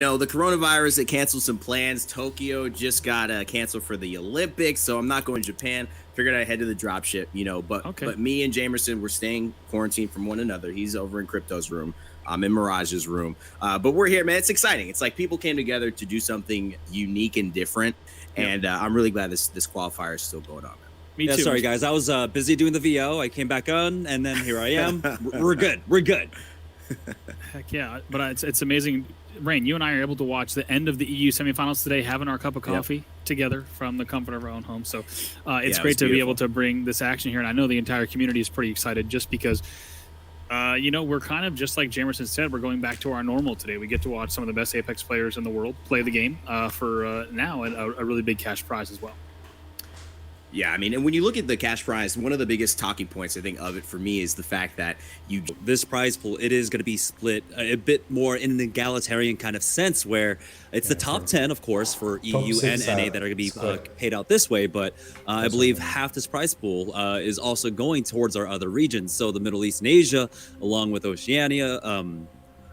The coronavirus, it canceled some plans. Tokyo just got canceled for the Olympics, so I'm not going to Japan. Figured I'd head to the dropship, but Okay. but me and Jamerson, we're staying quarantined from one another. He's over in Crypto's room. I'm in Mirage's room. But we're here, man. It's exciting. It's like people came together to do something unique and different, and I'm really glad this qualifier is still going on, man. Me Yeah, too. sorry guys, I was busy doing the VO. I came back on, and then here I am. We're good. We're good. Heck yeah. But it's amazing. Rain, you and I are able to watch the end of the EU semifinals today, having our cup of coffee together from the comfort of our own home. So it's great to be able to bring this action here. And I know the entire community is pretty excited just because, we're kind of just like Jamerson said, we're going back to our normal today. We get to watch some of the best Apex players in the world play the game for now and a really big cash prize as well. Yeah, I mean, and when you look at the cash prize, one of the biggest talking points, I think, of it for me is the fact that this prize pool, it is going to be split a bit more in an egalitarian kind of sense, where it's the top 10, of course, for EU and NA that are going to be paid out this way. But I believe half this prize pool is also going towards our other regions. So the Middle East and Asia, along with Oceania.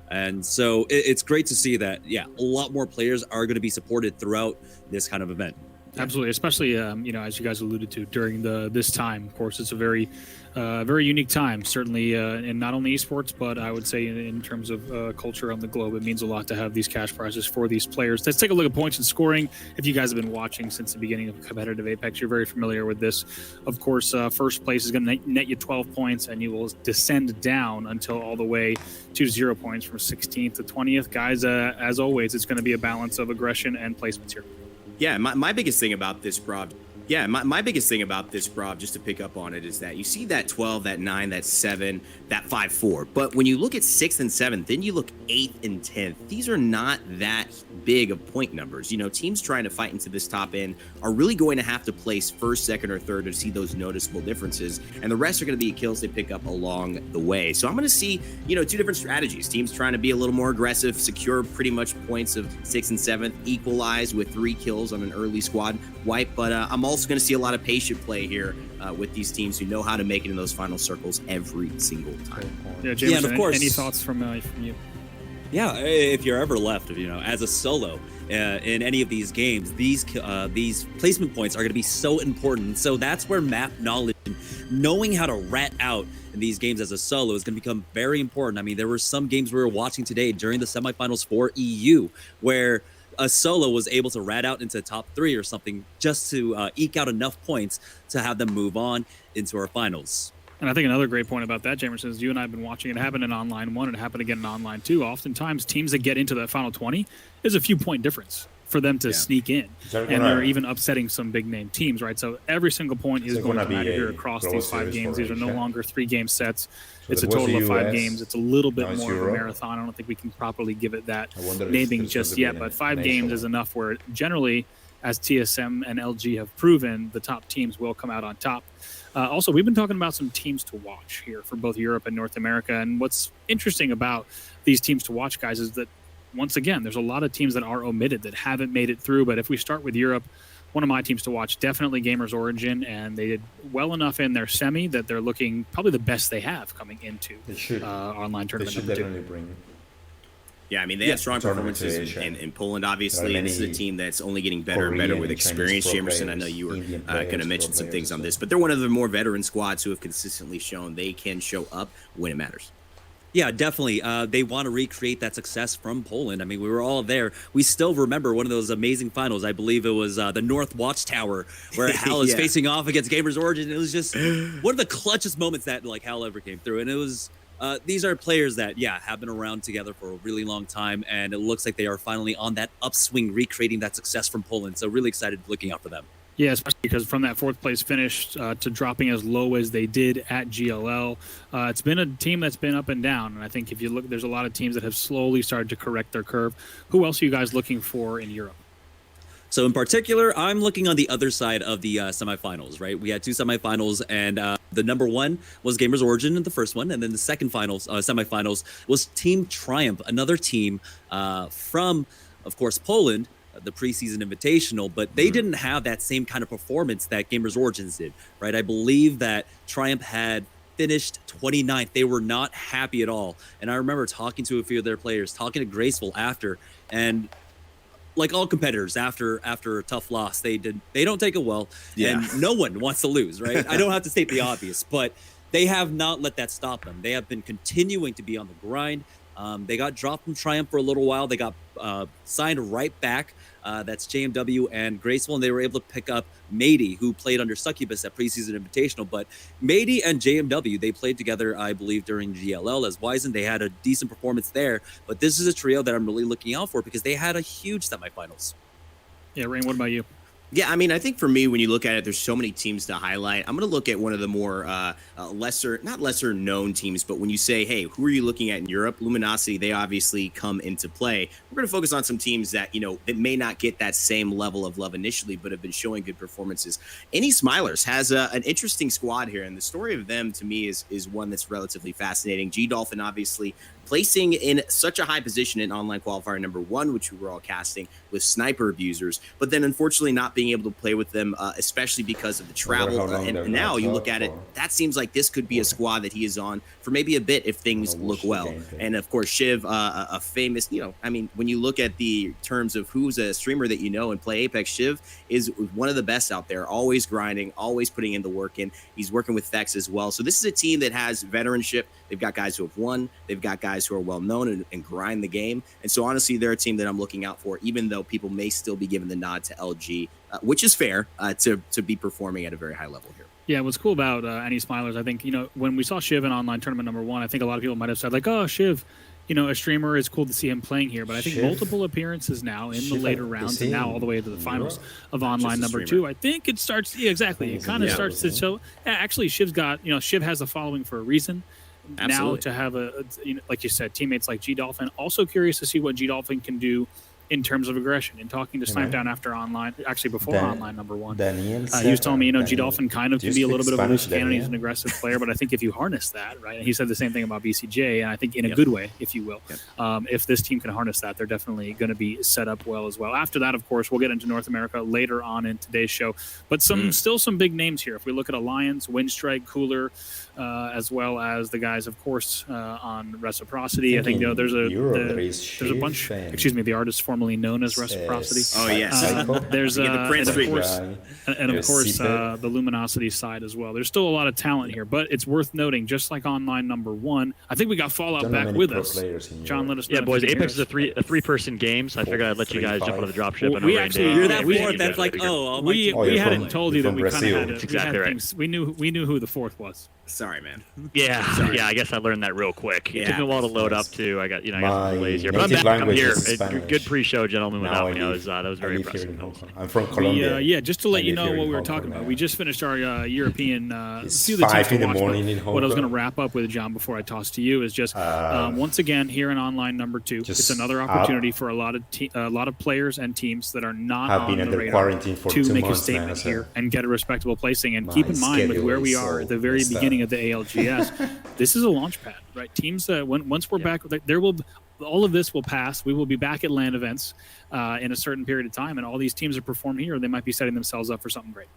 And so it's great to see that, a lot more players are going to be supported throughout this kind of event. Absolutely, especially as you guys alluded to during this time. Of course, it's a very unique time, certainly in not only esports, but I would say in terms of culture on the globe. It means a lot to have these cash prizes for these players. Let's take a look at points and scoring. If you guys have been watching since the beginning of competitive Apex, you're very familiar with this. Of course, first place is going to net you 12 points, and you will descend down until all the way to 0 points from 16th to 20th. Guys, as always, it's going to be a balance of aggression and placements here. Yeah, my biggest thing about this, Rob. Yeah, my biggest thing about this, Rob, just to pick up on it, is that you see that 12, that 9, that 7, that 5, 4. But when you look at 6th and 7th, then you look 8th and 10th. These are not that big of point numbers. Teams trying to fight into this top end are really going to have to place first, second, or third to see those noticeable differences. And the rest are going to be kills they pick up along the way. So I'm going to see, two different strategies. Teams trying to be a little more aggressive, secure pretty much points of 6th and 7th, equalize with 3 kills on an early squad wipe. But I'm also going to see a lot of patient play here with these teams who know how to make it in those final circles every single time. Yeah, James, and of course, any thoughts from you? Yeah, if you're ever left, as a solo in any of these games, these placement points are going to be so important. So that's where map knowledge, knowing how to rat out in these games as a solo, is going to become very important. I mean, there were some games we were watching today during the semifinals for EU where a solo was able to rat out into top 3 or something just to eke out enough points to have them move on into our finals. And I think another great point about that, Jamerson, is you and I have been watching it happen in Online 1 and it happened again in Online 2. Oftentimes, teams that get into that final 20, there's a few point difference for them to sneak in. And they're even upsetting some big-name teams, right? So every single point is going to matter here across these 5 games. These are no longer 3-game sets. So it's a total of 5 games. It's a little bit more of a marathon. I don't think we can properly give it that naming just yet, but 5 games is enough where generally, as TSM and LG have proven, the top teams will come out on top. Also, we've been talking about some teams to watch here for both Europe and North America. And what's interesting about these teams to watch, guys, is that, once again, there's a lot of teams that are omitted that haven't made it through. But if we start with Europe, one of my teams to watch, definitely Gamers Origin. And they did well enough in their semi that they're looking probably the best they have coming into online tournament number 2. Yeah, I mean, they had strong performances in Poland, obviously, and this is a team that's only getting better and better with experience. Jamerson, I know you were going to mention some things on this, but they're one of the more veteran squads who have consistently shown they can show up when it matters. Yeah, definitely. They want to recreate that success from Poland. I mean, we were all there. We still remember one of those amazing finals. I believe it was the North Watchtower where Hal is facing off against Gamers Origin. It was just one of the clutchest moments that Hal ever came through. And it was these are players that, have been around together for a really long time. And it looks like they are finally on that upswing, recreating that success from Poland. So really excited looking out for them. Yeah, especially because from that 4th place finish to dropping as low as they did at GLL, it's been a team that's been up and down. And I think if you look, there's a lot of teams that have slowly started to correct their curve. Who else are you guys looking for in Europe? So in particular, I'm looking on the other side of the semifinals, right? We had 2 semifinals, and the number 1 was Gamers Origin in the first one, and then the second semifinals was Team Triumph, another team from, of course, Poland, the preseason invitational, but they didn't have that same kind of performance that Gamers Origins did, right? I believe that Triumph had finished 29th. They were not happy at all. And I remember talking to a few of their players, talking to Graceful after, and like all competitors, after a tough loss, they don't take it well. Yeah. And no one wants to lose, right? I don't have to state the obvious, but they have not let that stop them. They have been continuing to be on the grind. They got dropped from Triumph for a little while. They got signed right back. That's JMW and Graceful, and they were able to pick up Mady, who played under Succubus at preseason invitational. But Mady and JMW, they played together, I believe, during GLL as Wizen. They had a decent performance there. But this is a trio that I'm really looking out for because they had a huge semifinals. Yeah, Rain, what about you? Yeah, I mean, I think for me, when you look at it, there's so many teams to highlight. I'm going to look at one of the more not lesser known teams, but when you say, hey, who are you looking at in Europe? Luminosity, they obviously come into play. We're going to focus on some teams that, that may not get that same level of love initially, but have been showing good performances. NE Smilers has an interesting squad here, and the story of them, to me, is one that's relatively fascinating. G Dolphin, obviously, placing in such a high position in online qualifier number 1, which we were all casting with sniper abusers, but then unfortunately not being able to play with them, especially because of the travel. And now you look at it, that seems like this could be a squad that he is on for maybe a bit if things look well. And of course, Shiv, a famous, I mean, when you look at the terms of who's a streamer that and play Apex, Shiv is one of the best out there, always grinding, always putting in the work in. He's working with Vex as well. So this is a team that has veteranship. They've got guys who have won. They've got guys who are well known and grind the game. And so honestly, they're a team that I'm looking out for, even though people may still be giving the nod to LG, which is fair to be performing at a very high level here. Yeah, what's cool about NE Smilers, I think, when we saw Shiv in online tournament number 1, I think a lot of people might have said like, oh, Shiv, a streamer, is cool to see him playing here. But I think multiple apperances now in the later rounds and now all the way to the finals of online number 2. I think it starts, exactly. It kind of starts to show. Actually, Shiv's got, Shiv has a following for a reason. Absolutely. Now to have like you said, teammates like G Dolphin. Also curious to see what G Dolphin can do in terms of aggression. And talking to Snipedown after online, actually before online number 1, he was telling me, G Dolphin kind of can be a little bit of a loose cannon. He's an aggressive player, but I think if you harness that, right? And he said the same thing about BCJ, and I think in a good way, if you will. If this team can harness that, they're definitely going to be set up well as well. After that, of course, we'll get into North America later on in today's show. But still some big names here. If we look at Alliance, Windstrike, Cooler, as well as the guys, of course, on Reciprocity. I think there's a bunch. Excuse me, the artist formerly known as Reciprocity. Oh yes, there's the Prince and of course the Luminosity side as well. There's still a lot of talent here, but it's worth noting, just like online number 1, I think we got Fallout back with us. John, let us know. Yeah, boys, Apex is a three-person game, so I figured I'd let you guys jump on the dropship. Well, we actually you're that fourth. That's like we hadn't told you that we kind of had it. Exactly right. We knew who the 4th was. Sorry, man. Yeah, I guess I learned that real quick. It took me a while to load up too. I got some delays here, but I'm back. I'm here. Good pre-show, gentlemen. Without me, that was very impressive. I'm from Colombia. Just to let you know what we were talking about. We just finished our European. It's 5 in the morning in Hong Kong. What I was going to wrap up with, John, before I toss to you, is just once again here in online number 2. It's another opportunity for a lot of players and teams that are not on the radar to make a statement here and get a respectable placing. And keep in mind, with where we are at the very beginning of the ALGS, this is a launch pad, right? Teams that once we're back, all of this will pass. We will be back at LAN events in a certain period of time, and all these teams that perform here, they might be setting themselves up for something great.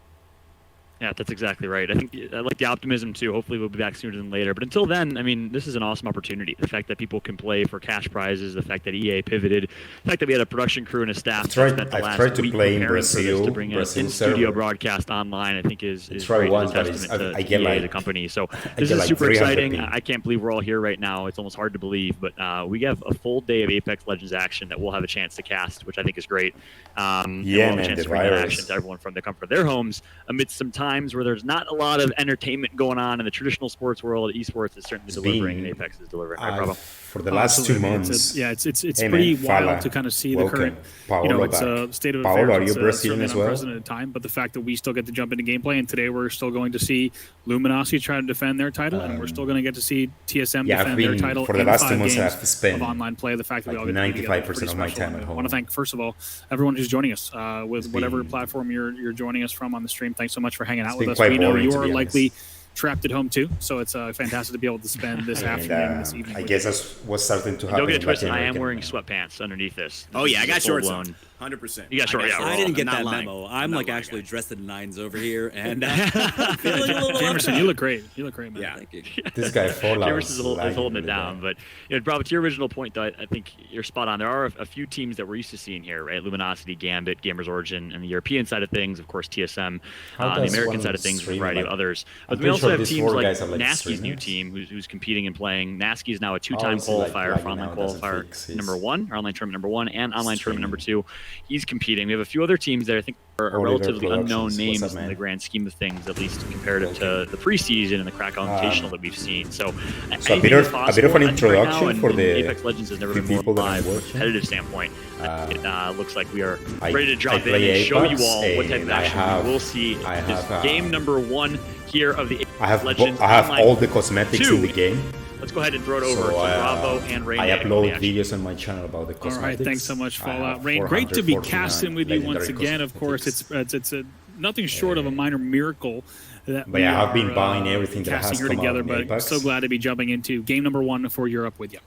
Yeah, that's exactly right. I think I like the optimism too. Hopefully we'll be back sooner than later. But until then, I mean, this is an awesome opportunity. The fact that people can play for cash prizes, the fact that EA pivoted, the fact that we had a production crew and a staff that spent the last week preparing for this to bring an in-studio broadcast online, I think is great as a testament to EA, the company. So this is super exciting. I can't believe we're all here right now. It's almost hard to believe, but we have a full day of Apex Legends action that we'll have a chance to cast, which I think is great. We'll have a chance to bring that action to everyone from the comfort of their homes amidst some times where there's not a lot of entertainment going on in the traditional sports world. Esports is certainly delivering, and Apex is delivering. Right, Bravo? For the last 2 months. It's pretty wild to kind of see the current. It's a state of affairs. Are you Brazilian as well? Unprecedented time, but the fact that we still get to jump into gameplay, and today we're still going to see Luminosity try to defend their title, and we're still going to get to see TSM defend their title for the last 2 months. Games I have to spend of online play. The fact that we all get 95% of my time at home. I want to thank, first of all, everyone who's joining us with whatever platform you're joining us from on the stream. Thanks so much for hanging out with us. We know you are likely trapped at home too, so it's fantastic to be able to spend this afternoon and this evening. I guess that's what's starting to happen. Don't get it in twisted. Latin I am America wearing now. sweatpants underneath this. Oh yeah, I got shorts full-blown- on. 100%. You got shorts, yeah. I didn't get I'm not that lying. memo. I'm I'm not like lying, actually guys. dressed in nines over here, and feeling a little Jamerson, you look great. You look great, man. Yeah. Thank you. This guy Fallout Jamerson is holding it down. But Rob, to your original point, though, I think you're spot on. There are a few teams that we're used to seeing here, right? Luminosity, Gambit, Gamers Origin, and the European side of things, of course, TSM, the American side of things, a variety of others. But we also have teams like Nasky's new team, who's competing and playing. Nasky is now a two-time qualifier for online qualifier number 1, or online tournament number 1, and online tournament number 2. He's competing. We have a few other teams that I think are relatively unknown names in the grand scheme of things, at least comparative to the preseason and the Krakow Invitational that we've seen. So a bit of an introduction for the Apex Legends has never been more live from a competitive standpoint. It looks like we are ready to drop in and show you all what type of action we will see. This game number 1 here of the Apex Legends. I have all the cosmetics in the game. Let's go ahead and throw it over to Bravo and Rain. I upload videos on my channel about the cosmetics. All right, thanks so much, Fallout. Rain, great to be casting with you once again. Of course, it's a nothing short of a minor miracle that but yeah, I've been buying everything that has here come together. out But Apex. so glad to be jumping into game number 1 for Europe with you.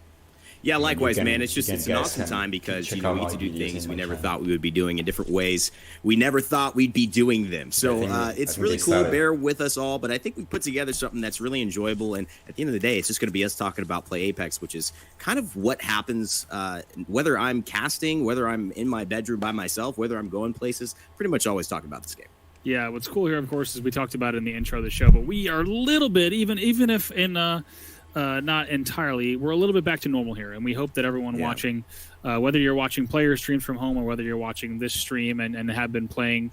Yeah, likewise, can- man. It's you an can guys awesome can time because check we out get my to do videos things in we my never channel. thought we would be doing in different ways. We never thought we'd be doing them. So it's really they cool. started. Bear with us all, but I think we put together something that's really enjoyable. And at the end of the day, it's just going to be us talking about Play Apex, which is kind of what happens whether I'm casting, whether I'm in my bedroom by myself, whether I'm going places. Pretty much always talking about this game. Yeah, what's cool here, of course, is we talked about it in the intro of the show, but we are a little bit, even if in not entirely, we're a little bit back to normal here, and we hope that everyone watching, whether you're watching player streams from home or whether you're watching this stream and have been playing,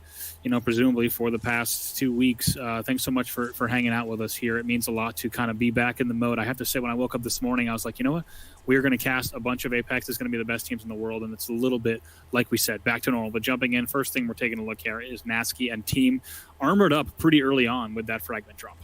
presumably for the past 2 weeks, thanks so much for hanging out with us here. It means a lot to kind of be back in the mode. I have to say, when I woke up this morning, I was like, you know what? We're going to cast a bunch of Apex. It's going to be the best teams in the world, and it's a little bit, like we said, back to normal. But jumping in, first thing we're taking a look here is Nasky and team armored up pretty early on with that fragment drop.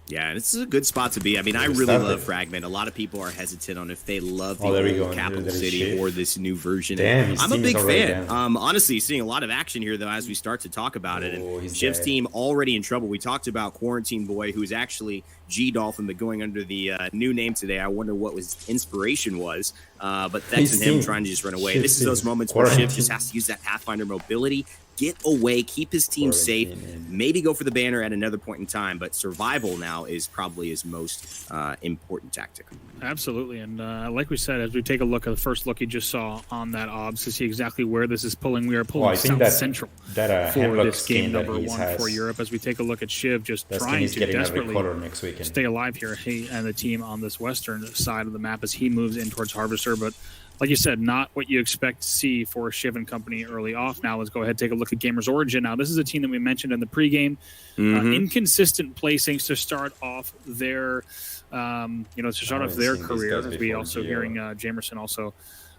Yeah, this is a good spot to be. I mean, I really love Fragment. A lot of people are hesitant on if they love the old Capital City or this new version. Damn, I'm a big fan. Honestly, seeing a lot of action here, though, as we start to talk about it. And Shiv's team already in trouble. We talked about Quarantine Boy, who's actually G-Dolphin, but going under the new name today. I wonder what his inspiration was. But that's him trying to just run away. This is those moments where Shiv just has to use that Pathfinder mobility, get away, keep his team safe, maybe go for the banner at another point in time, but survival now is probably his most important tactic. Absolutely, and like we said, as we take a look at the first look you just saw on that OBS to see exactly where this is pulling, we are pulling South Central for this game number 1 for Europe. As we take a look at Shiv just trying to desperately stay alive here, he and the team on this western side of the map as he moves in towards Harvester, but like you said, not what you expect to see for Shiv and company early off. Now let's go ahead and take a look at Gamers Origin. Now this is a team that we mentioned in the pregame. Inconsistent placings to start off their, career. As we also hearing Jamerson also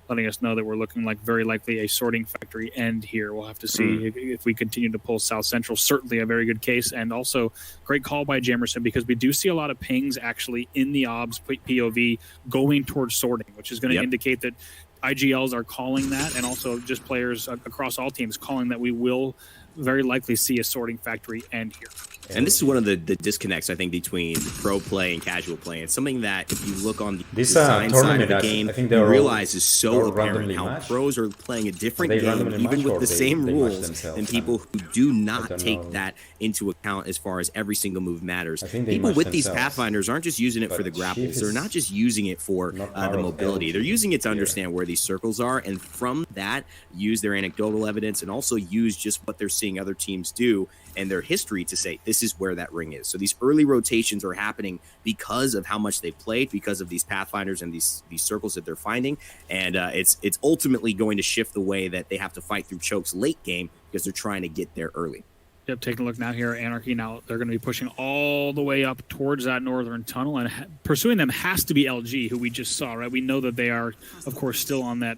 letting us know that we're looking like very likely a sorting factory end here. We'll have to see if we continue to pull South Central. Certainly a very good case, and also great call by Jamerson because we do see a lot of pings actually in the OBS POV going towards sorting, which is going to indicate that IGLs are calling that, and also just players across all teams calling that we will very likely see a sorting factory end here. And this is one of the disconnects, I think, between pro play and casual play. It's something that if you look on the design side of the game, you realize is so apparent how pros are playing a different game, even with the same rules, than people who do not take that into account as far as every single move matters. People with these Pathfinders aren't just using it for the grapples. They're not just using it for the mobility. They're using it to understand where these circles are, and from that, use their anecdotal evidence and also use just what they're seeing other teams do and their history to say this is where that ring is. So these early rotations are happening because of how much they've played, because of these Pathfinders and these circles that they're finding, and it's ultimately going to shift the way that they have to fight through chokes late game because they're trying to get there early. Yep, taking a look now here at Anarchy. Now they're going to be pushing all the way up towards that northern tunnel, and pursuing them has to be LG, who we just saw, right? We know that they are, of course, still on that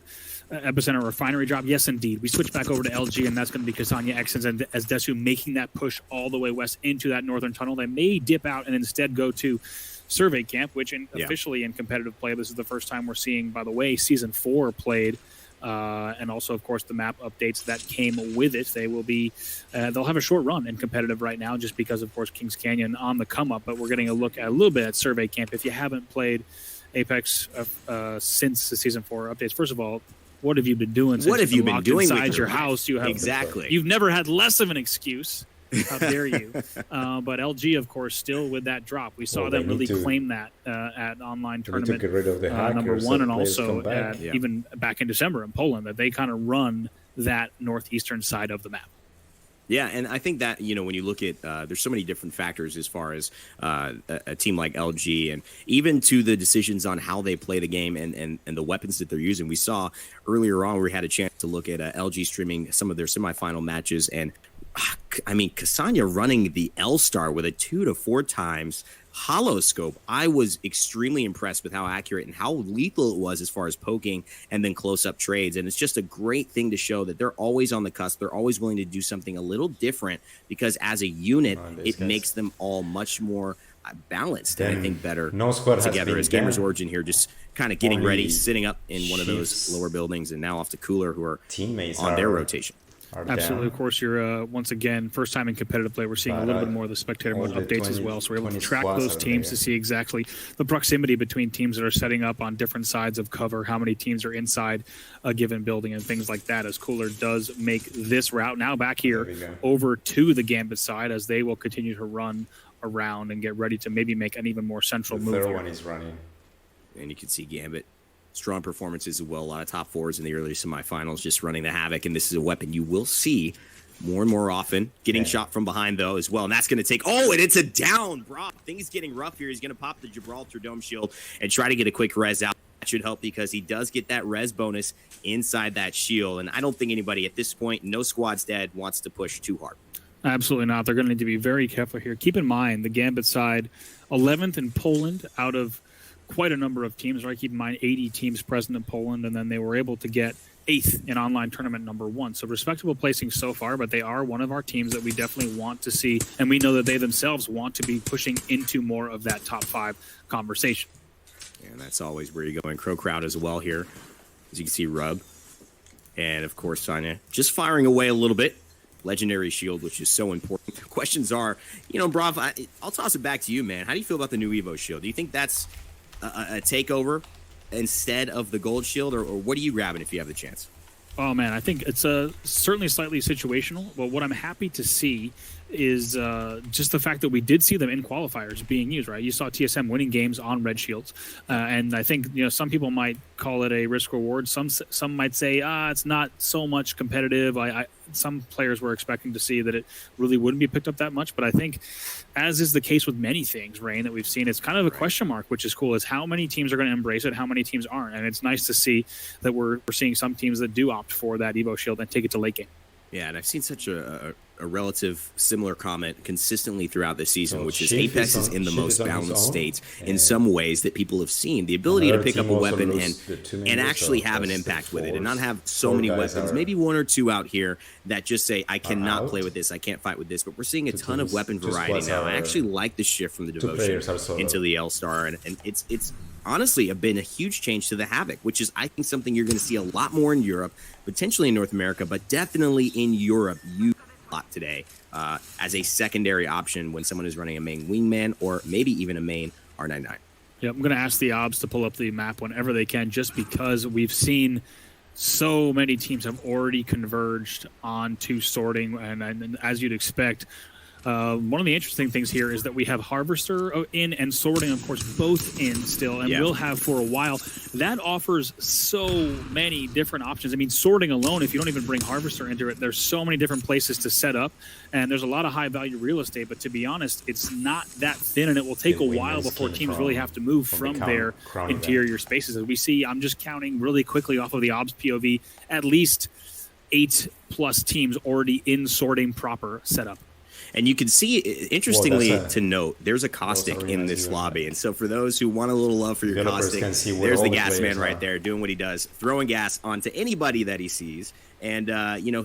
Epicenter refinery drop. Yes, indeed. We switch back over to LG, and that's going to be Kasanya Exons and as Desu making that push all the way west into that northern tunnel. They may dip out and instead go to Survey Camp, which officially in competitive play, this is the first time we're seeing, by the way, Season 4 played and also, of course, the map updates that came with it. They will be, they'll have a short run in competitive right now, just because, of course, Kings Canyon on the come up. But we're getting a look at a little bit at Survey Camp. If you haven't played Apex since the Season 4 updates, first of all, what have you been doing? What have you been doing inside your house? You have exactly. You've never had less of an excuse. How dare you? But LG, of course, still with that drop. We saw them really claim that at online tournament get rid of the number one, and also at, even back in December in Poland, that they kind of run that northeastern side of the map. Yeah, and I think that, when you look at, there's so many different factors as far as a team like LG, and even to the decisions on how they play the game and the weapons that they're using. We saw earlier on, we had a chance to look at LG streaming some of their semifinal matches, and I mean, Kasanya running the L-Star with a 2 to 4 times hollow scope. I was extremely impressed with how accurate and how lethal it was as far as poking and then close-up trades. And it's just a great thing to show that they're always on the cusp. They're always willing to do something a little different, because as a unit, it makes them all much more balanced and I think better together. As Gamers Origin here, just kind of getting ready, sitting up in one of those lower buildings, and now off to Cooler, who are teammates on their rotation. Absolutely. Of course, you're once again first time in competitive play. We're seeing a little bit more of the spectator mode updates as well, so we're able to track those teams to see exactly the proximity between teams that are setting up on different sides of cover, how many teams are inside a given building, and things like that. As Cooler does make this route now back here over to the Gambit side, as they will continue to run around and get ready to maybe make an even more central move. The third one is running, and you can see Gambit. Strong performances as well. A lot of top fours in the early semifinals, just running the havoc. And this is a weapon you will see more and more often. Getting shot from behind, though, as well. And that's going to take... Oh, and it's a down, bro. Things getting rough here. He's going to pop the Gibraltar Dome Shield and try to get a quick res out. That should help, because he does get that res bonus inside that shield. And I don't think anybody at this point, no squad's dead, wants to push too hard. Absolutely not. They're going to need to be very careful here. Keep in mind, the Gambit side, 11th in Poland out of quite a number of teams, right? Keep in mind 80 teams present in Poland, and then they were able to get 8th in online tournament number 1. So respectable placing so far, but they are one of our teams that we definitely want to see, and we know that they themselves want to be pushing into more of that top 5 conversation. And that's always where you go in Crow Crowd as well here. As you can see, Rub. And, of course, Sonya just firing away a little bit. Legendary shield, which is so important. The questions are, Brav, I'll toss it back to you, man. How do you feel about the new Evo shield? Do you think that's a takeover instead of the gold shield, or what are you grabbing if you have the chance? Oh man, I think it's certainly slightly situational, but what I'm happy to see is just the fact that we did see them in qualifiers being used, right? You saw TSM winning games on red shields, and I think some people might call it a risk reward. Some might say it's not so much competitive. Some players were expecting to see that it really wouldn't be picked up that much, but I think, as is the case with many things, Rain, that we've seen, it's kind of a question mark, which is cool. Is how many teams are going to embrace it, how many teams aren't, and it's nice to see that we're seeing some teams that do opt for that Evo shield and take it to late game. Yeah, and I've seen such a relative similar comment consistently throughout the season, which is Apex is in the most balanced state in some ways that people have seen. The ability to pick up a weapon and actually have an impact with it, and not have so many weapons, maybe 1 or 2 out here that just say, I cannot play with this, I can't fight with this, but we're seeing a ton of weapon variety now. I actually like the shift from the Devotion into the L-Star, and it's honestly been a huge change to the Havoc, which is, I think, something you're going to see a lot more in Europe, potentially in North America, but definitely in Europe. You a lot today as a secondary option when someone is running a main wingman or maybe even a main R99. Yeah, I'm going to ask the obs to pull up the map whenever they can, just because we've seen so many teams have already converged onto sorting, and as you'd expect, one of the interesting things here is that we have Harvester in and sorting, of course, both in still, and will have for a while. That offers so many different options. I mean, sorting alone, if you don't even bring Harvester into it, there's so many different places to set up, and there's a lot of high-value real estate, but to be honest, it's not that thin, and it will take a while before teams really have to move from their interior spaces. As we see, I'm just counting really quickly off of the OBS POV, at least 8+ teams already in sorting proper setup. And you can see, interestingly to note, there's a Caustic in this lobby. And so for those who want a little love for your Caustic, there's the gas man right there doing what he does, throwing gas onto anybody that he sees. And,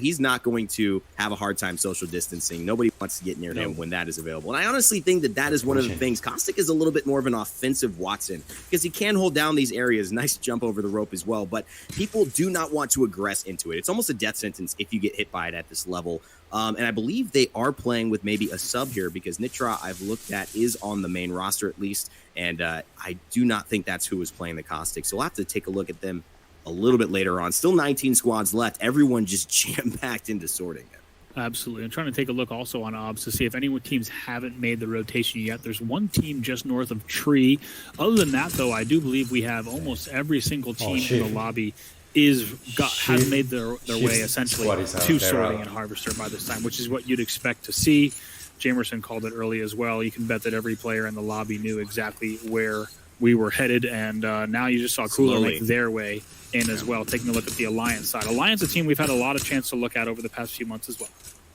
he's not going to have a hard time social distancing. Nobody wants to get near him when that is available. And I honestly think that is one of the things. Caustic is a little bit more of an offensive Watson because he can hold down these areas. Nice jump over the rope as well. But people do not want to aggress into it. It's almost a death sentence if you get hit by it at this level. And I believe they are playing with maybe a sub here because Nitra, I've looked at, is on the main roster at least. And I do not think that's who is playing the Caustic. So we'll have to take a look at them a little bit later on. Still 19 squads left. Everyone just jam-packed into sorting it. Absolutely. I'm trying to take a look also on OBS to see if any teams haven't made the rotation yet. There's one team just north of Tree. Other than that, though, I do believe we have almost every single team in the lobby has made their way essentially to sorting and harvester by this time, which is what you'd expect to see. Jamerson called it early as well. You can bet that every player in the lobby knew exactly where we were headed, and now you just saw Cooler make their way in as well. Taking a look at the Alliance side. Alliance, a team we've had a lot of chance to look at over the past few months as well.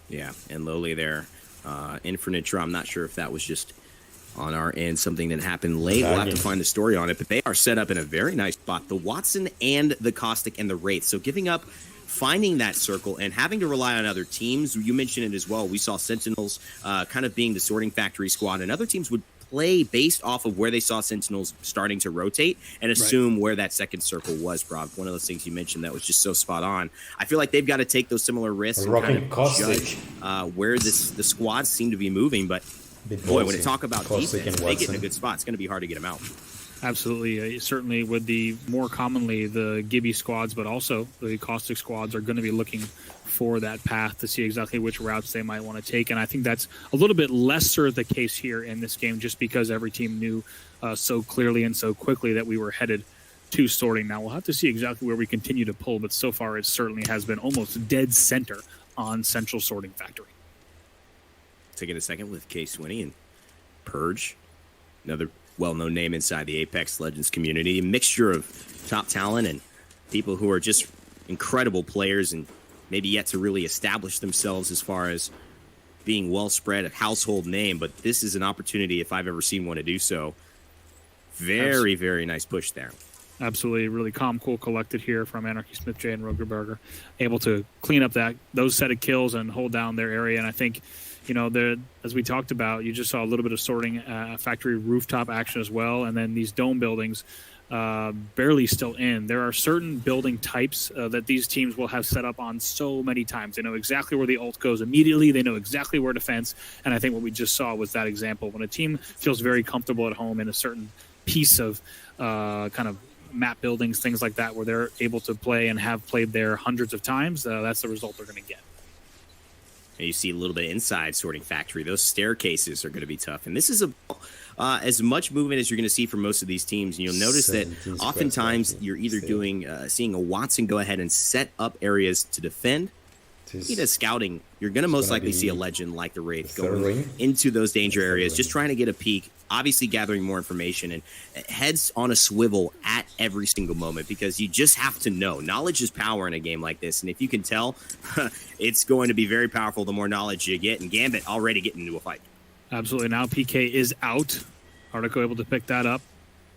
Yeah, and Lowly there. Infinite, I'm not sure if that was just on our end, something that happened late. We'll have to find the story on it, but they are set up in a very nice spot. The Watson and the Caustic and the Wraith. So giving up, finding that circle and having to rely on other teams. You mentioned it as well. We saw Sentinels kind of being the sorting factory squad, and other teams would play based off of where they saw Sentinels starting to rotate and assume where that second circle was, Rob. One of those things you mentioned that was just so spot on. I feel like they've got to take those similar risks and kind of judge where the squads seem to be moving. But boy, when they talk about defense, they get in a good spot. It's going to be hard to get them out. Absolutely. Certainly with the more commonly the Gibby squads, but also the Caustic squads are going to be looking for that path to see exactly which routes they might want to take. And I think that's a little bit lesser the case here in this game, just because every team knew so clearly and so quickly that we were headed to sorting. Now we'll have to see exactly where we continue to pull, but so far it certainly has been almost dead center on Central Sorting Factory. Taking a second with K Swinney and Purge, another well-known name inside the Apex Legends community. A mixture of top talent and people who are just incredible players and maybe yet to really establish themselves as far as being well-spread, a household name. But this is an opportunity, if I've ever seen one, to do so. Very, very nice push there. Absolutely. Really calm, cool, collected here from Anarchy Smith J and Rogerberger. Able to clean up those set of kills and hold down their area. And I think, as we talked about, you just saw a little bit of sorting factory rooftop action as well. And then these dome buildings barely still in. There are certain building types that these teams will have set up on so many times. They know exactly where the ult goes immediately. They know exactly where to fence. And I think what we just saw was that example. When a team feels very comfortable at home in a certain piece of kind of map buildings, things like that, where they're able to play and have played there hundreds of times, that's the result they're going to get. And you see a little bit inside Sorting Factory. Those staircases are going to be tough. And this is as much movement as you're going to see from most of these teams. And you'll notice that oftentimes you're either seeing a Watson go ahead and set up areas to defend. Either scouting, you're going to most likely see a legend like the Wraith going into those danger areas, just trying to get a peek, obviously gathering more information, and heads on a swivel at every single moment, because you just have to know. Knowledge is power in a game like this, and if you can tell, it's going to be very powerful the more knowledge you get, and Gambit already getting into a fight. Absolutely. Now PK is out. Article able to pick that up,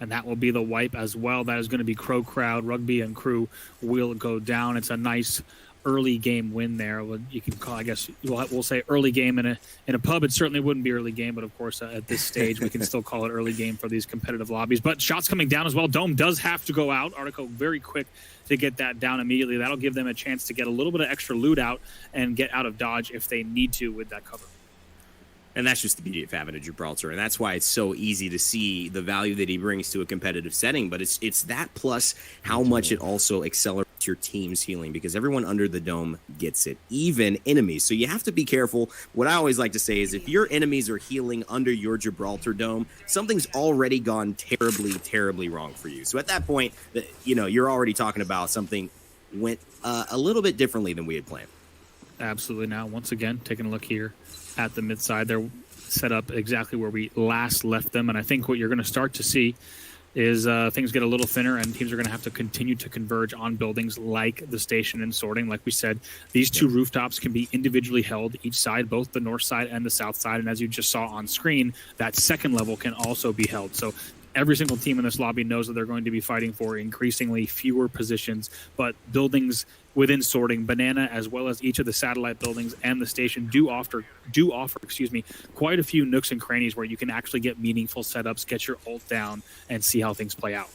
and that will be the wipe as well. That is going to be Crow Crowd. Rugby and Crew will go down. It's a nice early game win there. You can call, I guess we'll say early game in a pub. It certainly wouldn't be early game, but of course at this stage we can still call it early game for these competitive lobbies. But shots coming down as well. Dome does have to go out. Article very quick to get that down immediately. That'll give them a chance to get a little bit of extra loot out and get out of dodge if they need to with that cover. And that's just the beauty of having a Gibraltar, and that's why it's so easy to see the value that he brings to a competitive setting. But it's that plus how much it also accelerates your team's healing, because everyone under the dome gets it, even enemies. So you have to be careful. What I always like to say is if your enemies are healing under your Gibraltar dome, something's already gone terribly, terribly wrong for you. So at that point, you're already talking about something went a little bit differently than we had planned. Absolutely. Now, once again, taking a look here at the mid side, they're set up exactly where we last left them. And I think what you're going to start to see is things get a little thinner and teams are going to have to continue to converge on buildings like the station and sorting. Like we said, these two rooftops can be individually held each side, both the north side and the south side. And as you just saw on screen, that second level can also be held. So every single team in this lobby knows that they're going to be fighting for increasingly fewer positions, but buildings within sorting, Banana, as well as each of the satellite buildings and the station do offer quite a few nooks and crannies where you can actually get meaningful setups, get your ult down, and see how things play out.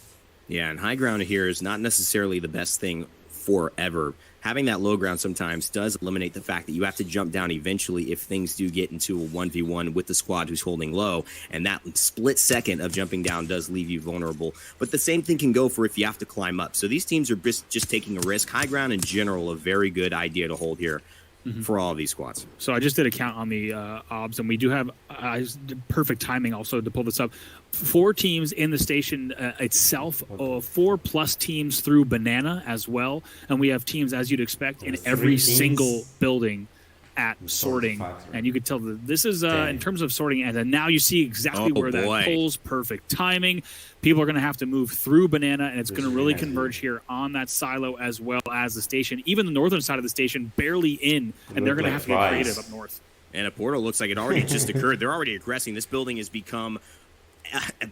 Yeah, and high ground here is not necessarily the best thing forever. Having that low ground sometimes does eliminate the fact that you have to jump down eventually if things do get into a 1v1 with the squad who's holding low, and that split second of jumping down does leave you vulnerable. But the same thing can go for if you have to climb up. So these teams are just taking a risk. High ground in general, a very good idea to hold here for all of these squads. So I just did a count on the OBS, and we do have perfect timing also to pull this up. 4 teams in the station itself, 4+ teams through Banana as well, and we have teams, as you'd expect, in every single building at sorting. And you could tell that this is in terms of sorting, and now you see exactly where that pulls. Perfect timing. People are going to have to move through Banana, and it's going to really converge here on that silo as well as the station. Even the northern side of the station barely in, and they're going to have to get creative up north. And a portal looks like it already just occurred. They're already aggressing. This building has become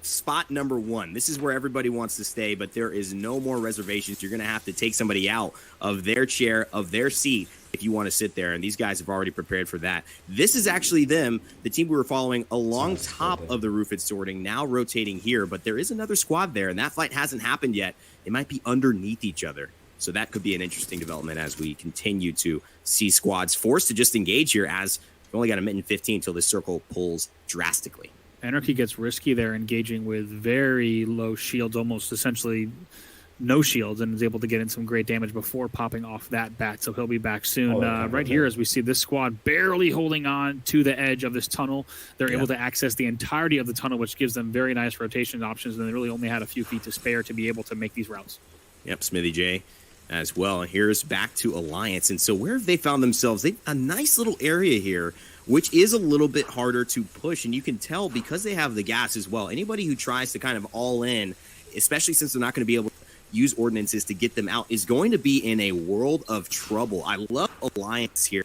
spot number 1. This is where everybody wants to stay, but there is no more reservations. You're going to have to take somebody out of their chair, of their seat, if you want to sit there, and these guys have already prepared for that. This is actually them, the team we were following along top of the roof at sorting, now rotating here, but there is another squad there, and that fight hasn't happened yet. It might be underneath each other. So that could be an interesting development as we continue to see squads forced to just engage here, as we've only got a minute and 15 until this circle pulls drastically. Anarchy gets risky there, engaging with very low shields, almost essentially no shields, and is able to get in some great damage before popping off that bat. So he'll be back soon. Right here, as we see this squad barely holding on to the edge of this tunnel, they're able to access the entirety of the tunnel, which gives them very nice rotation options, and they really only had a few feet to spare to be able to make these routes. Yep, Smithy J as well. Here's back to Alliance. And so where have they found themselves? They've a nice little area here, which is a little bit harder to push. And you can tell because they have the gas as well. Anybody who tries to kind of all in, especially since they're not going to be able to use ordinances to get them out, is going to be in a world of trouble. I love Alliance here.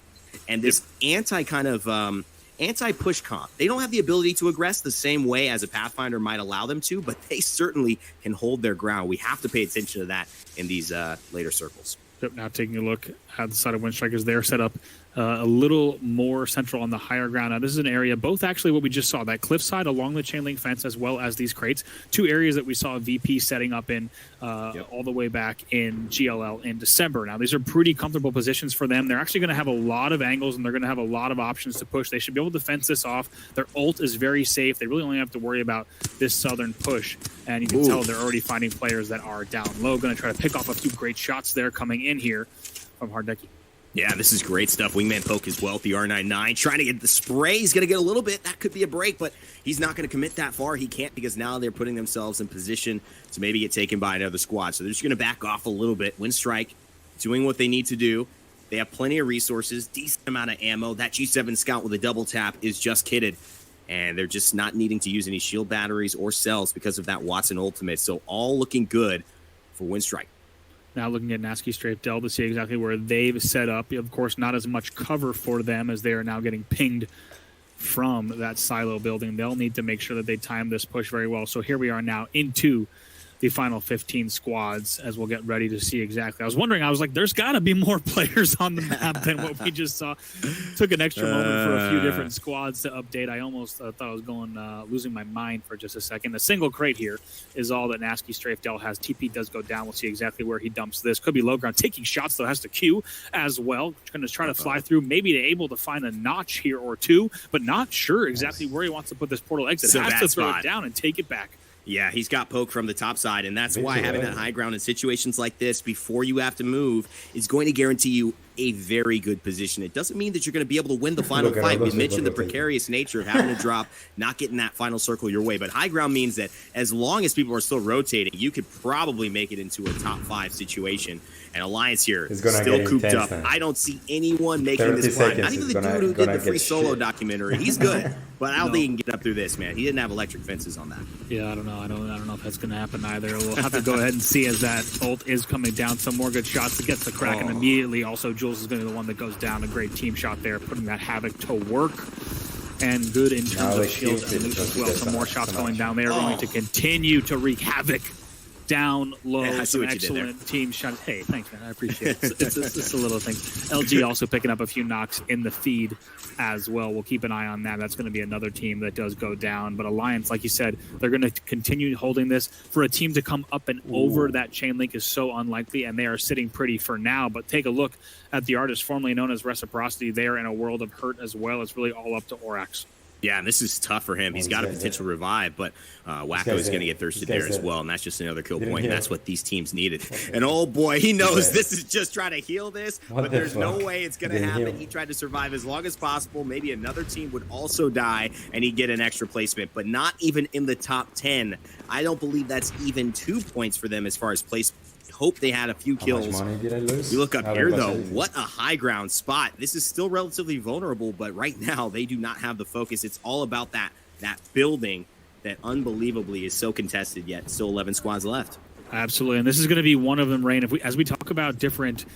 And this anti-push comp. They don't have the ability to aggress the same way as a Pathfinder might allow them to, but they certainly can hold their ground. We have to pay attention to that in these later circles. Yep, now taking a look at the side of Windstrikers, they're set up a little more central on the higher ground. Now, this is an area, both actually what we just saw, that cliffside along the chain link fence, as well as these crates, 2 areas that we saw VP setting up in all the way back in GLL in December. Now, these are pretty comfortable positions for them. They're actually going to have a lot of angles, and they're going to have a lot of options to push. They should be able to fence this off. Their ult is very safe. They really only have to worry about this southern push, and you can tell they're already finding players that are down low. Going to try to pick off a few great shots there coming in here from Hardeki. Yeah, this is great stuff. Wingman poke as well. The R99 trying to get the spray. He's going to get a little bit. That could be a break, but he's not going to commit that far. He can't, because now they're putting themselves in position to maybe get taken by another squad. So they're just going to back off a little bit. Windstrike doing what they need to do. They have plenty of resources, decent amount of ammo. That G7 Scout with a double tap is just kitted. And they're just not needing to use any shield batteries or cells because of that Watson ultimate. So all looking good for Windstrike. Now looking at Nasky Strafe Dell to see exactly where they've set up. Of course, not as much cover for them as they are now getting pinged from that silo building. They'll need to make sure that they time this push very well. So here we are now into the final 15 squads as we'll get ready to see exactly. I was wondering, I was like, there's got to be more players on the map than what we just saw. Took an extra moment for a few different squads to update. I almost thought I was going losing my mind for just a second. The single crate here is all that Nasky Strafe Dell has. TP does go down. We'll see exactly where he dumps this. Could be low ground. Taking shots, though, has to queue as well. Going to try to fly through. Maybe they're able to find a notch here or two, but not sure exactly where he wants to put this portal exit. So has to throw it down and take it back. Yeah, he's got poke from the top side, and that's why having that high ground in situations like this before you have to move is going to guarantee you a very good position. It doesn't mean that you're going to be able to win the final fight. We mentioned the precarious nature of having to drop, not getting that final circle your way, but high ground means that as long as people are still rotating, you could probably make it into a top 5 situation. And Alliance here It's gonna still get cooped intense, up. man. I don't see anyone making 30 this climb. seconds Not even is the gonna- dude who did gonna the free get solo shit. documentary. He's good, but I don't think he can get up through this, man. He didn't have electric fences on that. Yeah, I don't know. I don't know if that's going to happen either. We'll have to go ahead and see as that ult is coming down. Some more good shots to get the crack, and immediately also Jules is going to be the one that goes down. A great team shot there, putting that Havoc to work. And good in terms of shield and loot as well. Some more shots going down. They are going to continue to wreak havoc down low. Yeah, I see Some what you did there. excellent team shots. Hey, thanks, man. I appreciate it. It's a little thing. LG also picking up a few knocks in the feed as well. We'll keep an eye on that. That's going to be another team that does go down. But Alliance, like you said, they're going to continue holding this. For a team to come up and over that chain link is so unlikely, and they are sitting pretty for now. But take a look at the artist formerly known as Reciprocity. They are in a world of hurt as well. It's really all up to Orax. Yeah, and this is tough for him. He's got a potential revive, but Wacko is going to get thirsted there as well, and that's just another kill point, and that's what these teams needed. And oh boy, he knows this is just trying to heal this, but there's no way it's going to happen. He tried to survive as long as possible. Maybe another team would also die, and he'd get an extra placement, but not even in the top 10. I don't believe that's even 2 points for them as far as placement. Hope they had a few kills. How much money did I lose? You look up here, though, what a high ground spot. This is still relatively vulnerable, but right now they do not have the focus. It's all about that building that unbelievably is so contested, yet still 11 squads left. Absolutely, and this is going to be one of them, Rain. As we talk about different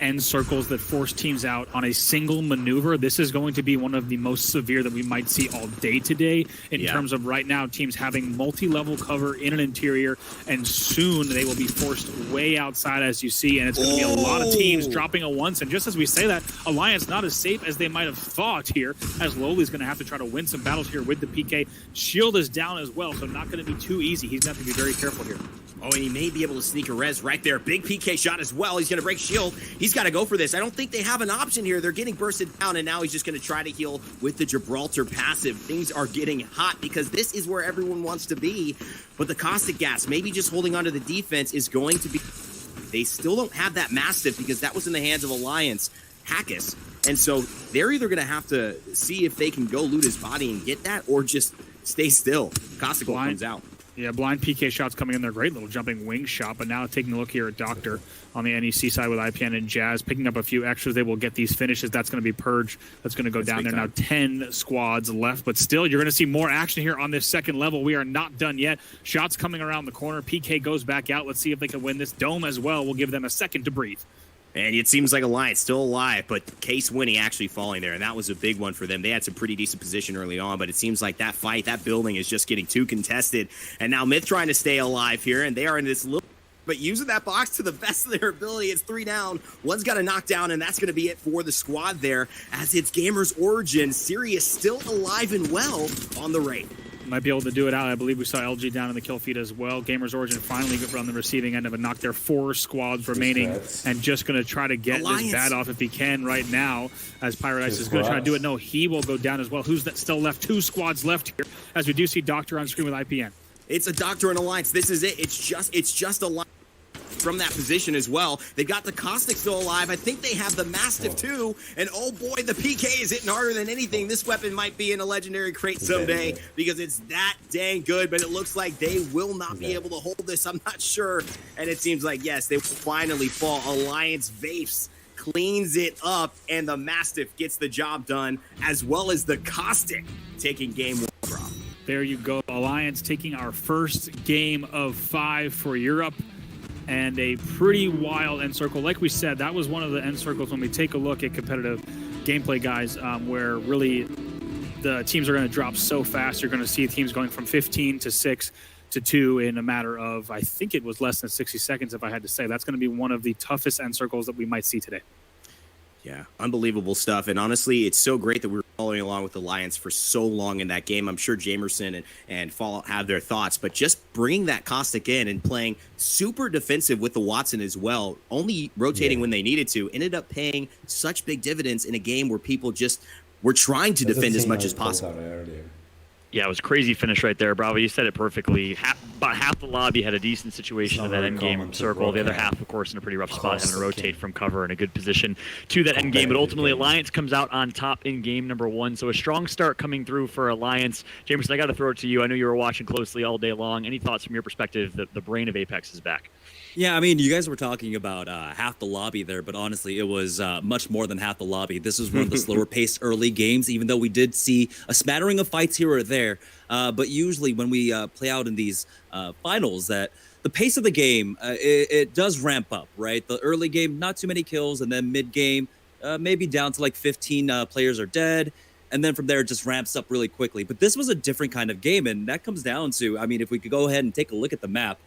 end circles that force teams out on a single maneuver, this is going to be one of the most severe that we might see all day today in terms of right now teams having multi-level cover in an interior, and soon they will be forced way outside, as you see, and it's going to be a lot of teams dropping a once. And just as we say that, Alliance not as safe as they might have thought here, as Lowly's going to have to try to win some battles here with the PK. Shield is down as well, so not going to be too easy. He's going to have to be very careful here. Oh, and he may be able to sneak a res right there. Big PK shot as well. He's going to break shield. He's got to go for this. I don't think they have an option here. They're getting bursted down, and now he's just going to try to heal with the Gibraltar passive. Things are getting hot because this is where everyone wants to be. But the Caustic Gas, maybe just holding onto the defense, is going to be... They still don't have that Mastiff because that was in the hands of Alliance. Hackus. And so they're either going to have to see if they can go loot his body and get that, or just stay still. Caustic comes out. Yeah, blind PK shots coming in there. Great little jumping wing shot. But now taking a look here at Doctor on the NEC side with IPN and Jazz, picking up a few extras. They will get these finishes. That's going to be Purge. That's going to go down there. Now 10 squads left. But still, you're going to see more action here on this second level. We are not done yet. Shots coming around the corner. PK goes back out. Let's see if they can win this. Dome as well will give them a second to breathe. And it seems like Alliance still alive, but Case Winnie actually falling there, and that was a big one for them. They had some pretty decent position early on, but it seems like that fight, that building is just getting too contested. And now Myth trying to stay alive here, and they are in this little... But using that box to the best of their ability. It's 3 down. One's got a knockdown, and that's going to be it for the squad there, as it's Gamers Origin. Sirius still alive and well on the raid. Might be able to do it out. I believe we saw LG down in the kill feed as well. Gamers Origin finally on the receiving end of a knock. There are 4 squads remaining, and just going to try to get this bat off if he can right now, as Pyro Ice is going to try to do it. No, he will go down as well. Who's that still left? 2 squads left here, as we do see Doctor on screen with IPN. It's a Doctor and Alliance. This is it. It's just Alliance from that position as well. They've got the Caustic still alive. I think they have the Mastiff too. And oh boy, the PK is hitting harder than anything. This weapon might be in a legendary crate someday because it's that dang good, but it looks like they will not be able to hold this. I'm not sure. And it seems like, yes, they will finally fall. Alliance Vapes cleans it up, and the Mastiff gets the job done, as well as the Caustic taking game 1. There you go. Alliance taking our first game of 5 for Europe. And a pretty wild end circle. Like we said, that was one of the end circles when we take a look at competitive gameplay, guys, where really the teams are going to drop so fast. You're going to see teams going from 15 to 6 to 2 in a matter of, I think it was less than 60 seconds, if I had to say. That's going to be one of the toughest end circles that we might see today. Yeah, unbelievable stuff. And honestly, it's so great that we were following along with Alliance for so long in that game. I'm sure Jamerson and Fallout have their thoughts, but just bringing that Caustic in and playing super defensive with the Watson as well, only rotating when they needed to, ended up paying such big dividends in a game where people just were trying to defend as much as possible. Yeah, it was a crazy finish right there, Bravo. You said it perfectly. About half the lobby had a decent situation in that endgame circle. The other half, of course, in a pretty rough spot, having to rotate from cover in a good position to that endgame. But ultimately, Alliance comes out on top in game number 1. So a strong start coming through for Alliance. Jamerson, I got to throw it to you. I know you were watching closely all day long. Any thoughts from your perspective that the brain of Apex is back? Yeah, I mean, you guys were talking about half the lobby there, but honestly, it was much more than half the lobby. This was one of the slower-paced early games, even though we did see a smattering of fights here or there. But usually when we play out in these finals, that the pace of the game, it does ramp up, right? The early game, not too many kills, and then mid-game, maybe down to like 15 players are dead. And then from there, it just ramps up really quickly. But this was a different kind of game. And that comes down to, I mean, if we could go ahead and take a look at the map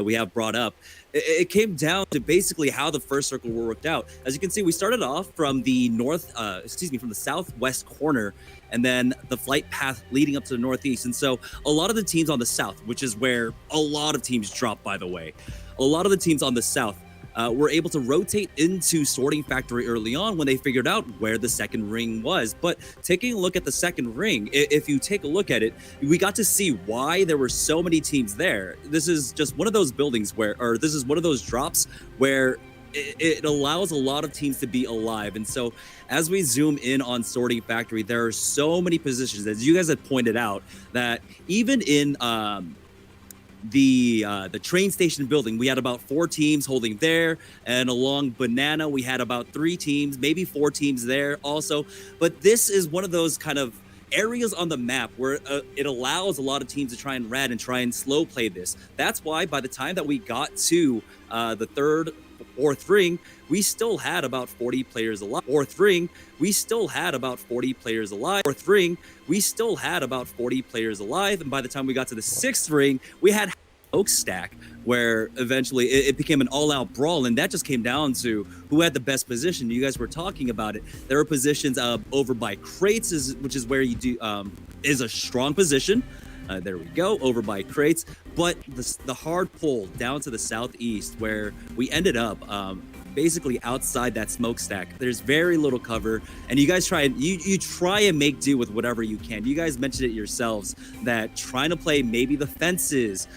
we have brought up, it came down to basically how the first circle worked out. As you can see, we started off from the from the southwest corner, and then the flight path leading up to the northeast. And so a lot of the teams on the south, which is where a lot of teams drop, by the way, a lot of the teams on the south were able to rotate into Sorting Factory early on when they figured out where the second ring was. But taking a look at the second ring, if you take a look at it, we got to see why there were so many teams there. This is just one of those buildings where, or this is one of those drops where it allows a lot of teams to be alive. And so as we zoom in on Sorting Factory, there are so many positions, as you guys had pointed out, that even in the train station building, we had about 4 teams holding there, and along Banana we had about 3 teams, maybe 4 teams there also. But this is one of those kind of areas on the map where it allows a lot of teams to try and rat and try and slow play this. That's why by the time that we got to the third, fourth ring, we still had about 40 players alive. Fourth ring, we still had about 40 players alive. Fourth ring, we still had about 40 players alive. And by the time we got to the 6th ring, we had Smokestack, where eventually it became an all-out brawl, and that just came down to who had the best position. You guys were talking about it. There were positions over by Crates, which is where you do is a strong position. There we go, over by Crates. But the hard pull down to the southeast, where we ended up basically outside that smokestack. There's very little cover, and you guys try and make do with whatever you can. You guys mentioned it yourselves that trying to play maybe the fences,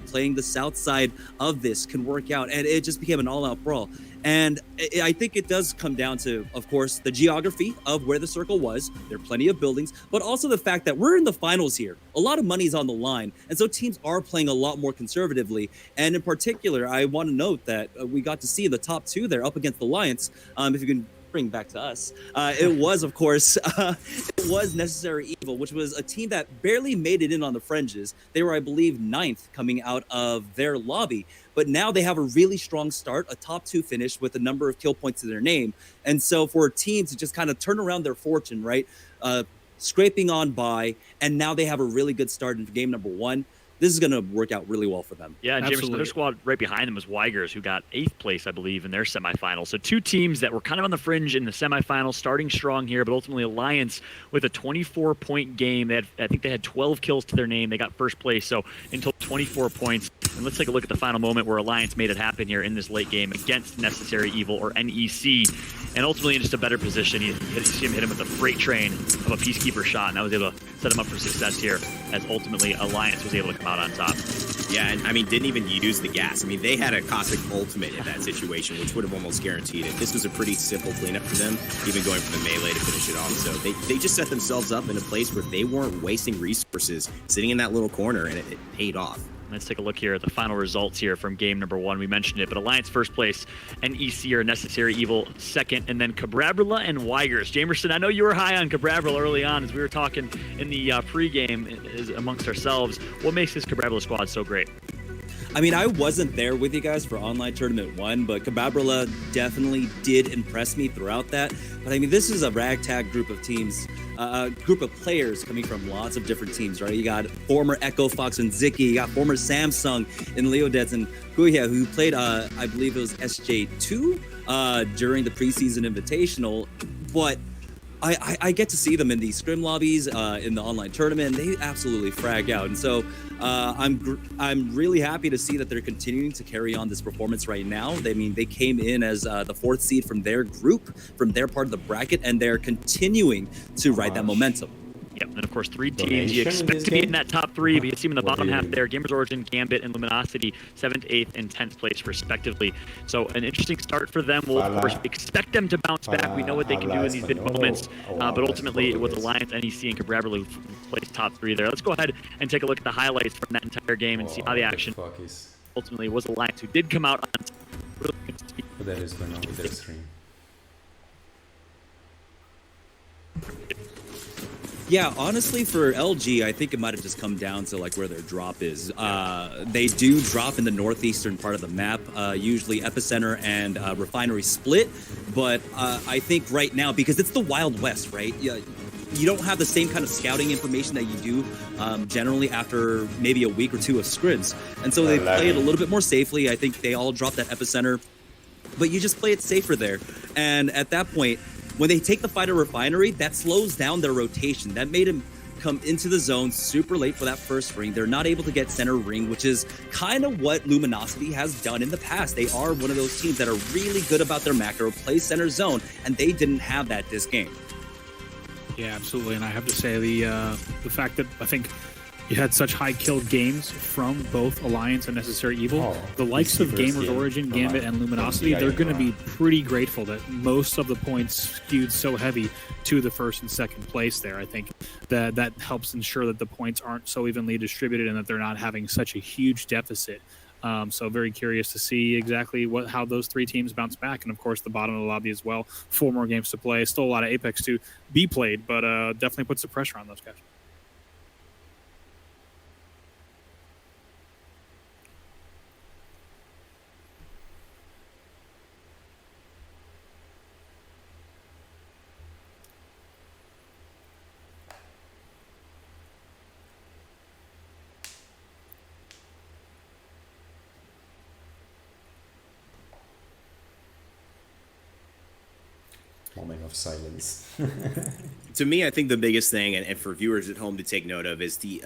playing the south side of this can work out, and it just became an all-out brawl. And I think it does come down to, of course, the geography of where the circle was. There are plenty of buildings, but also the fact that we're in the finals here. A lot of money's on the line, and so teams are playing a lot more conservatively. And in particular, I want to note that we got to see the top 2 there up against Alliance. If you can bring back to us, it was, of course, it was Necessary Evil, which was a team that barely made it in on the fringes. They were, I believe, 9th coming out of their lobby. But now they have a really strong start, a top 2 finish with a number of kill points to their name. And so for a team to just kind of turn around their fortune, right, scraping on by, and now they have a really good start in game number 1, this is going to work out really well for them. Yeah, and Jameson, their squad right behind them was Weigers, who got 8th place, I believe, in their semifinal. So 2 teams that were kind of on the fringe in the semifinal, starting strong here, but ultimately Alliance with a 24-point game. I think they had 12 kills to their name. They got first place, so in total 24 points. And let's take a look at the final moment where Alliance made it happen here in this late game against Necessary Evil, or NEC. And ultimately in just a better position. You see him hit him with a freight train of a Peacekeeper shot, and that was able to set him up for success here, as ultimately Alliance was able to come out on top. Yeah, and I mean, didn't even use the gas. I mean, they had a Cosmic Ultimate in that situation, which would have almost guaranteed it. This was a pretty simple cleanup for them, even going for the melee to finish it off. So they just set themselves up in a place where they weren't wasting resources sitting in that little corner, and it paid off. Let's take a look here at the final results here from game number 1. We mentioned it, but Alliance first place, NEC or Necessary Evil second, and then Cabrabula and Weigers. Jamerson, I know you were high on Cabrabula early on as we were talking in the pregame amongst ourselves. What makes this Cabrabula squad so great? I mean, I wasn't there with you guys for Online Tournament 1, but Cabrabula definitely did impress me throughout that. But I mean, this is a ragtag group of teams, a group of players coming from lots of different teams, right? You got former Echo Fox and Ziki, you got former Samsung and Leodets and Guya, who played, I believe it was SJ2 during the preseason invitational. But I get to see them in these scrim lobbies in the online tournament, and they absolutely frag out. And so I'm really happy to see that they're continuing to carry on this performance right now. They came in as the 4th seed from their group, from their part of the bracket, and they're continuing to ride that momentum. Yep, and of course 3 teams you expect to be in that top 3, but you see them in the bottom half there. Gamers Origin, Gambit, and Luminosity, 7th, 8th, and 10th place respectively. So an interesting start for them. We'll of course expect them to bounce back. We know what they can do in these big moments, but ultimately with Alliance, NEC, and Cabrabula who placed top 3 there. Let's go ahead and take a look at the highlights from that entire game and see how the action ultimately was Alliance, who did come out on top. But that is going on with their stream. Yeah, honestly, for LG, I think it might have just come down to like where their drop is. They do drop in the northeastern part of the map, usually Epicenter and Refinery split. But I think right now, because it's the Wild West, right? You don't have the same kind of scouting information that you do generally after maybe a week or two of scrims. And so they play it a little bit more safely. I think they all drop that Epicenter, but you just play it safer there. And at that point, when they take the fight at Refinery, that slows down their rotation. That made him come into the zone super late for that first ring. They're not able to get center ring, which is kind of what Luminosity has done in the past. They are one of those teams that are really good about their macro, play center zone, and they didn't have that this game. Yeah, absolutely. And I have to say the fact that I think you had such high killed games from both Alliance and Necessary Evil. The likes of Gamers Origin, Gambit, and Luminosity, they're going to be pretty grateful that most of the points skewed so heavy to the first and second place there. I think that helps ensure that the points aren't so evenly distributed and that they're not having such a huge deficit. So very curious to see exactly how those three teams bounce back. And, of course, the bottom of the lobby as well. 4 more games to play. Still a lot of Apex to be played, but definitely puts some pressure on those guys. Moment of silence. To me, I think the biggest thing, and for viewers at home to take note of, is the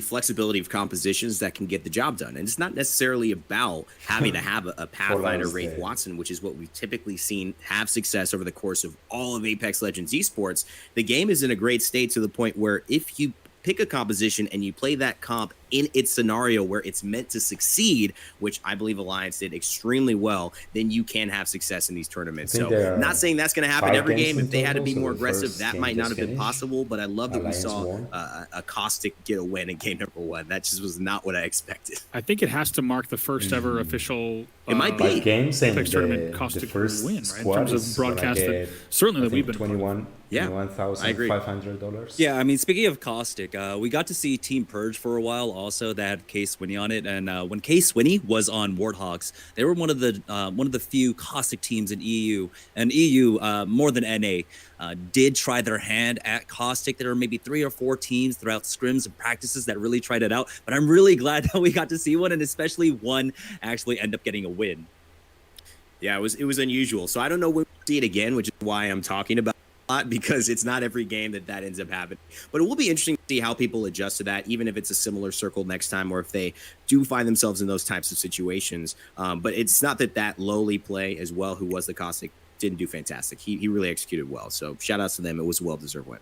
flexibility of compositions that can get the job done. And it's not necessarily about having to have a Pathfinder Wraith Watson, which is what we've typically seen have success over the course of all of Apex Legends esports. The game is in a great state to the point where if you pick a composition and you play that comp in its scenario where it's meant to succeed, which I believe Alliance did extremely well, then you can have success in these tournaments. So not saying that's going to happen every game. If they had to be more aggressive, that might not have been possible, but I love that we saw a Caustic get a win in game number 1. That just was not what I expected. I think it has to mark the first ever official it might be games and Apex tournament Caustic win, right? In terms of broadcast, certainly that we've been $21,500. Yeah, I mean, speaking of Caustic, we got to see Team Purge for a while also that had K Swinney on it, and when K Swinney was on Warthogs, they were one of the few Caustic teams in EU, and EU more than NA did try their hand at Caustic. There were maybe 3 or 4 teams throughout scrims and practices that really tried it out, but I'm really glad that we got to see one, and especially one actually end up getting a win. Yeah, it was unusual. So I don't know when we'll see it again, which is why I'm talking about it, because it's not every game that ends up happening. But it will be interesting to see how people adjust to that, even if it's a similar circle next time, or if they do find themselves in those types of situations. But it's not that lowly play as well, who was the Caustic, didn't do fantastic. He really executed well. So shout outs to them. It was a well-deserved win.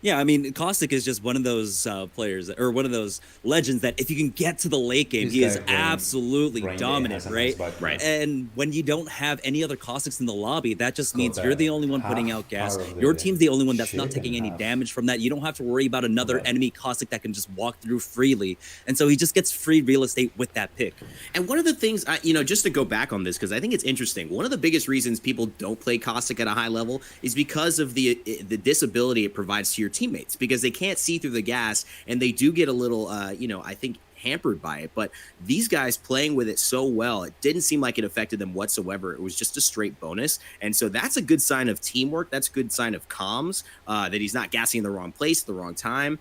Yeah, I mean, Caustic is just one of those players, or one of those legends that if you can get to the late game, he is absolutely dominant, right? Right. And when you don't have any other Caustics in the lobby, that just means you're the only one putting out gas. Your team's the only one that's not taking any damage from that. You don't have to worry about another enemy Caustic that can just walk through freely. And so he just gets free real estate with that pick. And one of the things, just to go back on this, because I think it's interesting, one of the biggest reasons people don't play Caustic at a high level is because of the disability it provides to your teammates, because they can't see through the gas, and they do get a little I think hampered by it. But these guys playing with it so well, it didn't seem like it affected them whatsoever. It was just a straight bonus. And so that's a good sign of teamwork. That's a good sign of comms, that he's not gassing in the wrong place at the wrong time.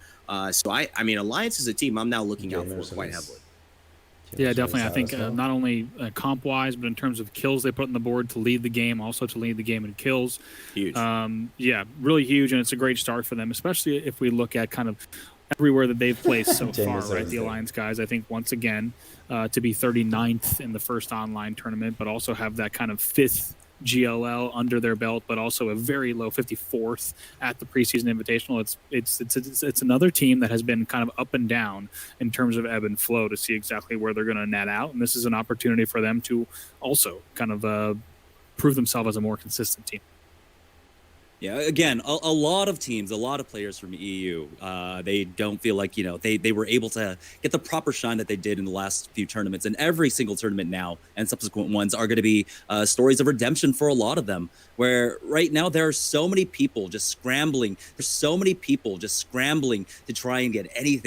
So I mean, Alliance is a team I'm now looking out for quite heavily. Yeah, definitely. I think not only comp-wise, but in terms of kills they put on the board to lead the game, also to lead the game in kills. Huge. Yeah, really huge, and it's a great start for them, especially if we look at kind of everywhere that they've placed so far, right? The Alliance guys, I think, once again, to be 39th in the first online tournament, but also have that kind of 5th GLL under their belt, but also a very low 54th at the preseason invitational. It's another team that has been kind of up and down in terms of ebb and flow to see exactly where they're going to net out, and this is an opportunity for them to also kind of prove themselves as a more consistent team. Yeah, again, a lot of teams, a lot of players from EU, they don't feel like, they were able to get the proper shine that they did in the last few tournaments. And every single tournament now and subsequent ones are going to be stories of redemption for a lot of them, where right now there are so many people just scrambling. There's so many people just scrambling to try and get any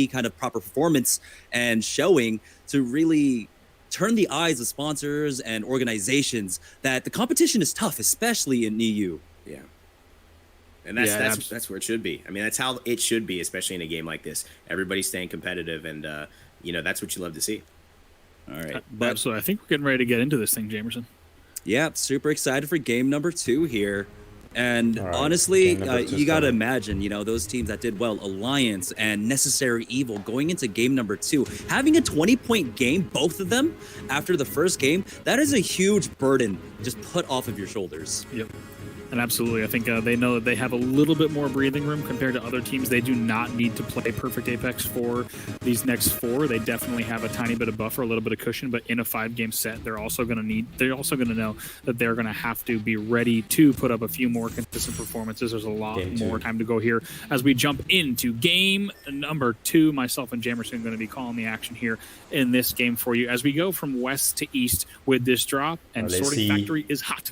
kind of proper performance and showing to really turn the eyes of sponsors and organizations that the competition is tough, especially in EU. Yeah. And that's where it should be. I mean, that's how it should be, especially in a game like this. Everybody's staying competitive, and that's what you love to see. All right. Absolutely. I think we're getting ready to get into this thing, Jamerson. Yeah, super excited for game number 2 here. And All right, honestly, you got to coming. imagine, those teams that did well, Alliance and Necessary Evil, going into game number 2, having a 20-point game, both of them, after the first game, that is a huge burden just put off of your shoulders. Yep. And absolutely, I think they know that they have a little bit more breathing room compared to other teams. They do not need to play perfect Apex for these next 4. They definitely have a tiny bit of buffer, a little bit of cushion, but in a 5-game set, they're also going to know that they're going to have to be ready to put up a few more consistent performances. There's a lot more time to go here as we jump into game number 2. Myself and Jamerson are going to be calling the action here in this game for you as we go from west to east with this drop, and Sorting Factory is hot.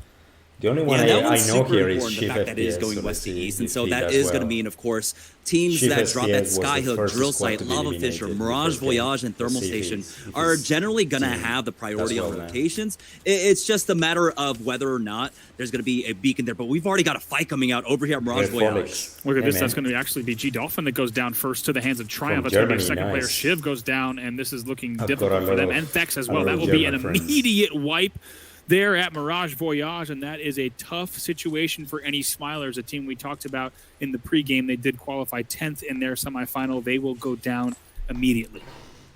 The only one that I one's know super here is important, the Shift fact that it is FPS, going so west to let's see east, and if so he that does is going to well. mean, of course, teams Shift that drop at FPS was the Skyhook, first Drill squad Site, to be Lava Fisher, eliminated Mirage because Voyage, and Thermal let's see if Station he's- if are his generally going to team have the priority does on well now. rotations. It's just a matter of whether or not there's going to be a beacon there, but we've already got a fight coming out over here at Mirage Voyage. Felix. Look at Hey, this. man. That's going to actually be G Dolphin that goes down first to the hands of Triumph. From That's going to be a Germany, second player. nice. Shiv goes down, and this is looking I've difficult got a for them. lot And of- Thex as a well. lot That of will be an German friends. immediate wipe there at Mirage Voyage, and that is a tough situation for any Smilers, a team we talked about in the pregame. They did qualify 10th in their semifinal. They will go down immediately.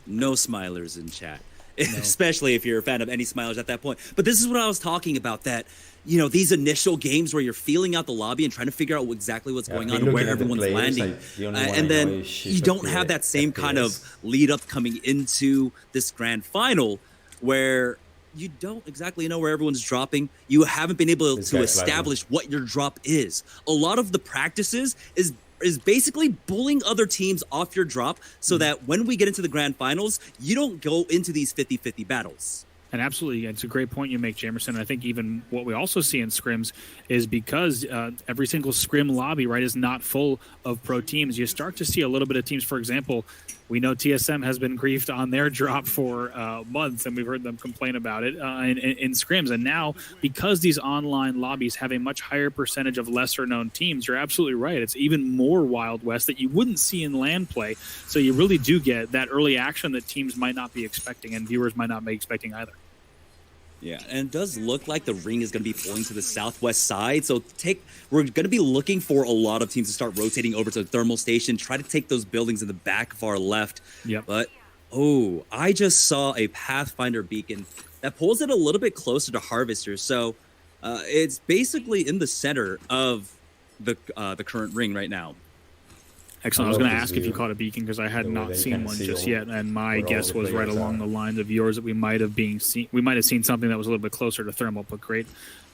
No smilers in chat, especially if you're a fan of any smilers at that point. But this is what I was talking about, that, these initial games where you're feeling out the lobby and trying to figure out exactly what's going on and where everyone's landing. The only one I And know then is Shift you don't have FPS. that same kind of lead up coming into this grand final where you don't exactly know where everyone's dropping. You haven't been able This to guy's establish what your drop is. A lot of the practices is basically bullying other teams off your drop so that when we get into the grand finals, you don't go into these 50-50 battles. And absolutely, it's a great point you make, Jamerson. And I think even what we also see in scrims is because every single scrim lobby, right, is not full of pro teams. You start to see a little bit of teams. For example, we know TSM has been griefed on their drop for months, and we've heard them complain about it in scrims. And now, because these online lobbies have a much higher percentage of lesser-known teams, you're absolutely right. It's even more Wild West that you wouldn't see in LAN play. So you really do get that early action that teams might not be expecting and viewers might not be expecting either. Yeah, and it does look like the ring is going to be pulling to the southwest side. So we're going to be looking for a lot of teams to start rotating over to the thermal station, try to take those buildings in the back of our left. Yep. But, I just saw a Pathfinder beacon that pulls it a little bit closer to Harvester. So it's basically in the center of the current ring right now. Excellent. I I was love going to this ask if you view. caught a beacon because I had The way not they seen can one see just all- yet, and my where all guess the was right players along are. the lines of yours that we might have seen something that was a little bit closer to thermal, but great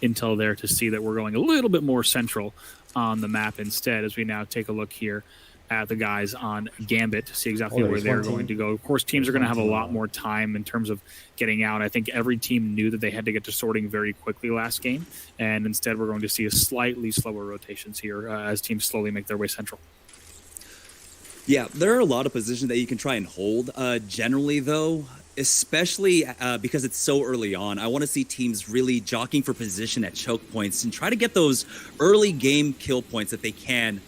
intel there to see that we're going a little bit more central on the map instead. As we now take a look here at the guys on Gambit to see exactly Oh, where there's they're one team. going to go. Of course, teams are There's going to one have a team lot now. more time in terms of getting out. I think every team knew that they had to get to sorting very quickly last game, and instead we're going to see a slightly slower rotations here as teams slowly make their way central. Yeah, there are a lot of positions that you can try and hold. Generally, though, especially because it's so early on, I want to see teams really jockeying for position at choke points and try to get those early game kill points if they can,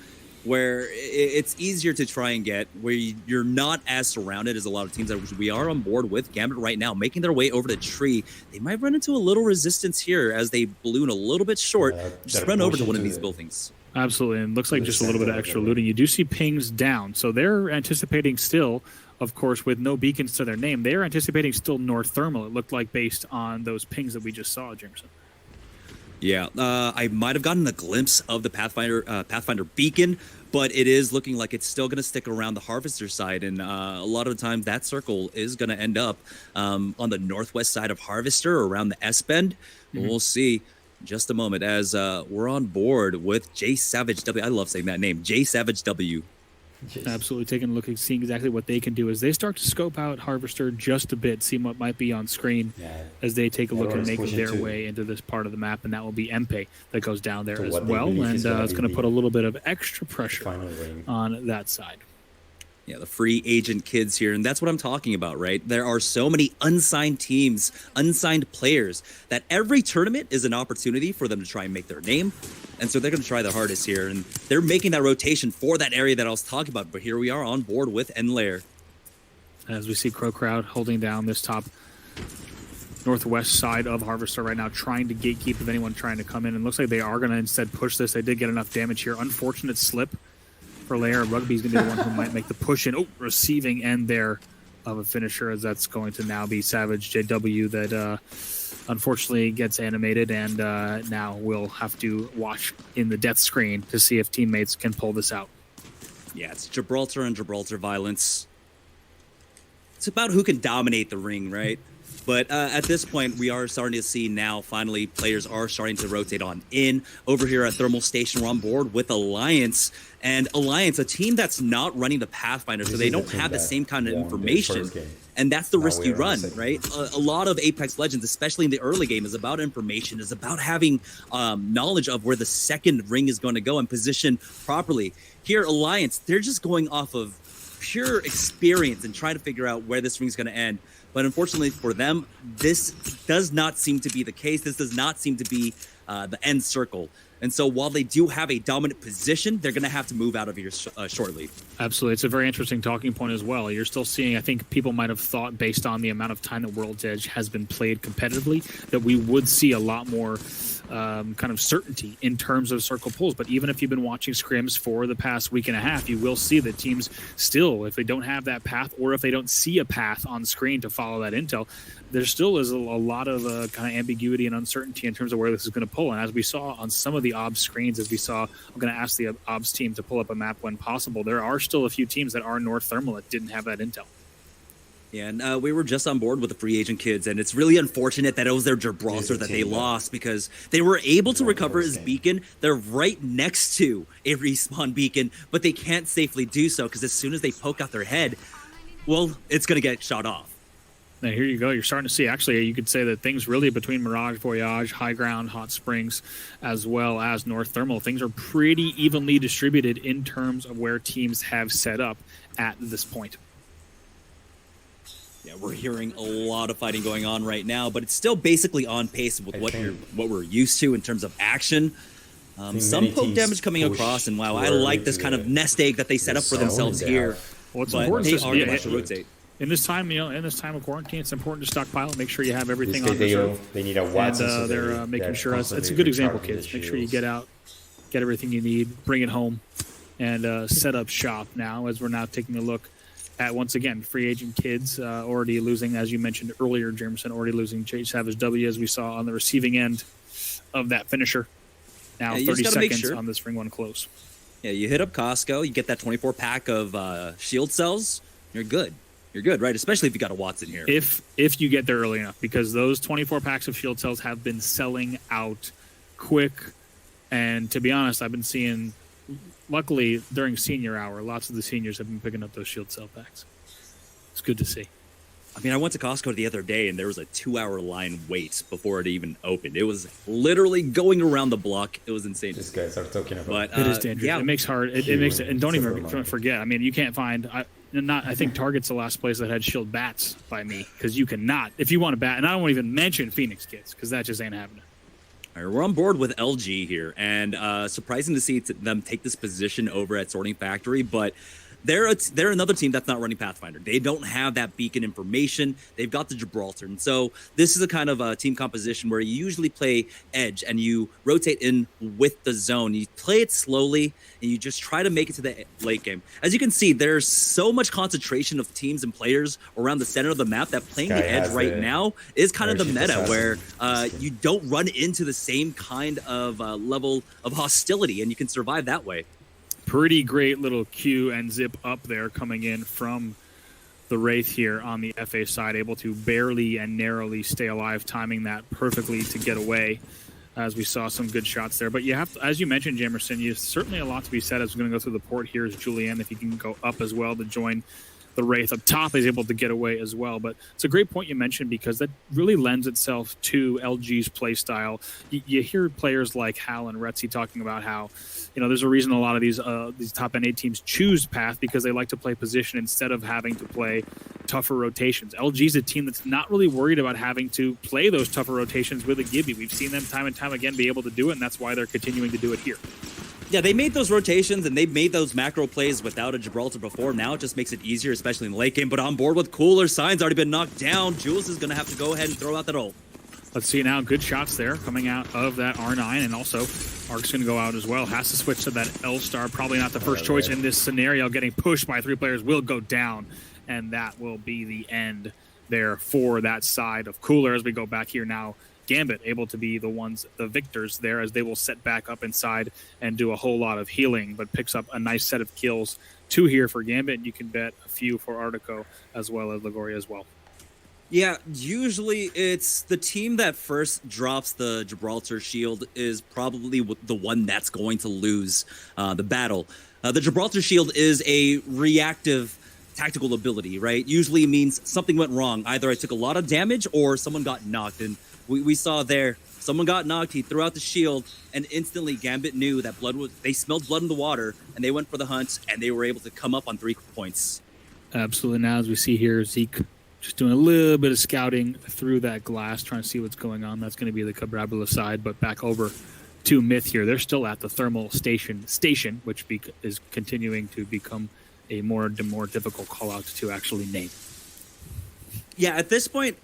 where it's easier to try and get, where you're not as surrounded as a lot of teams that we are on board with. Gambit right now making their way over the tree. They might run into a little resistance here as they balloon a little bit short. Just they're run over to pushing one of to these the- buildings. Absolutely, and looks like The just a little bit of center of extra the looting. You do see pings down, so they're anticipating still, of course, with no beacons to their name, they're anticipating still North Thermal, it looked like, based on those pings that we just saw, Jamerson. Yeah, I might have gotten a glimpse of the Pathfinder beacon, but it is looking like it's still going to stick around the Harvester side, and a lot of the time that circle is going to end up on the northwest side of Harvester, around the S bend. We'll see. Just a moment as we're on board with J Savage W. I love saying that name, J Savage W. Jeez. Absolutely taking a look and seeing exactly what they can do as they start to scope out Harvester just a bit, see what might be on screen as they take a look and make their way into this part of the map, and that will be Mpe that goes down there as well, and it's going to put a little bit of extra pressure on that side. Yeah, the free agent kids here, and that's what I'm talking about, right? There are so many unsigned teams, unsigned players, that every tournament is an opportunity for them to try and make their name, and so they're going to try their hardest here, and they're making that rotation for that area that I was talking about, but here we are on board with Enlair. As we see Crow Crowd holding down this top northwest side of Harvester right now, trying to gatekeep of anyone trying to come in, and looks like they are going to instead push this. They did get enough damage here. Unfortunate slip for Lair. Rugby's going to be the one who might make the push in. Oh, receiving end there of a finisher, as that's going to now be Savage JW that unfortunately gets animated, and now we'll have to watch in the death screen to see if teammates can pull this out. Yeah, it's Gibraltar and Gibraltar violence. It's about who can dominate the ring, right? But at this point, we are starting to see now, finally, players are starting to rotate on in. Over here at Thermal Station, we're on board with Alliance. And Alliance, a team that's not running the Pathfinder, so they don't have the same kind of information. And that's the risk you run, right? A lot of Apex Legends, especially in the early game, is about information, is about having knowledge of where the second ring is going to go and position properly. Here, Alliance, they're just going off of pure experience and trying to figure out where this ring's going to end. But unfortunately for them, this does not seem to be the case. This does not seem to be the end circle. And so while they do have a dominant position, they're going to have to move out of here shortly. Absolutely. It's a very interesting talking point as well. You're still seeing, I think people might have thought, based on the amount of time that World's Edge has been played competitively, that we would see a lot more kind of certainty in terms of circle pulls. But even if you've been watching scrims for the past week and a half, you will see that teams still, if they don't have that path, or if they don't see a path on screen to follow that intel, there still is a lot of kind of ambiguity and uncertainty in terms of where this is going to pull. And as we saw on some of the OBS screens, as we saw, I'm going to ask the OBS team to pull up a map when possible. There are still a few teams that are North Thermal that didn't have that intel. Yeah, and we were just on board with the free agent kids, and it's really unfortunate that it was their Gibraltar that they lost, because they were able to recover his beacon. They're right next to a respawn beacon, but they can't safely do so, because as soon as they poke out their head, well, it's going to get shot off. And here you go. You're starting to see, actually, you could say that things really between Mirage, Voyage, High Ground, Hot Springs, as well as North Thermal, things are pretty evenly distributed in terms of where teams have set up at this point. Yeah, we're hearing a lot of fighting going on right now, but it's still basically on pace with what we're used to in terms of action. Some poke damage coming across, and wow, I like this kind of nest egg that they set up for themselves here. Well, it's important they are going to have to rotate. In this time, in this time of quarantine, it's important to stockpile. Make sure you have everything on they need a Watson, and they're making sure it's a good example, kids. Make sure you get out, get everything you need, bring it home, and set up shop now. As we're now taking a look at, once again, free agent kids already losing, as you mentioned earlier, Jamerson, already losing J Savage W, as we saw on the receiving end of that finisher. Now 30 seconds on this ring one close. Yeah, you hit up Costco, you get that 24 pack of shield cells, you're good. You're good, right? Especially if you got a Watson here. If you get there early enough, because those 24 packs of shield cells have been selling out quick. And to be honest, I've been seeing, luckily during senior hour, lots of the seniors have been picking up those shield cell packs. It's good to see. I mean, I went to Costco the other day, and there was a 2-hour line wait before it even opened. It was literally going around the block. It was insane. These guys are talking about. But it is dangerous. Yeah. It makes hard. It makes it, and don't even forget. I mean, you can't find. I think Target's the last place that had shield bats by me, because you cannot, if you want a bat, and I don't want to even mention Phoenix kids, because that just ain't happening. All right, we're on board with LG here, and surprising to see them take this position over at Sorting Factory, but they're another team that's not running Pathfinder. They don't have that beacon information. They've got the Gibraltar. And so this is a kind of team composition where you usually play edge and you rotate in with the zone. You play it slowly and you just try to make it to the late game. As you can see, there's so much concentration of teams and players around the center of the map that playing the edge right now is kind of the meta, where you don't run into the same kind of level of hostility, and you can survive that way. Pretty great little Q and zip up there coming in from the Wraith here on the FA side, able to barely and narrowly stay alive, timing that perfectly to get away. as we saw some good shots there. But you have to, as you mentioned, Jamerson, you certainly a lot to be said as we're going to go through the port here is Julian, if he can go up as well to join the Wraith up top, he's able to get away as well. But it's a great point you mentioned because that really lends itself to LG's play style. You hear players like Hal and Retzi talking about how, there's a reason a lot of these top NA teams choose Path because they like to play position instead of having to play tougher rotations. LG's a team that's not really worried about having to play those tougher rotations with a Gibby. We've seen them time and time again be able to do it, and that's why they're continuing to do it here. Yeah, they made those rotations and they made those macro plays without a Gibraltar before. Now it just makes it easier, especially in the late game. But on board with Cooler, Sign's already been knocked down. Jules is going to have to go ahead and throw out that ult. Let's see now. Good shots there coming out of that R9, and also Ark's going to go out as well. Has to switch to that L-Star. Probably not the first choice in this scenario. Getting pushed by 3 players will go down, and that will be the end there for that side of Cooler. As we go back here now, Gambit able to be the victors there as they will set back up inside and do a whole lot of healing, but picks up a nice set of kills. 2 here for Gambit, and you can bet a few for Artico as well as Lagoria as well. Yeah, usually it's the team that first drops the Gibraltar shield is probably the one that's going to lose the battle. The Gibraltar shield is a reactive tactical ability, right? Usually means something went wrong. Either I took a lot of damage or someone got knocked. And we saw there, someone got knocked, he threw out the shield, and instantly Gambit knew that they smelled blood in the water, and they went for the hunt, and they were able to come up on 3 points. Absolutely. Now, as we see here, Zeke just doing a little bit of scouting through that glass, trying to see what's going on. That's going to be the Cabrabula side, but back over to Myth here. They're still at the thermal station, which is continuing to become a more difficult call-out to actually name. Yeah, at this point,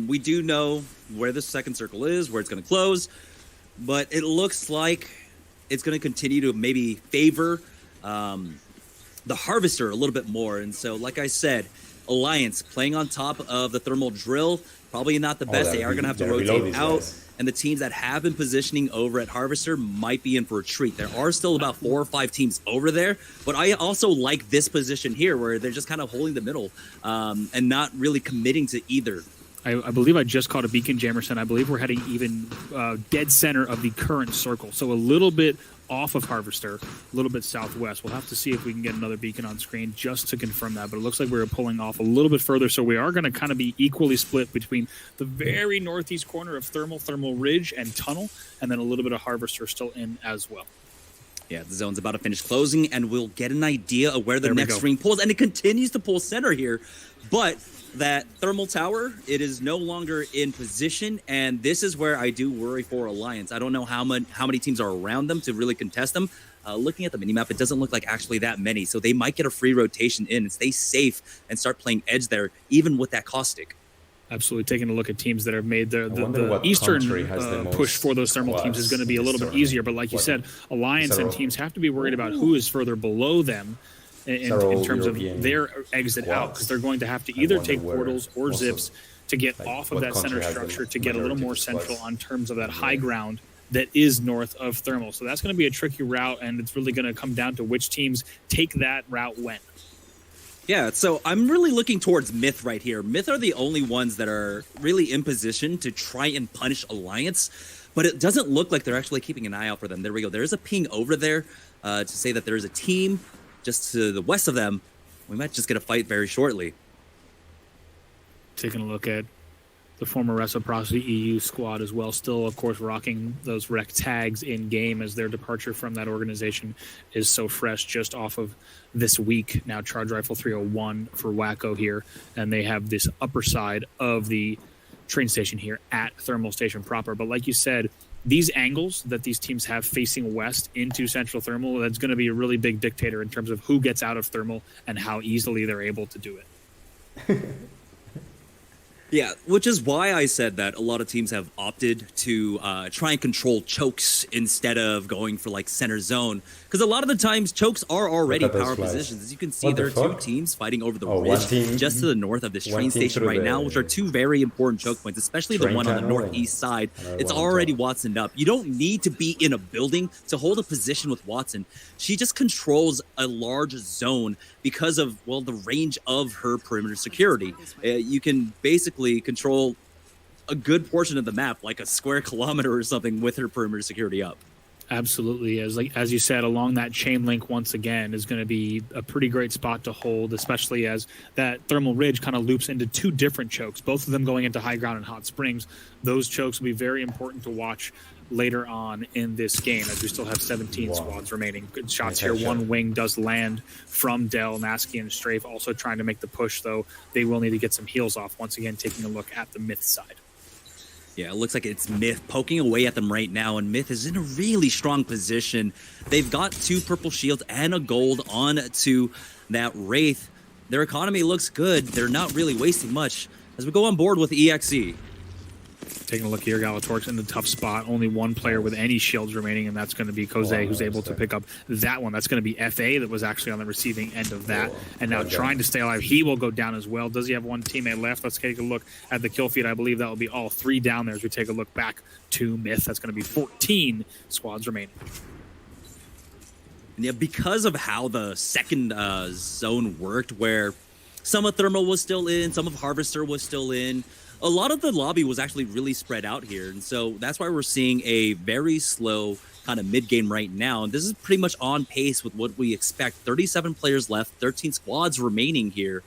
we do know where the second circle is, where it's going to close, but it looks like it's going to continue to maybe favor the Harvester a little bit more. And so, like I said, Alliance playing on top of the thermal drill, probably not the best. They are going to have to rotate out. And the teams that have been positioning over at Harvester might be in for a treat. There are still about 4 or 5 teams over there, but I also like this position here where they're just kind of holding the middle and not really committing to either. I believe I just caught a beacon, Jamerson. I believe we're heading even dead center of the current circle. So a little bit off of Harvester, a little bit southwest. We'll have to see if we can get another beacon on screen just to confirm that. But it looks like we're pulling off a little bit further. So we are going to kind of be equally split between the very northeast corner of Thermal Ridge, and Tunnel, and then a little bit of Harvester still in as well. Yeah, the zone's about to finish closing, and we'll get an idea of where the next ring pulls. And it continues to pull center here, but that thermal tower, it is no longer in position, and this is where I do worry for Alliance. I don't know how many teams are around them to really contest them. Looking at the minimap, it doesn't look like actually that many, so they might get a free rotation in and stay safe and start playing edge there, even with that caustic. Absolutely. Taking a look at teams that have made the Eastern push for those thermal teams is going to be a little bit easier, but like you said, Alliance and teams have to be worried about who is further below them in terms of their exit out, because they're going to have to either take portals or zips to get off of that center structure to get a little more central on terms of that high ground that is north of thermal. So that's going to be a tricky route, and it's really going to come down to which teams take that route when. Yeah, so I'm really looking towards Myth right here. Myth are the only ones that are really in position to try and punish Alliance, but it doesn't look like they're actually keeping an eye out for them. There we go. There's a ping over there to say that there's a team just to the west of them. We might just get a fight very shortly. Taking a look at the former Reciprocity EU squad as well, still, of course, rocking those rec tags in-game as their departure from that organization is so fresh just off of this week. Now Charge Rifle 301 for Wacko here, and they have this upper side of the train station here at Thermal Station proper. But like you said, these angles that these teams have facing west into Central Thermal, that's going to be a really big dictator in terms of who gets out of Thermal and how easily they're able to do it. Yeah, which is why I said that a lot of teams have opted to try and control chokes instead of going for like center zone. Because a lot of the times chokes are already power positions. As you can see, there are 2 teams fighting over the ridge just to the north of this train station right now, which are 2 very important choke points, especially the one on the northeast side. It's already Watsoned up. You don't need to be in a building to hold a position with Watson. She just controls a large zone because of, well, the range of her perimeter security. You can basically control a good portion of the map, like a square kilometer or something, with her perimeter security up. Absolutely. As you said, along that chain link once again is going to be a pretty great spot to hold, especially as that thermal ridge kind of loops into two different chokes, both of them going into high ground and hot springs. Those chokes will be very important to watch later on in this game, as we still have 17 squads remaining. Good shots here. One wing does land from Dell, Nasky, and Strafe, also trying to make the push, though they will need to get some heals off. Once again, taking a look at the Myth side. Yeah, it looks like it's Myth poking away at them right now, and Myth is in a really strong position. They've got 2 purple shields and a gold on to that Wraith. Their economy looks good. They're not really wasting much as we go on board with EXE. Taking a look here, Galatorix in the tough spot. Only one player with any shields remaining, and that's going to be Koze, who's able to pick up that one. That's going to be FA that was actually on the receiving end of that. And now trying to stay alive. He will go down as well. Does he have one teammate left? Let's take a look at the kill feed. I believe that will be all 3 down there as we take a look back to Myth. That's going to be 14 squads remaining. Yeah, because of how the second zone worked, where some of Thermal was still in, some of Harvester was still in, a lot of the lobby was actually really spread out here. And so that's why we're seeing a very slow kind of mid-game right now. And this is pretty much on pace with what we expect. 37 players left, 13 squads remaining here.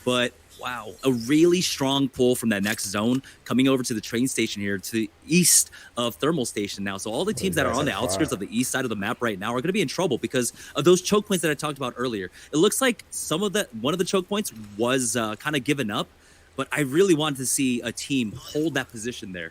But wow, a really strong pull from that next zone coming over to the train station here to the east of Thermal Station now. So all the teams that are on the outskirts of the east side of the map right now are going to be in trouble because of those choke points that I talked about earlier. It looks like one of the choke points was kind of given up, but I really wanted to see a team hold that position there.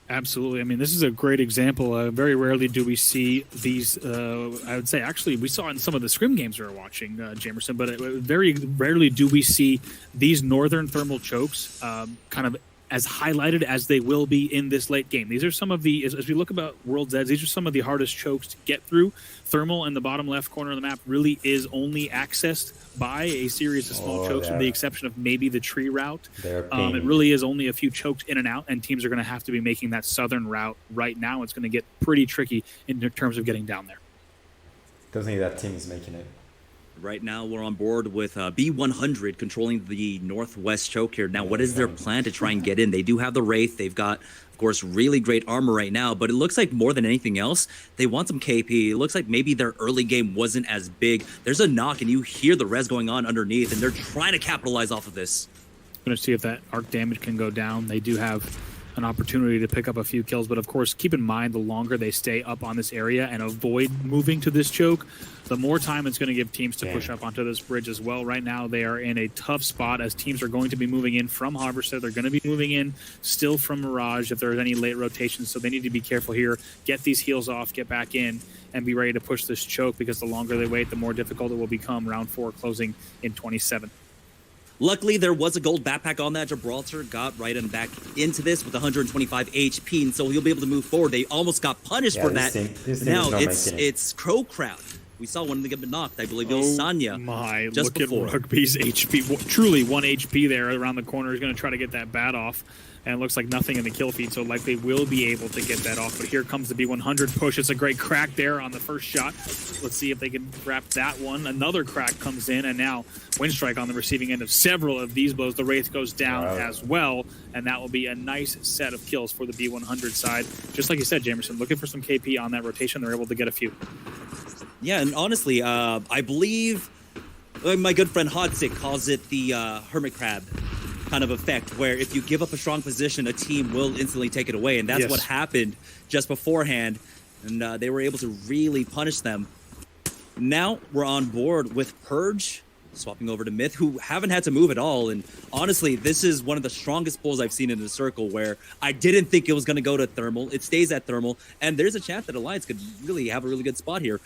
Absolutely. I mean, this is a great example. Very rarely do we see these. I would say, actually, we saw in some of the scrim games we were watching, Jamerson, but very rarely do we see these northern thermal chokes kind of as highlighted as they will be in this late game. These are some of the, as we look about World's Edge, these are some of the hardest chokes to get through. Thermal in the bottom left corner of the map really is only accessed by a series of small chokes, with the exception of maybe the tree route. It really is only a few chokes in and out, and teams are going to have to be making that southern route right now. It's going to get pretty tricky in terms of getting down there. Don't think that team is making it. Right now, we're on board with B100 controlling the northwest choke here. Now, what is their plan to try and get in? They do have the Wraith. They've got, of course, really great armor right now, but it looks like more than anything else, they want some KP. It looks like maybe their early game wasn't as big. There's a knock, and you hear the res going on underneath, and they're trying to capitalize off of this. Going to see if that arc damage can go down. They do have an opportunity to pick up a few kills, but of course, keep in mind, the longer they stay up on this area and avoid moving to this choke, the more time it's going to give teams to push up onto this bridge as well. Right now, they are in a tough spot as teams are going to be moving in from Harvester. They're going to be moving in still from Mirage if there's any late rotations, so they need to be careful here. Get these heals off, get back in, and be ready to push this choke, because the longer they wait, the more difficult it will become. Round 4 closing in 27. Luckily, there was a gold backpack on that. Gibraltar got right and back into this with 125 HP, and so he'll be able to move forward. They almost got punished for that. Now it's Crow Crowd. We saw one of them get knocked. I believe it was Sanya. Look before. At Rugby's HP. Truly 1 HP there around the corner. He's going to try to get that bat off. And it looks like nothing in the kill feed, so likely will be able to get that off. But here comes the B100 push. It's a great crack there on the first shot. Let's see if they can wrap that one. Another crack comes in, and now Windstrike on the receiving end of several of these blows. The Wraith goes down as well, and that will be a nice set of kills for the B100 side. Just like you said, Jamerson, looking for some KP on that rotation. They're able to get a few. Yeah, and honestly, I believe my good friend Hodzik calls it the Hermit Crab kind of effect, where if you give up a strong position, a team will instantly take it away. And that's what happened just beforehand. And they were able to really punish them. Now we're on board with Purge, swapping over to Myth, who haven't had to move at all. And honestly, this is one of the strongest pulls I've seen in the circle, where I didn't think it was going to go to Thermal. It stays at Thermal. And there's a chance that Alliance could really have a really good spot here.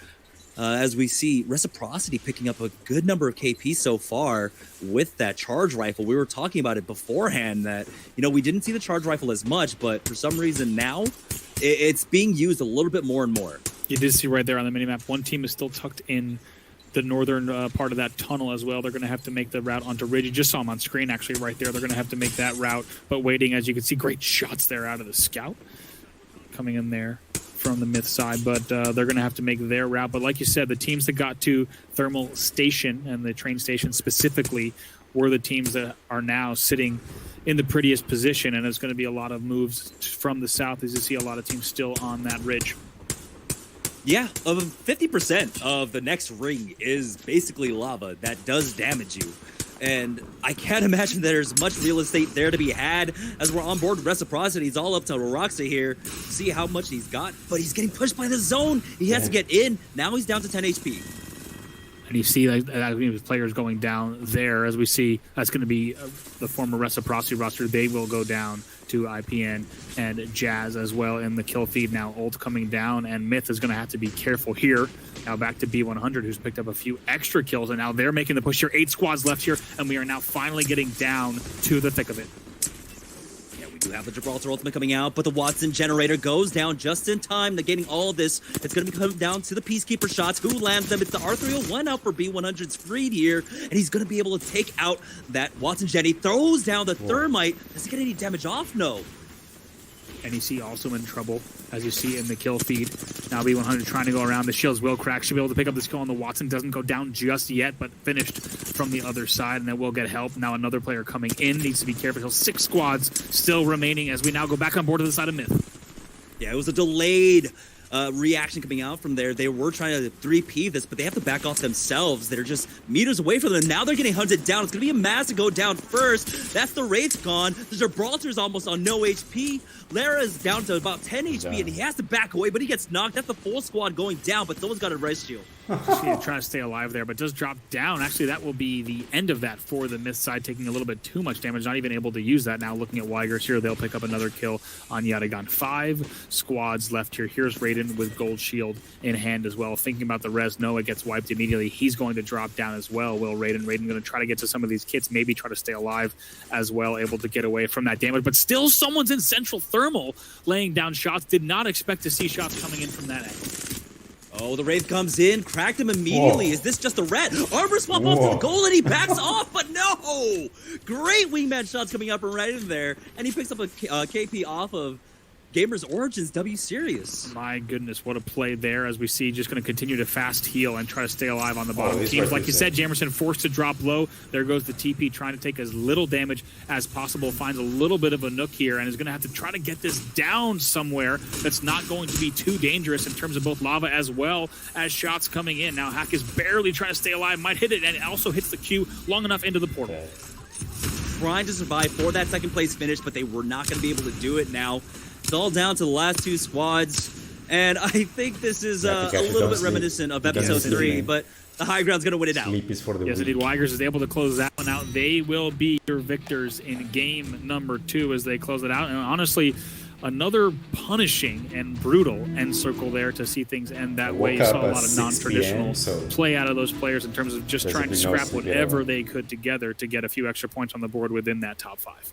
As we see Reciprocity picking up a good number of KP so far with that charge rifle. We were talking about it beforehand that, we didn't see the charge rifle as much, but for some reason now it's being used a little bit more and more. You did see right there on the minimap, one team is still tucked in the northern part of that tunnel as well. They're going to have to make the route onto Ridge. You just saw them on screen actually right there. They're going to have to make that route, but waiting, as you can see, great shots there out of the scout coming in there from the Myth side, but they're going to have to make their route. But like you said, the teams that got to Thermal Station and the train station specifically were the teams that are now sitting in the prettiest position, and there's going to be a lot of moves from the south as you see a lot of teams still on that ridge. Yeah, 50% of the next ring is basically lava that does damage you. And I can't imagine there's much real estate there to be had as we're on board with Reciprocity. It's all up to Roxa here to see how much he's got, but he's getting pushed by the zone. He has to get in. Now he's down to 10 HP. And you see players going down there. As we see, that's going to be the former Reciprocity roster. They will go down to IPN and Jazz as well in the kill feed. Now Ult coming down, and Myth is going to have to be careful here. Now back to B100, who's picked up a few extra kills, and now they're making the push here. 8 squads left here, and we are now finally getting down to the thick of it. Yeah, we do have the Gibraltar ultimate coming out, but the Watson generator goes down just in time. Negating all of this. It's going to come down to the Peacekeeper shots. Who lands them? It's the R301 out for B100's Freed here, and he's going to be able to take out that Watson Gen. He throws down the Thermite. Does he get any damage off? No. NEC also in trouble, as you see in the kill feed. Now B100 trying to go around. The shields will crack. Should be able to pick up this kill on the Watson. Doesn't go down just yet, but finished from the other side, and then will get help. Now another player coming in. Needs to be careful. 6 squads still remaining as we now go back on board to the side of Myth. Yeah, it was a delayed reaction coming out from there. They were trying to 3P this, but they have to back off themselves. They're just meters away from them. Now they're getting hunted down. It's going to be a mass to go down first. That's the Wraith's gone. The Gibraltar's almost on no HP. Lara is down to about 10 HP, and he has to back away, but he gets knocked. That's the full squad going down, but someone's got a res shield. Trying to stay alive there, but does drop down. Actually, that will be the end of that for the Myth side, taking a little bit too much damage, not even able to use that. Now looking at Weigers here, they'll pick up another kill on Yatagan. 5 squads left here. Here's Raiden with gold shield in hand as well. Thinking about the res, Noah gets wiped immediately. He's going to drop down as well, will Raiden. Raiden going to try to get to some of these kits, maybe try to stay alive as well, able to get away from that damage, but still someone's in Central Thermal laying down shots. Did not expect to see shots coming in from that angle. Oh, the Wraith comes in, cracked him immediately. Is this just a rat? Armor swap off to the goal, and he backs off, but no! Great wingman shots coming up right in there, and he picks up a KP off of Gamers Origins W Series. My goodness, what a play there, as we see just going to continue to fast heal and try to stay alive on the bottom teams. Like you said, Jamerson forced to drop low. There goes the TP, trying to take as little damage as possible. Finds a little bit of a nook here and is going to have to try to get this down somewhere that's not going to be too dangerous in terms of both lava as well as shots coming in. Now Hack is barely trying to stay alive, might hit it, and it also hits the Q long enough into the portal. Trying to survive for that second place finish, but they were not going to be able to do it now. It's all down to the last 2 squads, and I think this is a little bit reminiscent of episode 3, but the high ground's going to win it out. Yes, indeed. Weigers is able to close that one out. They will be your victors in game number 2 as they close it out. And honestly, another punishing and brutal end circle there to see things end that way. You saw a lot of non-traditional play out of those players in terms of just trying to scrap whatever they could together to get a few extra points on the board within that top 5.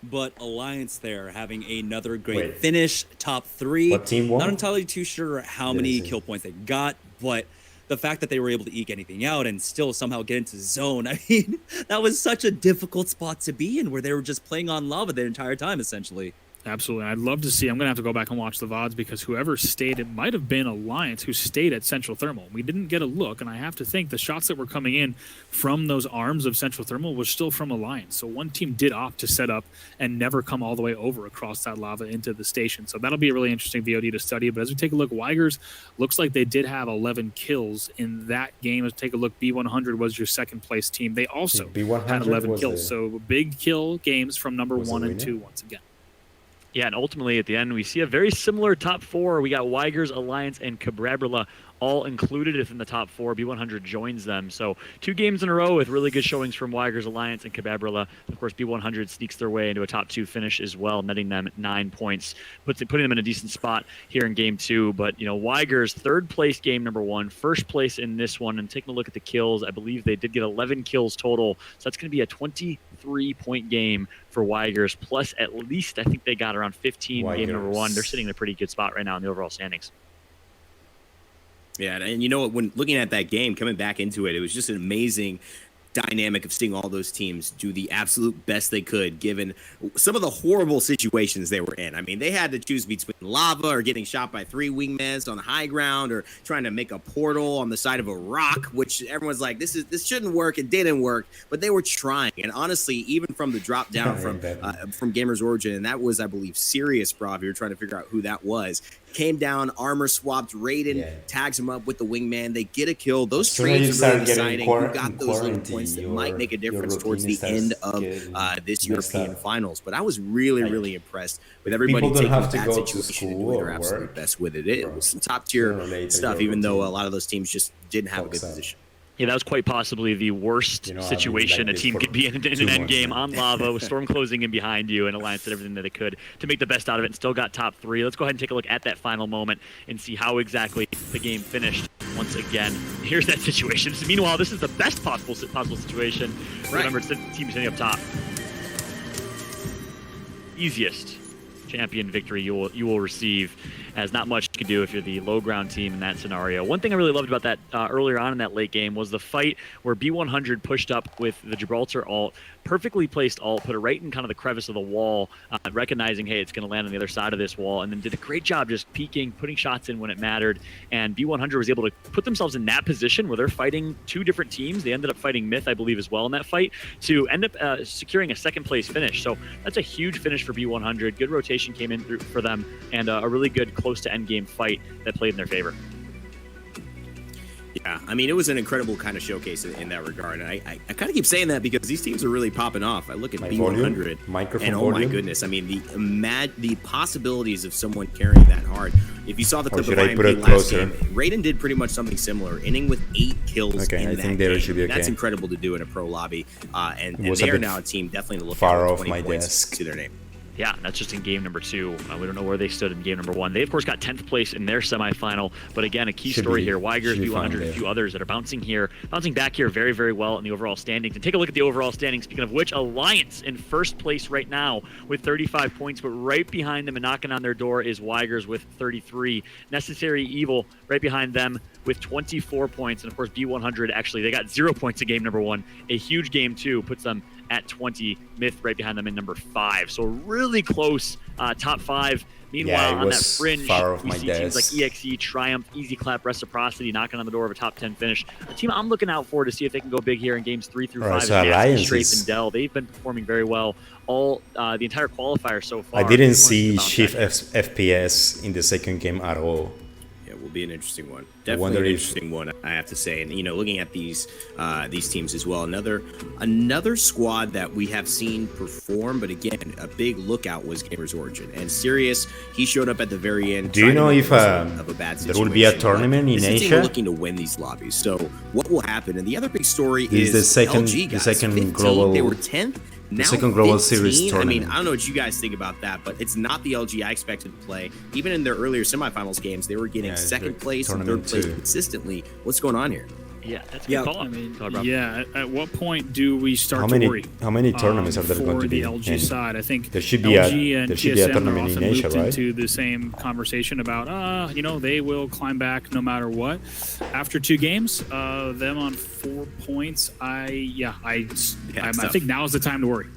But Alliance there having another great finish, top 3. What team won? Not entirely too sure how many kill points they got, but the fact that they were able to eke anything out and still somehow get into zone, I mean, that was such a difficult spot to be in where they were just playing on lava the entire time, essentially. Absolutely. I'd love to see. I'm going to have to go back and watch the VODs because whoever stayed, it might have been Alliance who stayed at Central Thermal. We didn't get a look, and I have to think the shots that were coming in from those arms of Central Thermal was still from Alliance. So one team did opt to set up and never come all the way over across that lava into the station. So that'll be a really interesting VOD to study. But as we take a look, Weigers looks like they did have 11 kills in that game. As we take a look, B100 was your second place team. They also had 11 kills. So big kill games from number 1 and 2 once again. Yeah, and ultimately at the end, we see a very similar top 4. We got Weigers, Alliance, and Cabrera all included within the top 4. B100 joins them. So 2 games in a row with really good showings from Weigers, Alliance, and Cabrera. Of course, B100 sneaks their way into a top 2 finish as well, netting them 9 points, putting them in a decent spot here in game 2. But, you know, Weigers, 3rd place game number 1, 1st place in this one. And taking a look at the kills, I believe they did get 11 kills total. So that's going to be a 23-point game for Weigers, plus at least I think they got around 15 game number 1. They're sitting in a pretty good spot right now in the overall standings. Yeah, and you know what, when looking at that game, coming back into it, it was just an amazing dynamic of seeing all those teams do the absolute best they could given some of the horrible situations they were in. I mean, they had to choose between lava or getting shot by 3 wingmans on the high ground or trying to make a portal on the side of a rock, which everyone's like, this shouldn't work. It didn't work, but they were trying. And honestly, even from the drop down from Gamers Origin, and that was, I believe, Sirius, bro, if you're trying to figure out who that was, came down, armor swapped, Raiden tags him up with the wingman. They get a kill. Those trades are really exciting. You got those little points that might make a difference towards the end of this European finals. But I was really, really impressed with everybody taking that situation and doing their absolute best with it. It was some top tier stuff, even though a lot of those teams just didn't have a good position. Yeah, that was quite possibly the worst situation a team could be in an end game on lava with Storm closing in behind you, and Alliance did everything that it could to make the best out of it and still got top 3. Let's go ahead and take a look at that final moment and see how exactly the game finished once again. Here's that situation. So meanwhile, this is the best possible situation. Right. Remember, it's the team sitting up top. Easiest champion victory you will receive, as not much you can do if you're the low ground team in that scenario. One thing I really loved about that earlier on in that late game was the fight where B100 pushed up with the Gibraltar ult, perfectly placed ult, put it right in kind of the crevice of the wall, recognizing, hey, it's going to land on the other side of this wall, and then did a great job just peeking, putting shots in when it mattered. And B100 was able to put themselves in that position where they're fighting 2 different teams. They ended up fighting Myth, I believe, as well in that fight to end up securing a second place finish. So that's a huge finish for B100. Good rotation came in through for them, and a really good close to end game fight that played in their favor. Yeah, I mean, it was an incredible kind of showcase in that regard. And I kind of keep saying that because these teams are really popping off. I look at B100 and oh my goodness, I mean, the possibilities of someone carrying that hard. If you saw the clip of IMP last game, Raiden did pretty much something similar, inning with 8 kills in that game. That's incredible to do in a pro lobby. And they are now a team definitely to look far at off 20 points to their name. Yeah, that's just in game number 2. We don't know where they stood in game number 1. They, of course, got 10th place in their semifinal. But again, a key story here. Weigers, B100, and a few others that are bouncing back here very, very well in the overall standings. And take a look at the overall standings. Speaking of which, Alliance in first place right now with 35 points. But right behind them and knocking on their door is Weigers with 33. Necessary Evil right behind them with 24 points. And, of course, B100, actually, they got 0 points in game number 1. A huge game 2 puts them at 20. Myth right behind them in number 5. So really close top 5. Meanwhile, on that fringe, we see teams like EXE, Triumph, Easy Clap, Reciprocity knocking on the door of a top 10 finish. A team I'm looking out for to see if they can go big here in games 3 through 5. Strafe and Dell. They've been performing very well all the entire qualifier so far. I didn't see Shift FPS in the second game at all. Will be an interesting one. Definitely an interesting one, I have to say. And looking at these teams as well, another squad that we have seen perform, but again, a big lookout was Gamers Origin. And Sirius, he showed up at the very end. Do you know if there will be a tournament in Asia? We're looking to win these lobbies. So what will happen? And the other big story is the second global. They were 10th. The second Global Series tournament. I mean, I don't know what you guys think about that, but it's not the LG I expected to play. Even in their earlier semifinals games, they were getting second place and third place consistently. What's going on here? Yeah, that's a good call. I mean, at what point do we start to worry? How many tournaments are there going to be? For the LG side, I think there should be LG and TSM tournament are often in Asia, moved right? into the same conversation about, they will climb back no matter what. After 2 games, them on 4 points, I think now is the time to worry.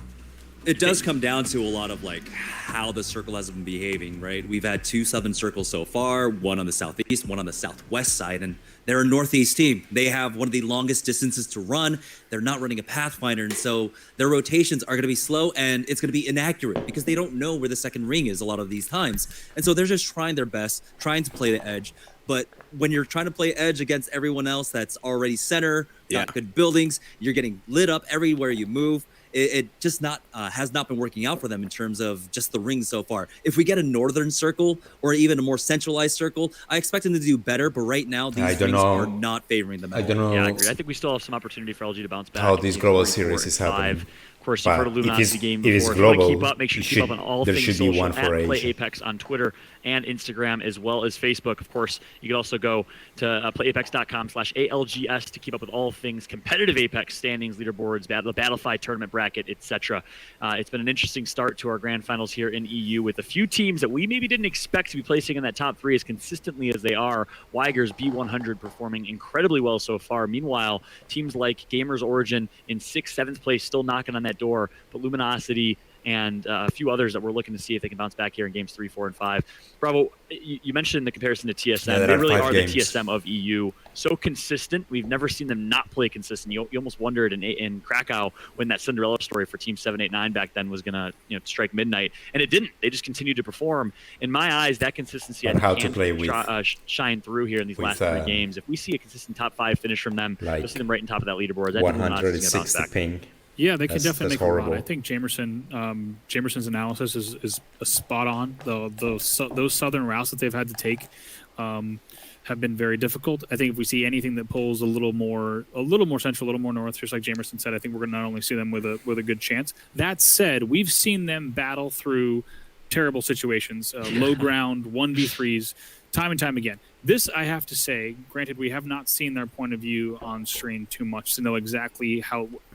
It does come down to a lot of how the circle has been behaving, right? We've had 2 southern circles so far, one on the southeast, one on the southwest side, and they're a northeast team. They have one of the longest distances to run. They're not running a Pathfinder, and so their rotations are going to be slow, and it's going to be inaccurate because they don't know where the second ring is a lot of these times. And so they're just trying their best, trying to play the edge. But when you're trying to play edge against everyone else that's already center, got good buildings, you're getting lit up everywhere you move. It just has not been working out for them in terms of just the rings so far. If we get a northern circle or even a more centralized circle, I expect them to do better. But right now, these rings are not favoring them. I don't know. Yeah, I agree. I think we still have some opportunity for LG to bounce back. How this global series is happening. course, you've heard of Luminosity game it is before. global, if you want to keep up, make sure you keep up on all there things should social be one for at Play Asia. Apex on Twitter and Instagram, as well as Facebook. Of course, you can also go to playapex.com/ALGS to keep up with all things competitive Apex standings, leaderboards, the Battlefy tournament bracket, etc. It's been an interesting start to our grand finals here in EU with a few teams that we maybe didn't expect to be placing in that top 3 as consistently as they are. Weiger's B100 performing incredibly well so far. Meanwhile, teams like Gamers Origin in 6th, 7th place still knocking on that door, but Luminosity and a few others that we're looking to see if they can bounce back here in games 3, 4, and 5. Bravo, you mentioned the comparison to TSM. Yeah, they really 5 are games. the TSM of EU. So consistent. We've never seen them not play consistent. You almost wondered in Krakow when that Cinderella story for Team 789 back then was going to strike midnight, and it didn't. They just continued to perform. In my eyes, that consistency can shine through here in these last 3 games. If we see a consistent top 5 finish from them, you'll see them right on top of that leaderboard. That 160 ping. Yeah, they can definitely make horrible. a run. I think Jamerson's analysis is a spot on. Those southern routes that they've had to take have been very difficult. I think if we see anything that pulls a little more central, a little more north, just like Jamerson said, I think we're going to not only see them with a good chance. That said, we've seen them battle through terrible situations, low ground 1v3s, time and time again. This, I have to say, granted, we have not seen their point of view on stream too much to know exactly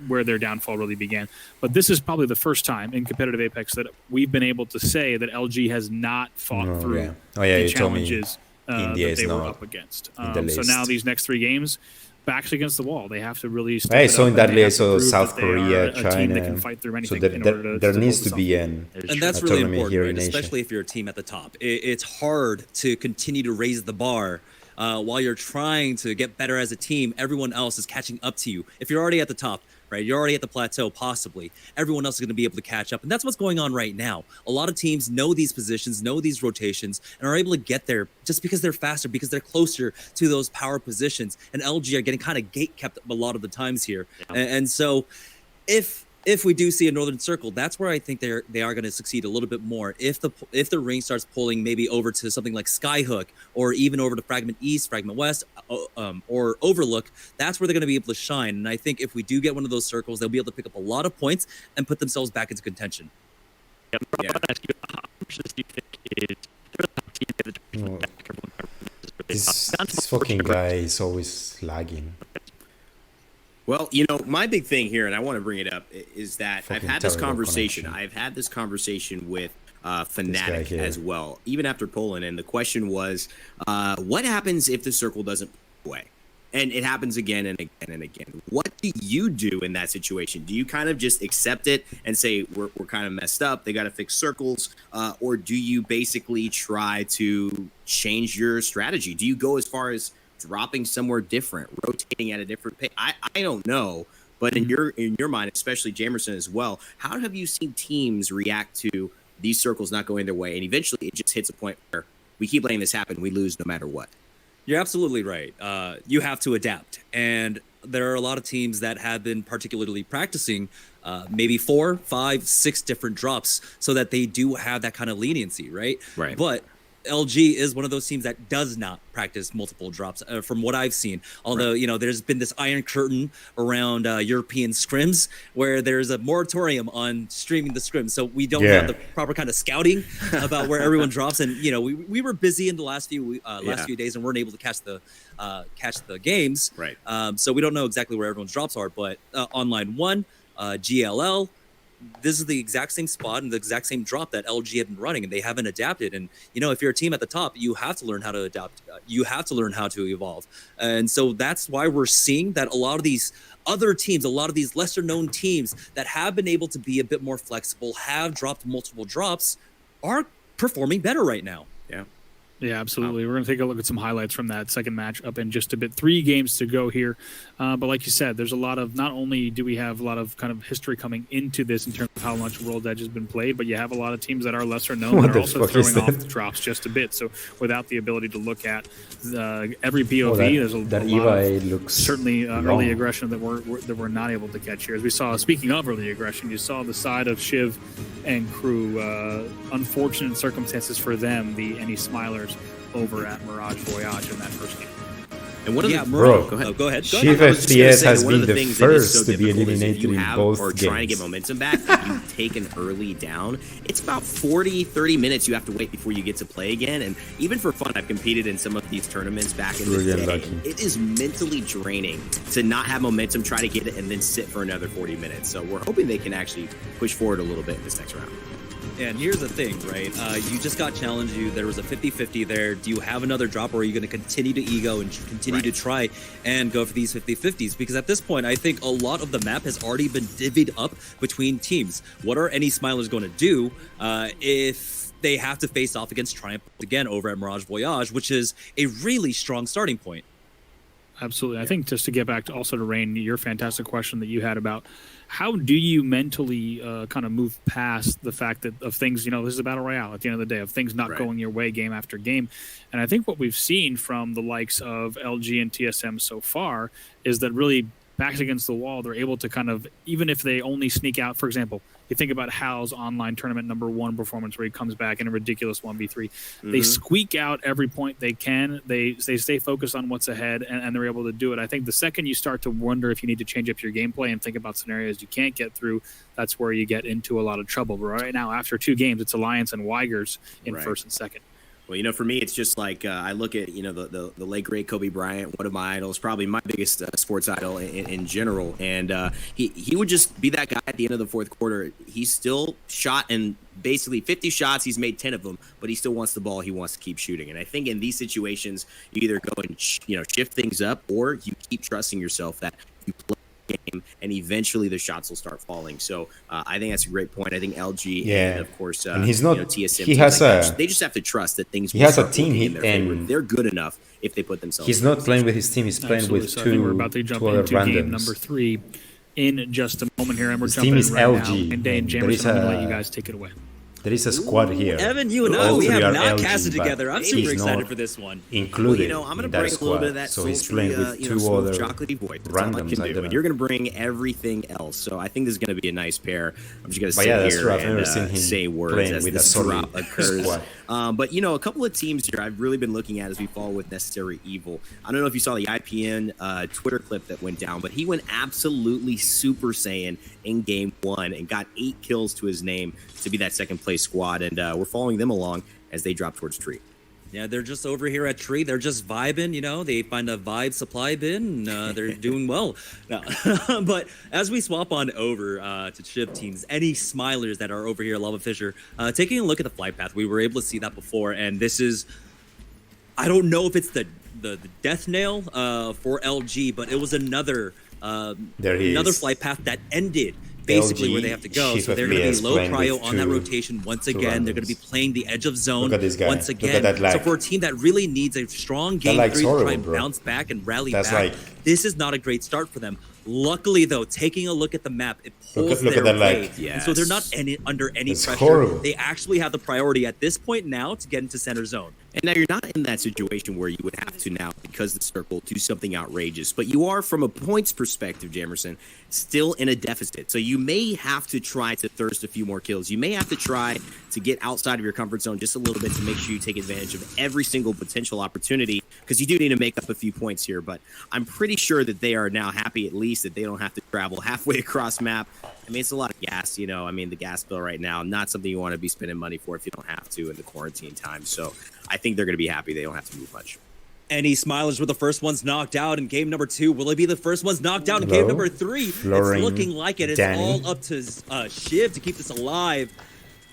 where their downfall really began. But this is probably the first time in competitive Apex that we've been able to say that LG has not fought through the challenges that they were up against. So now these next 3 games, backs against the wall. They have to really step it so up, in that and they have way, to prove South that they are Korea, a team China. that can fight through So anything in order there to needs hold to be And that's really important, right? Especially if you're a team at the top. It's hard to continue to raise the bar while you're trying to get better as a team. Everyone else is catching up to you. If you're already at the top, right, you're already at the plateau, possibly. Everyone else is going to be able to catch up. And that's what's going on right now. A lot of teams know these positions, know these rotations, and are able to get there just because they're faster, because they're closer to those power positions. And LG are getting kind of gate-kept a lot of the times here. Yeah. And so if we do see a Northern Circle, that's where I think they are going to succeed a little bit more. If the ring starts pulling maybe over to something like Skyhook, or even over to Fragment East, Fragment West, or Overlook, that's where they're going to be able to shine. And I think if we do get one of those circles, they'll be able to pick up a lot of points and put themselves back into contention. Yeah. How much do you think is this fucking guy is always lagging. Well, my big thing here, and I want to bring it up, is that I've had this conversation. I've had this conversation with Fnatic as well, even after Poland. And the question was, what happens if the circle doesn't pull away? And it happens again and again and again. What do you do in that situation? Do you kind of just accept it and say, we're kind of messed up, they got to fix circles? Or do you basically try to change your strategy? Do you go as far as dropping somewhere different, rotating at a different pace? I don't know, but in your mind, especially Jamerson as well, how have you seen teams react to these circles not going their way, and eventually it just hits a point where we keep letting this happen, we lose no matter what? You're absolutely right. You have to adapt, and there are a lot of teams that have been particularly practicing maybe 4, 5, 6 different drops so that they do have that kind of leniency, right? Right. But LG is one of those teams that does not practice multiple drops from what I've seen. Although, there's been this iron curtain around European scrims where there's a moratorium on streaming the scrims. So we don't have the proper kind of scouting about where everyone drops. And, we were busy in the last few days and weren't able to catch the games. Right. So we don't know exactly where everyone's drops are. But Online 1, GLL, this is the exact same spot and the exact same drop that LG have been running, and they haven't adapted. And, if you're a team at the top, you have to learn how to adapt. You have to learn how to evolve. And so that's why we're seeing that a lot of these other teams, a lot of these lesser known teams that have been able to be a bit more flexible, have dropped multiple drops, are performing better right now. Yeah. Yeah, absolutely. We're going to take a look at some highlights from that second match up in just a bit. 3 games to go here. But like you said, there's a lot of, not only do we have a lot of kind of history coming into this in terms of how much World Edge has been played, but you have a lot of teams that are lesser known that are also throwing off the drops just a bit. So without the ability to look at every POV, there's a lot of certainly early aggression that we're not able to catch here. As we saw, speaking of early aggression, you saw the side of Shiv and crew, unfortunate circumstances for them, the Any Smilers over at Mirage Voyage in that first game. And one of the Bro, go ahead. Go ahead. Shift I was just gonna FPS say has that one of been the the things that is so first to be difficult is if eliminated you in have both or games. trying to get momentum back, you take an early down. It's about 30 minutes you have to wait before you get to play again. And even for fun, I've competed in some of these tournaments back in the Really day. unlucky. It is mentally draining to not have momentum, try to get it, and then sit for another 40 minutes. So we're hoping they can actually push forward a little bit in this next round. And here's the thing, right? You just got challenged. There was a 50-50 there. Do you have another drop, or are you going to continue to ego and continue to try and go for these 50-50s? Because at this point, I think a lot of the map has already been divvied up between teams. What are any Smilers going to do if they have to face off against Triumph again over at Mirage Voyage, which is a really strong starting point? Absolutely. I think just to get back to also to Rain, your fantastic question that you had about how do you mentally kind of move past the fact that of things, this is a battle royale at the end of the day, of things not going your way game after game. And I think what we've seen from the likes of LG and TSM so far is that really backs against the wall, they're able to kind of, even if they only sneak out, for example, you think about Hal's online tournament #1 performance where he comes back in a ridiculous 1v3. They squeak out every point they can. They stay focused on what's ahead, and they're able to do it. I think the second you start to wonder if you need to change up your gameplay and think about scenarios you can't get through, that's where you get into a lot of trouble. But right now, after 2 games, it's Alliance and Weigers in first and second. Well, for me, it's just like I look at, the late, great Kobe Bryant, one of my idols, probably my biggest sports idol in general. And he would just be that guy at the end of the fourth quarter. He still shot and basically 50 shots. He's made 10 of them, but he still wants the ball. He wants to keep shooting. And I think in these situations, you either go and, shift things up, or you keep trusting yourself that you play game and eventually the shots will start falling. So I think that's a great point. I think LG and of course and he's not TSM, he has they just have to trust that things he will has a start team working in their favor. and They're good enough if they put themselves he's not playing with his team, he's playing with So I think we're about to two jump other into game randoms. number 3 in just a moment here, and we're His jumping team in is right LG, now. And Dane and there Jamerson, is I'm going to a- let you guys take it away. There is a squad here. Evan, you and I, All we three have are not LG, casted but together. I'm he's super excited not for this one. included I'm going to in that bring a squad. little bit of that So he's sultry, playing with two smooth other chocolatey voice. That's all I randoms. can I do. don't And know. you're going to bring everything else. So I think this is going to be a nice pair. I'm just going to But sit yeah, that's here true. I've never and seen him say words playing as with a this solid drop occurs. squad. But a couple of teams here I've really been looking at as we follow with Necessary Evil. I don't know if you saw the IPN Twitter clip that went down, but he went absolutely Super Saiyan in game 1 and got 8 kills to his name to be that second place squad. And we're following them along as they drop towards Tree. Yeah, they're just over here at Tree. They're just vibing, They find a vibe supply bin. They're doing well. No. But as we swap on over to Shiv teams, any Smilers that are over here at Lava Fisher, taking a look at the flight path, we were able to see that before. And this is, I don't know if it's the death nail for LG, but it was another flight path that ended basically LG, where they have to go. Shift So they're going to FPS be low playing cryo with on that two rotation once again. They're going to be playing the edge of zone Look at this guy. once Look again. at that lag. So for a team that really needs a strong game lag's 3 to horrible, try and bro. bounce back and rally That's back, like- this is not a great start for them. Luckily, though, taking a look at the map, it pulls Look at their that way. lag. And so they're not under any It's pressure. horrible. They actually have the priority at this point now to get into center zone. And now you're not in that situation where you would have to now, because the circle, do something outrageous. But you are, from a points perspective, Jamerson, still in a deficit. So you may have to try to thirst a few more kills. You may have to try to get outside of your comfort zone just a little bit to make sure you take advantage of every single potential opportunity, because you do need to make up a few points here. But I'm pretty sure that they are now happy, at least, that they don't have to travel halfway across map. I mean, it's a lot of gas, the gas bill right now, not something you want to be spending money for if you don't have to in the quarantine time. So I think they're going to be happy they don't have to move much. Any Smilers were the first ones knocked out in game number 2. Will it be the first ones knocked out in game number 3? Flooring It's looking like it. It's Danny. all up to Shiv to keep this alive.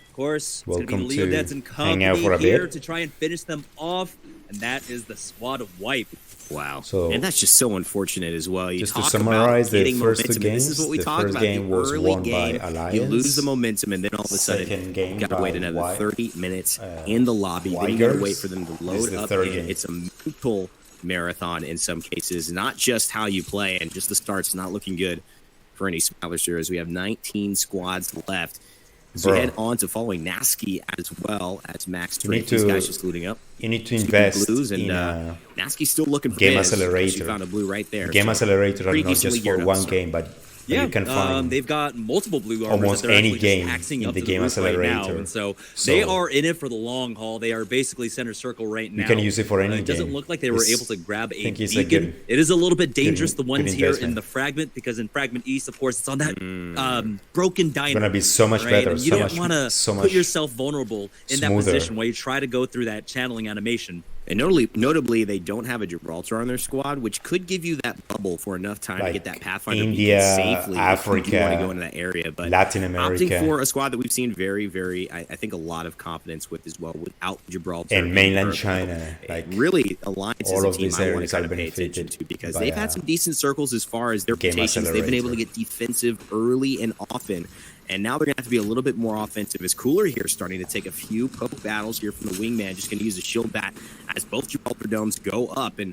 Of course, it's going to Welcome be Leo to Dets and hang out for a company here bit. to try and finish them off. And that is the squad wipe. Wow. So- and that's just so unfortunate as well. You Just to talk summarize about the getting first two momentum, and this is games, what we the talk first about. game The was early won by game, Alliance. you lose the momentum, and then all of a sudden, Second game you got to wait by another Wy- 30 minutes in the lobby. Then you got to Weigers. wait for them to This load is the up third in. game. It's a mental marathon in some cases, not just how you play, and just the start's not looking good for any Smilers here, as we have 19 squads left. So we Bro. head on to following Nasky as well as Max You need Drake. These to- guys just looting up. You need to Speaking invest blues, and in a Nasky's still looking for game this. accelerator. She found a blue right there. game So accelerator, pretty and not decently just for geared up, one so. game, but that you can find. They've got multiple blue armors Almost that they're any actually game just axing in up the to game roof right now, accelerator. and so So they are in it for the long haul. They are basically center circle right now. You can use it for any It doesn't game. look like they were It's- able to grab a think it's a beacon. good- It is a little bit dangerous. good- The ones good here in investment. the fragment, because in Fragment East, of course, it's on that broken dynamo. It's gonna be so much right? better, And you so don't much- want to so put much yourself vulnerable in that smoother. position while you try to go through that channeling animation. And notably, they don't have a Gibraltar on their squad, which could give you that bubble for enough time to Like get that Pathfinder India, beacon safely if you Africa, want to go into that area. But Latin America. opting for a squad that we've seen very, very, I think, a lot of confidence with as well, without Gibraltar And mainland Europe. China, like, really, Alliance all is a of team these I want areas to kind are of pay attention benefited to, because by they've had some decent circles as far as their game rotations. They've been able to accelerator. get defensive early and often. And now they're going to have to be a little bit more offensive. As Cooler here starting to take a few poke battles here from the wingman, just going to use a shield bat as both Gibraltar domes go up. And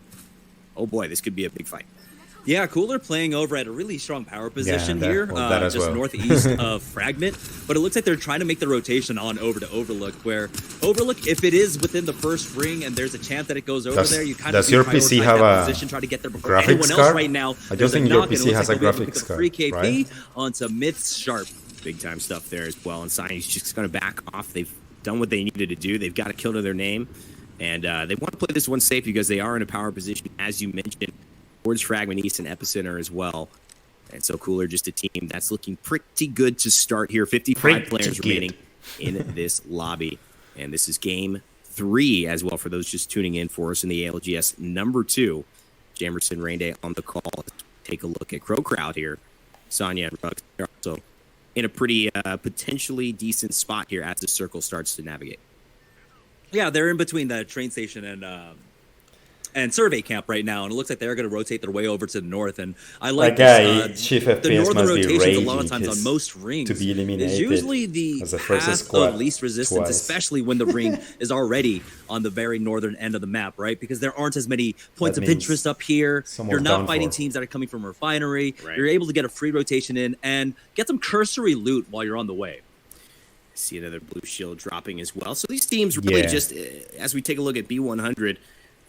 oh boy, this could be a big fight. Yeah, Cooler playing over at a really strong power position that- here, well, that as just well. northeast of Fragment. But it looks like they're trying to make the rotation on over to Overlook, where Overlook, if it is within the first ring and there's a chance that it goes over there, you kind of does your PC prioritize have that a position, try to get there before graphics anyone else card? right now. I don't There's think a your knock, and it PC looks has like a they'll be able to graphics pick up card, 3 KP right? onto Myths Sharp. Big time stuff there as well. And Science just going to back off. They've done what they needed to do. They've got a kill to their name. And they want to play this one safe because they are in a power position, as you mentioned, towards Fragment East and Epicenter as well. And so Cooler, just a team that's looking pretty good to start here. 55 Pretty players good. remaining in this lobby. And this is game 3 as well for those just tuning in for us in the ALGS number 2. Jamerson Rain Day on the call. Let's take a look at Crow Crowd here. Sonya and Ruggs are also in a pretty potentially decent spot here as the circle starts to navigate. Yeah, they're in between the train station and survey camp right now, and it looks like they're going to rotate their way over to the north. And I like Chief the FPS northern must be rotations a lot of raging times on 'cause most rings to be eliminated is usually the as a first path squad of least resistance, twice. especially when the ring is already on the very northern end of the map, right? Because there aren't as many points That of means interest up here. someone's You're not done fighting for. teams that are coming from Refinery. Right. You're able to get a free rotation in and get some cursory loot while you're on the way. See another blue shield dropping as well. So these teams really Yeah. just, as we take a look at B100,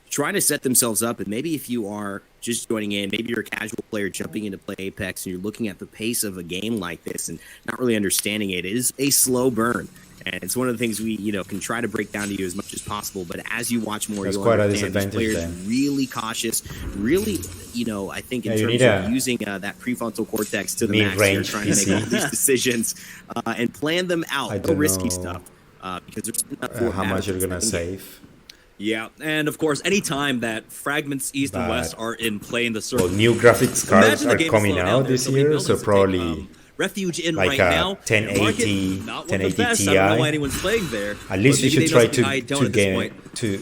trying to set themselves up. And maybe if you are just joining in, maybe you're a casual player jumping in to play Apex and you're looking at the pace of a game like this and not really understanding it, it is a slow burn. And it's one of the things we, can try to break down to you as much as possible. But as you watch more, That's you'll quite a understand these disadvantage players then. really cautious, really, I think in Yeah, you terms need of a using that prefrontal cortex to the max, you're mid-range trying to make PC. all these decisions and plan them out. I No don't risky know, stuff because there's not how much you're gonna save. Yeah, and of course, anytime that Fragments East and But- West are in play in the circle, Well, new graphics cards imagine the are game coming slowed down out there. this So many year, buildings so to take, probably refuge in like right a now. 1080, Market, not one of the 1080 best. I don't know Ti. why anyone's playing there. At least but you maybe should they know try something I to don't at this point.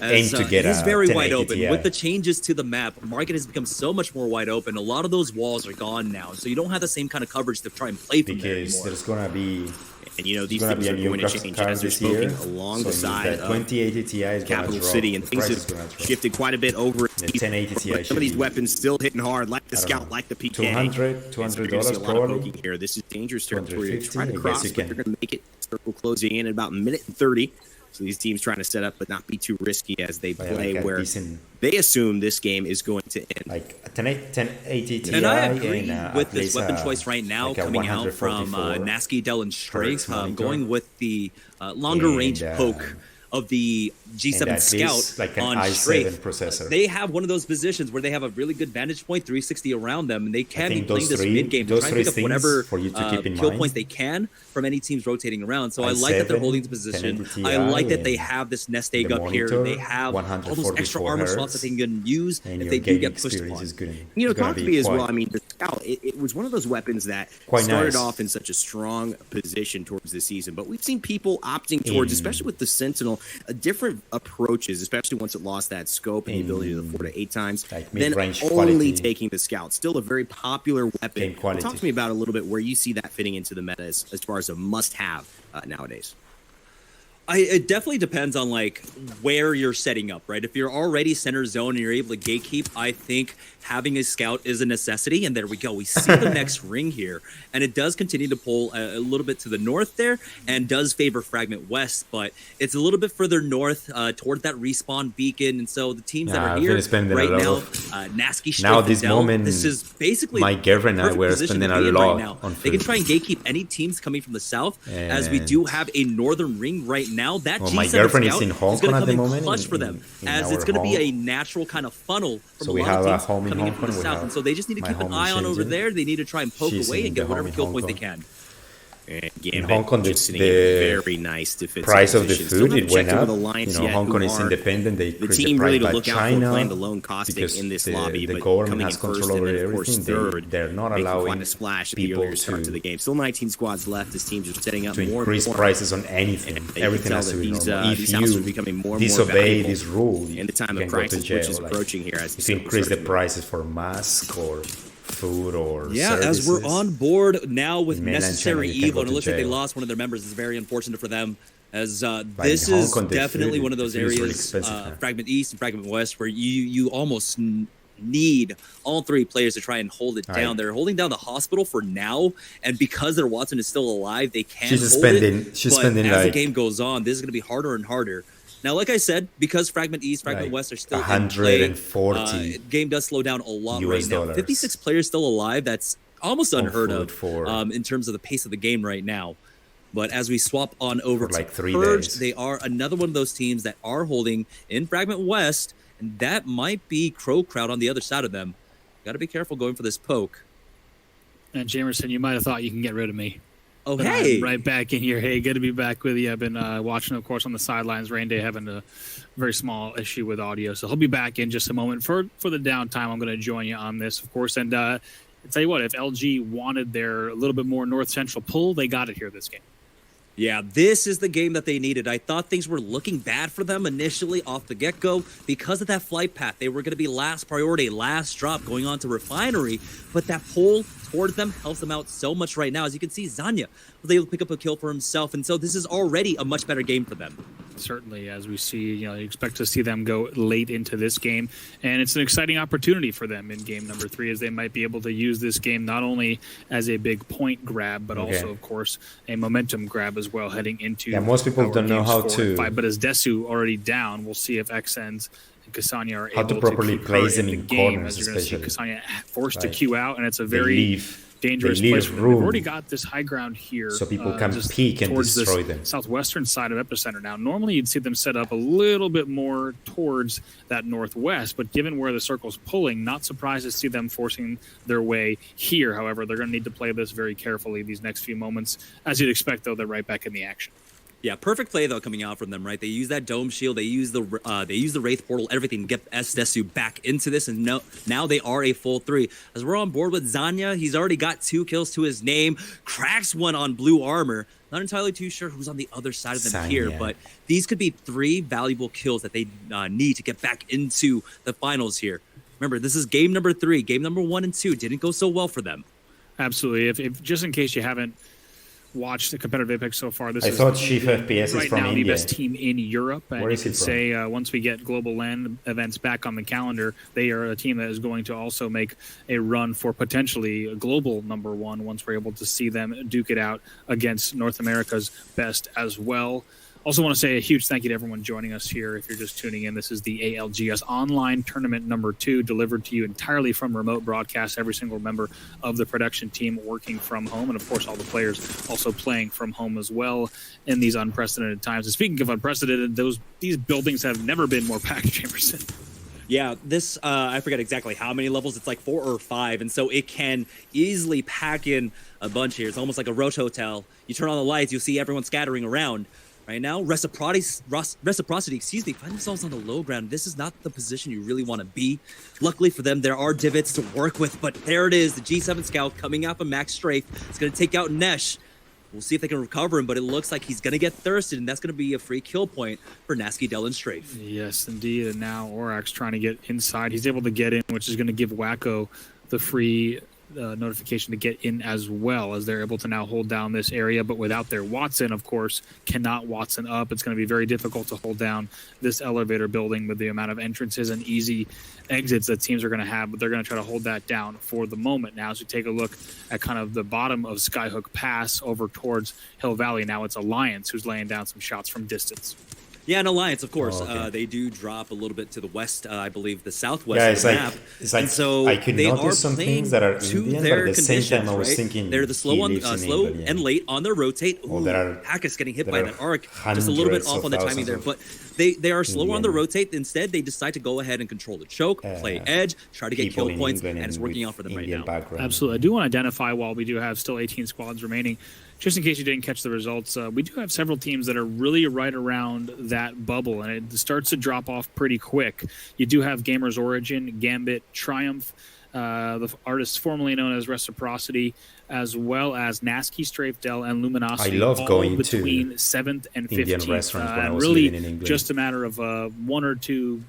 aim to get it is a very 1080 wide open. Ti. With the changes to the map, Market has become so much more wide open. A lot of those walls are gone now, so you don't have the same kind of coverage to try and play from there because anymore. there's gonna be And these It's gonna things be a are new going to graphics change card as they're this year. smoking along So the it means side that of 2080 Ti is gonna Capital drop. City, and The things price have is gonna drop. shifted quite a bit over. The 1080 Ti But some of these weapons still hitting hard, like the I don't Scout, know, like the PK. $200 So you're gonna see a lot of probably. poking here. This is dangerous territory. You're 250, trying to I guess cross, you but can. you're going to make it. Circle closing in at about a minute and 30. So these teams trying to set up, but not be too risky as they Like play a where decent- they assume this game is going to end. like a 1080 Ti And I agree and, with at this least, weapon choice right now like a coming out from 144 Nasky, Dell, Stray, hertz monitor. going with the longer range And, poke of the G7 and that Scout is like an on i7 Strafe. processor. They have one of those positions where they have a really good vantage point, 360 around them, and they can be think playing those this three- mid game to those try and three pick up things whatever for you to keep in kill mind. points they can from any teams rotating around. So I like that they're i7, holding the position. 1080 I like that they and have this nest egg the up here. monitor, They have all those extra 144 armor hertz, slots that they can use and if your they do gaming get pushed experience upon. is good. Talk It's gonna to be me as quite- well. I mean, the Scout, it was one of those weapons that Quite started nice. off in such a strong position towards the season, but we've seen people opting towards, especially with the Sentinel, different approaches, especially once it lost that scope and the ability to 4 to 8 times, like then mid-range only quality. taking the Scout. Still a very popular weapon. Game quality. Talk to me about a little bit where you see that fitting into the meta as far as a must-have nowadays. It definitely depends on like where you're setting up, right? If you're already center zone and you're able to gatekeep, I think having a scout is a necessity. And there we go. We see the next ring here, and it does continue to pull a little bit to the north there, and does favor Fragment West, but it's a little bit further north toward that respawn beacon. And so the teams that are here right now, Nasky, now this moment, this is basically my girlfriend and I were spending a lot right now. on They can try and gatekeep any teams coming from the south, as we do have a northern ring right now. That well, G7 my girlfriend Scout is in Hong Kong at the moment, clutch for them, as it's going to be a natural kind of funnel from so a we lot have of a teams home in coming in Hong from the Kong. south, and so they just need to keep an eye on over there. They need to try and poke away and get whatever kill points they can. In Hong Kong, the very nice defensive price of the position. food it went up. Hong Kong is independent. They the increased team the price really to by look China out for playing the lone Caustic in this lobby, the but government coming has in first control and over then of course everything. third, They're not making allowing quite a splash at the people earlier start to the game. Still 19 squads left as teams are setting up to more increase prices on anything. Everything has to be normal. If you becoming more and disobey more this rule, in the time you of can go to crisis, jail. which is approaching here. As if you increase the prices for mask or food or as we're on board now with Necessary Evil, and it looks like they jail. lost one of their members. It's very unfortunate for them, as this in Hong is Kong, definitely food, one of those really areas, Fragment East and Fragment West, where you almost need all three players to try and hold it down. They're holding down the hospital for now, and because their Watson is still alive, they can hold it. She's but spending as the like game goes on, this is going to be harder and harder. Now, like I said, because Fragment East, Fragment like West are still 140 in play, game does slow down a lot US right now. dollars. 56 players still alive. That's almost unheard of for in terms of the pace of the game right now. But as we swap on over to like 3 Purge, days. they are another one of those teams that are holding in Fragment West, and that might be Crow Crowd on the other side of them. Got to be careful going for this poke. And Jamerson, you might have thought you can get rid of me. Oh, But hey! I'm right back in here. Hey, good to be back with you. I've been watching, of course, on the sidelines. Rain Day having a very small issue with audio, so he'll be back in just a moment. For the downtime, I'm going to join you on this, of course. And I'll tell you what, if LG wanted their a little bit more north-central pull, they got it here this game. Yeah, this is the game that they needed. I thought things were looking bad for them initially off the get-go because of that flight path. They were going to be last priority, last drop going on to Refinery, but that pull towards them helps them out so much right now. As you can see, Zanya was able to pick up a kill for himself, and so this is already a much better game for them. Certainly, as we see, you expect to see them go late into this game, and it's an exciting opportunity for them in game number 3, as they might be able to use this game not only as a big point grab, but also, of course, a momentum grab as well heading into. Yeah, most people don't know how 4 to. and 5, but as Desu already down, we'll see if XNs and Kasanya are How able to properly keep place her them the in game, corners, as you're going to see especially. Kasanya forced to Like, queue out, and it's a they very leave dangerous leave place for them. room They've already got this high ground here, so people can just peek and towards destroy this them. southwestern side of Epicenter. Now, normally you'd see them set up a little bit more towards that northwest, but given where the circle's pulling, not surprised to see them forcing their way here. However, they're going to need to play this very carefully these next few moments. As you'd expect, though, they're right back in the action. Yeah, perfect play though coming out from them, right? They use that dome shield, they use the Wraith portal, everything to get Desu back into this, and now they are a full 3. As we're on board with Zanya, he's already got 2 kills to his name, cracks one on blue armor. Not entirely too sure who's on the other side of them here, but these could be 3 valuable kills that they need to get back into the finals here. Remember, this is game number 3. Game number 1 and 2 didn't go so well for them. Absolutely. If just in case you haven't watched the competitive Apex so far, this I is thought Chief FPS is right from now India. the best team in Europe. And Where you is he could from? say once we get global LAN events back on the calendar, they are a team that is going to also make a run for potentially a global number 1 once we're able to see them duke it out against North America's best as well. Also want to say a huge thank you to everyone joining us here. If you're just tuning in, this is the ALGS online tournament number 2, delivered to you entirely from remote broadcast. Every single member of the production team working from home, and of course all the players also playing from home as well in these unprecedented times. And speaking of unprecedented, these buildings have never been more packed, Jamerson. Yeah, this, I forget exactly how many levels. It's like 4 or 5, and so it can easily pack in a bunch here. It's almost like a Roche hotel. You turn on the lights, you'll see everyone scattering around. Right now, Reciprocity, find themselves on the low ground. This is not the position you really want to be. Luckily for them, there are divots to work with, but there it is, the G7 Scout coming out from Max Strafe. It's going to take out Nesh. We'll see if they can recover him, but it looks like he's going to get thirsted, and that's going to be a free kill point for Nasky Dell and Strafe. Yes, indeed, and now Orax trying to get inside. He's able to get in, which is going to give Wacko the free notification to get in as well, as they're able to now hold down this area. But without their Watson, of course, cannot Watson up. It's going to be very difficult to hold down this elevator building with the amount of entrances and easy exits that teams are going to have. But they're going to try to hold that down for the moment. Now, as we take a look at kind of the bottom of Skyhook Pass over towards Hill Valley, now it's Alliance who's laying down some shots from distance. Yeah, and Alliance, of course, Oh, okay. They do drop a little bit to the west, I believe, the southwest Yeah, of it's the like map. it's like And so I could they are notice some playing things that are to Indian, but their at the same time I conditions, was right? thinking They're the slow he on, lives in slow England, yeah. and late on their rotate. Ooh, Well, there are- Hackett getting hit there by are that arc, just a little bit hundreds off of on the timing thousands there, of but they are slower on the Indian rotate. Instead, they decide to go ahead and control the choke, play edge, try to get people kill in points, England and it's working with out for them right Indian now. background. Absolutely. I do want to identify, while we do have still 18 squads remaining, just in case you didn't catch the results, we do have several teams that are really right around that bubble, and it starts to drop off pretty quick. You do have Gamers Origin, Gambit, Triumph, the artists formerly known as Reciprocity, as well as Nasky, Strafe Dell, and Luminosity. I love all going to between 7th and 15th. Indian restaurants when I was really living in England. just a matter of one or two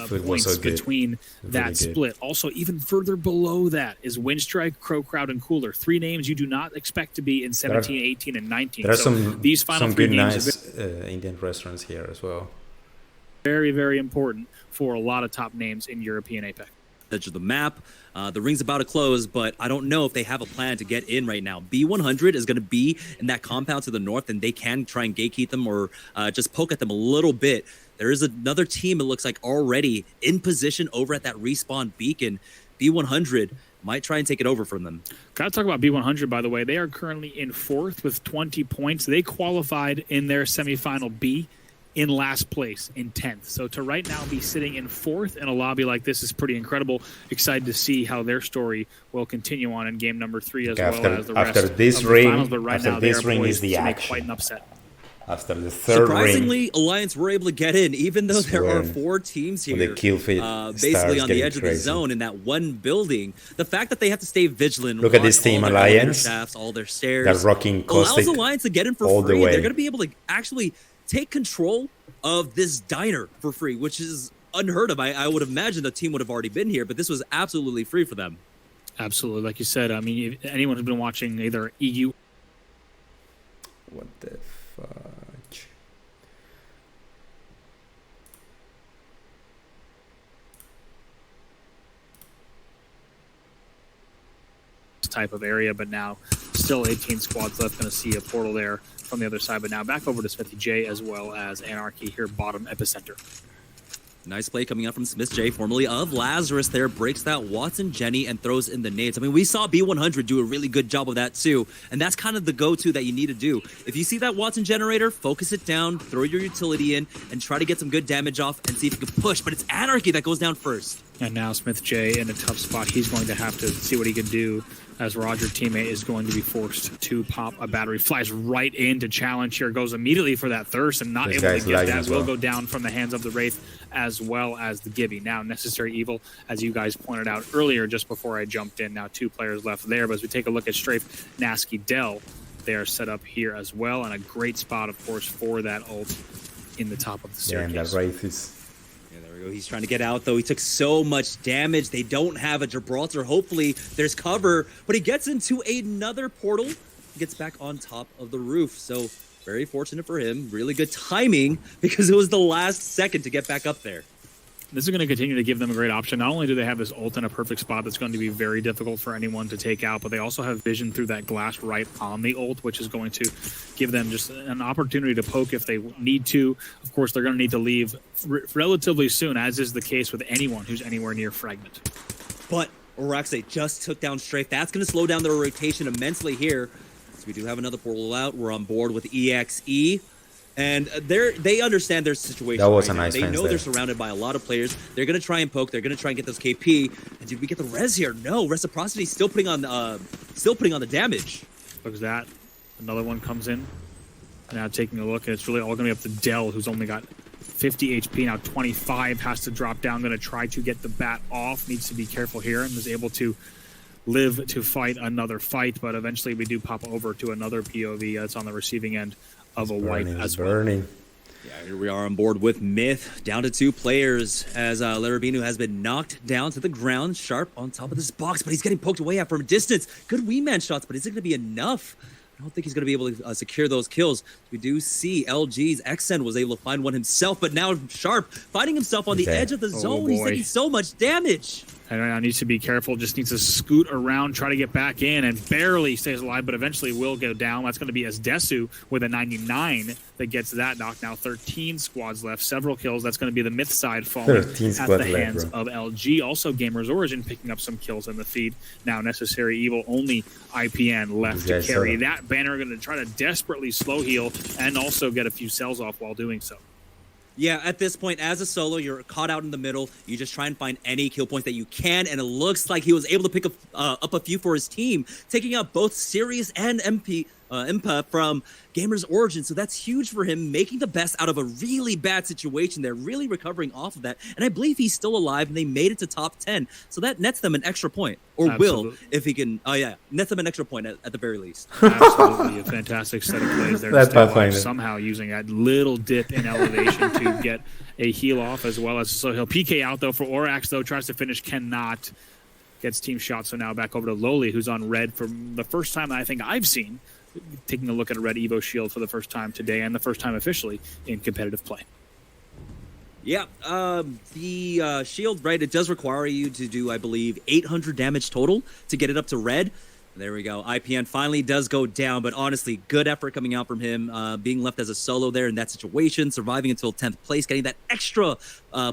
Food was points so good. between that good. split. Also, even further below that is Windstrike, Crow Crowd, and Cooler. Three names you do not expect to be in 17, 18, and 19. There are So these final some three good, games nice are Indian restaurants here as well. very, very important for a lot of top names in European APEC. Edge of the map. The ring's about to close, but I don't know if they have a plan to get in right now. B100 is going to be in that compound to the north, and they can try and gatekeep them or just poke at them a little bit. There is another team, it looks like, already in position over at that respawn beacon. B100 might try and take it over from them. Got to talk about B100, by the way. They are currently in 4th with 20 points. They qualified in their semifinal B in last place in 10th. So to right now be sitting in 4th in a lobby like this is pretty incredible. Excited to see how their story will continue on in game number 3 as well as the rest after this of the ring, finals. But right after now they this are ring is poised the to make action. quite an upset. After the third Surprisingly, ring, Alliance were able to get in, even though there are Swear. 4 teams When here, the kill feed basically starts on the getting edge of the crazy. zone in that one building. The fact that they have to stay vigilant, Look at watch this team, all their elevator Alliance. shafts, all their stairs, they're rocking allows Caustic Alliance to get in for all the free. way. They're going to be able to actually take control of this diner for free, which is unheard of. I would imagine the team would have already been here, but this was absolutely free for them. Absolutely. Like you said, I mean, if anyone who's been watching either EU What the fudge? type of area, but now still 18 squads left. Going to see a portal there from the other side. But now back over to Smithy J as well as Anarchy here, bottom epicenter. Nice play coming out from Smith J, formerly of Lazarus there, breaks that Watson Jenny and throws in the nades. I mean, we saw B100 do a really good job of that too, and that's kind of the go-to that you need to do. If you see that Watson generator, focus it down, throw your utility in, and try to get some good damage off and see if you can push, but it's Anarchy that goes down first. And now Smith J in a tough spot. He's going to have to see what he can do, as Roger, teammate, is going to be forced to pop a battery. Flies right in to challenge here, goes immediately for that thirst and not This able to guy's get lagging that. as Will well. go down from the hands of the Wraith as well as the Gibby. Now Necessary Evil, as you guys pointed out earlier just before I jumped in. Now 2 players left there, but as we take a look at Strafe, Nasky, Dell, they are set up here as well, and a great spot, of course, for that ult in the top of the Yeah, and that staircase. Wraith is... Yeah, there we go. He's trying to get out, though. He took so much damage. They don't have a Gibraltar. Hopefully, there's cover. But he gets into another portal. He gets back on top of the roof. So, very fortunate for him. Really good timing because it was the last second to get back up there. This is going to continue to give them a great option. Not only do they have this ult in a perfect spot that's going to be very difficult for anyone to take out, but they also have vision through that glass right on the ult, which is going to give them just an opportunity to poke if they need to. Of course, they're going to need to leave relatively soon, as is the case with anyone who's anywhere near Fragment. But Araxe just took down Strafe. That's going to slow down their rotation immensely here. So we do have another portal out. We're on board with EXE. And they understand their situation. That was right a now. nice They fence know there. they're surrounded by a lot of players. They're going to try and poke. They're going to try and get those KP. And did we get the res here? No. Reciprocity still putting on the damage. Look at that. Another one comes in. Now taking a look, and it's really all going to be up to Dell, who's only got 50 HP. Now 25 has to drop down. Going to try to get the bat off. Needs to be careful here and is able to live to fight another fight. But eventually we do pop over to another POV that's on the receiving end of a wipe Burning, as well. burning. Yeah, here we are on board with Myth, down to 2 players as Larabinu has been knocked down to the ground. Sharp on top of this box, but he's getting poked away at from a distance. Good Wingman shots, but is it going to be enough? I don't think he's going to be able to secure those kills. We do see LG's Xen was able to find one himself, but now Sharp finding himself on the edge of the zone. He's taking so much damage. And needs to be careful, just needs to scoot around, try to get back in, and barely stays alive, but eventually will go down. That's going to be Desu with a 99 that gets that knock. Now 13 squads left, several kills. That's going to be the Myth side falling at the hands of LG. Also, Gamers Origin picking up some kills in the feed. Now Necessary Evil, only IPN left to carry that banner. Going to try to desperately slow heal and also get a few cells off while doing so. Yeah, at this point, as a solo, you're caught out in the middle. You just try and find any kill points that you can, and it looks like he was able to pick up a few for his team, taking out both Sirius and Impa from Gamers Origin. So that's huge for him, making the best out of a really bad situation. They're really recovering off of that, and I believe he's still alive, and they made it to top 10. So that nets them an extra point, or will, if he can. Oh yeah, nets them an extra point at the very least. Absolutely, a fantastic set of plays there. Somehow using that little dip in elevation to get a heal off as well. So he'll PK out though for Orax, though tries to finish, cannot. Gets team shot. So now back over to Lowly, who's on red for the first time that I think I've seen. Taking a look at a red Evo shield for the first time today and the first time officially in competitive play. Yeah, the shield, right, it does require you to do, I believe, 800 damage total to get it up to red. There we go. IPN finally does go down, but honestly, good effort coming out from him, being left as a solo there in that situation, surviving until 10th place, getting that extra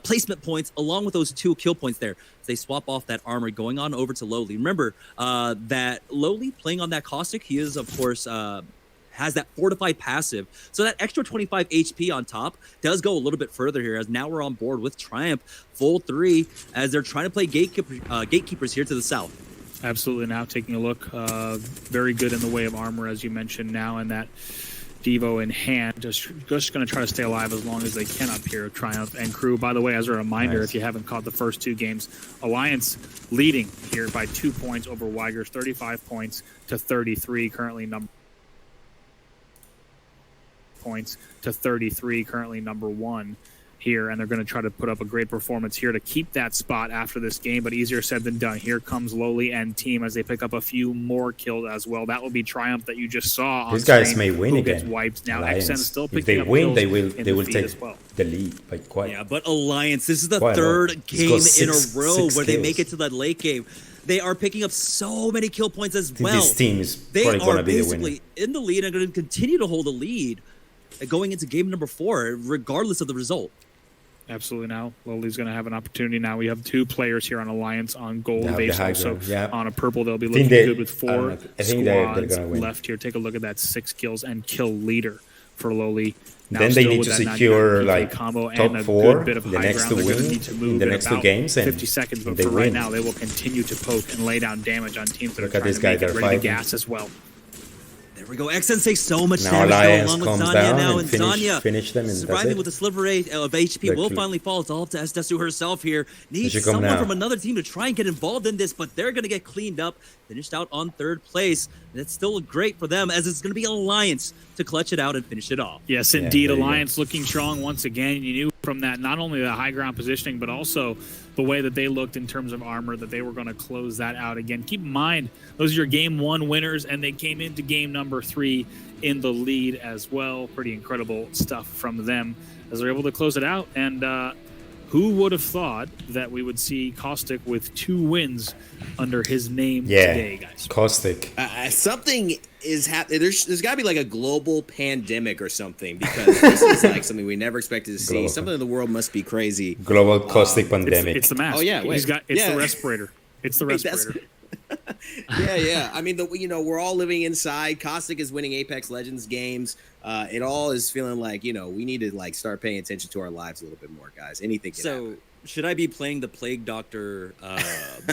placement points along with those 2 kill points there. They swap off that armor, going on over to Lowly. Remember that Lowly playing on that Caustic, he is, of course, has that fortified passive. So that extra 25 HP on top does go a little bit further here, as now we're on board with Triumph, full 3, as they're trying to play gatekeepers here to the south. Absolutely. Now taking a look, very good in the way of armor, as you mentioned now, and that Devo in hand, just going to try to stay alive as long as they can up here. Triumph and crew. By the way, as a reminder, if you haven't caught the first 2 games, Alliance leading here by 2 points over Weigers, 35 points to 33, currently number number 1 here, and they're going to try to put up a great performance here to keep that spot after this game, but easier said than done. Here comes Lowly and team as they pick up a few more kills as well. That will be Triumph that you just saw on These guys screen, may win again. Wipes. Now Alliance. Xen still If picking they up win, kills they will take the lead by quite. Yeah, but Alliance, this is the Quite a lot. third game in a row six where they kills. make it to that late game. They are picking up so many kill points as well. This team is They probably going are to be the winner. basically in the lead and going to continue to hold the lead going into game number 4, regardless of the result. Absolutely. Now Lowly's going to have an opportunity. Now we have 2 players here on Alliance on gold base, also on a purple. They'll be looking good with 4 squads left here. Take a look at that 6 kills and kill leader for Lowly. Now then they need to secure like combo top and 4 bit of the high next ground. to They're going to win need to move in the next 2 games. And 50 seconds, but they for right win. now, they will continue to poke and lay down damage on teams that Look are at trying this to guy, make it they're ready to fighting. gas as well. There we go. Xen takes so much Now damage though, Alliance along with comes Zanya down now, and and Zanya finish them, and that's surviving it. with a sliver of HP will finally fall. It's all up to Desu herself here. Needs should come someone now. from another team to try and get involved in this, but they're going to get cleaned up. Finished out on 3rd place. And it's still great for them, as it's going to be Alliance to clutch it out and finish it off. Yes, indeed. Alliance looking strong once again. You knew from that not only the high ground positioning, but also the way that they looked in terms of armor, that they were going to close that out again. Keep in mind, those are your game 1 winners, and they came into game number 3 in the lead as well. Pretty incredible stuff from them as they're able to close it out. And who would have thought that we would see Caustic with 2 wins under his name today, guys? Caustic. Something is happening. There's got to be like a global pandemic or something, because this is like something we never expected to see. Global. Something in the world must be crazy. Global caustic pandemic. It's the mask. Oh, yeah, wait. It's Yeah. the respirator. It's the Wait, that's- respirator. Yeah. I mean, we're all living inside. Caustic is winning Apex Legends games. It all is feeling like, we need to like start paying attention to our lives a little bit more, guys. Anything can happen. Should I be playing the Plague Doctor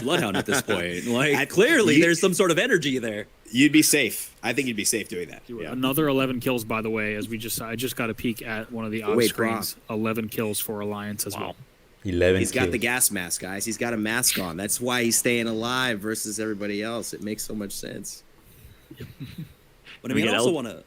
Bloodhound at this point? Like, clearly there's some sort of energy there. You'd be safe. I think you'd be safe doing that. Yeah. Another 11 kills, by the way, as I just got a peek at one of the off screens. 11 kills for Alliance as well. 11 He's got kills. the gas mask, guys. He's got a mask on. That's why he's staying alive versus everybody else. It makes so much sense. But I mean, I also want to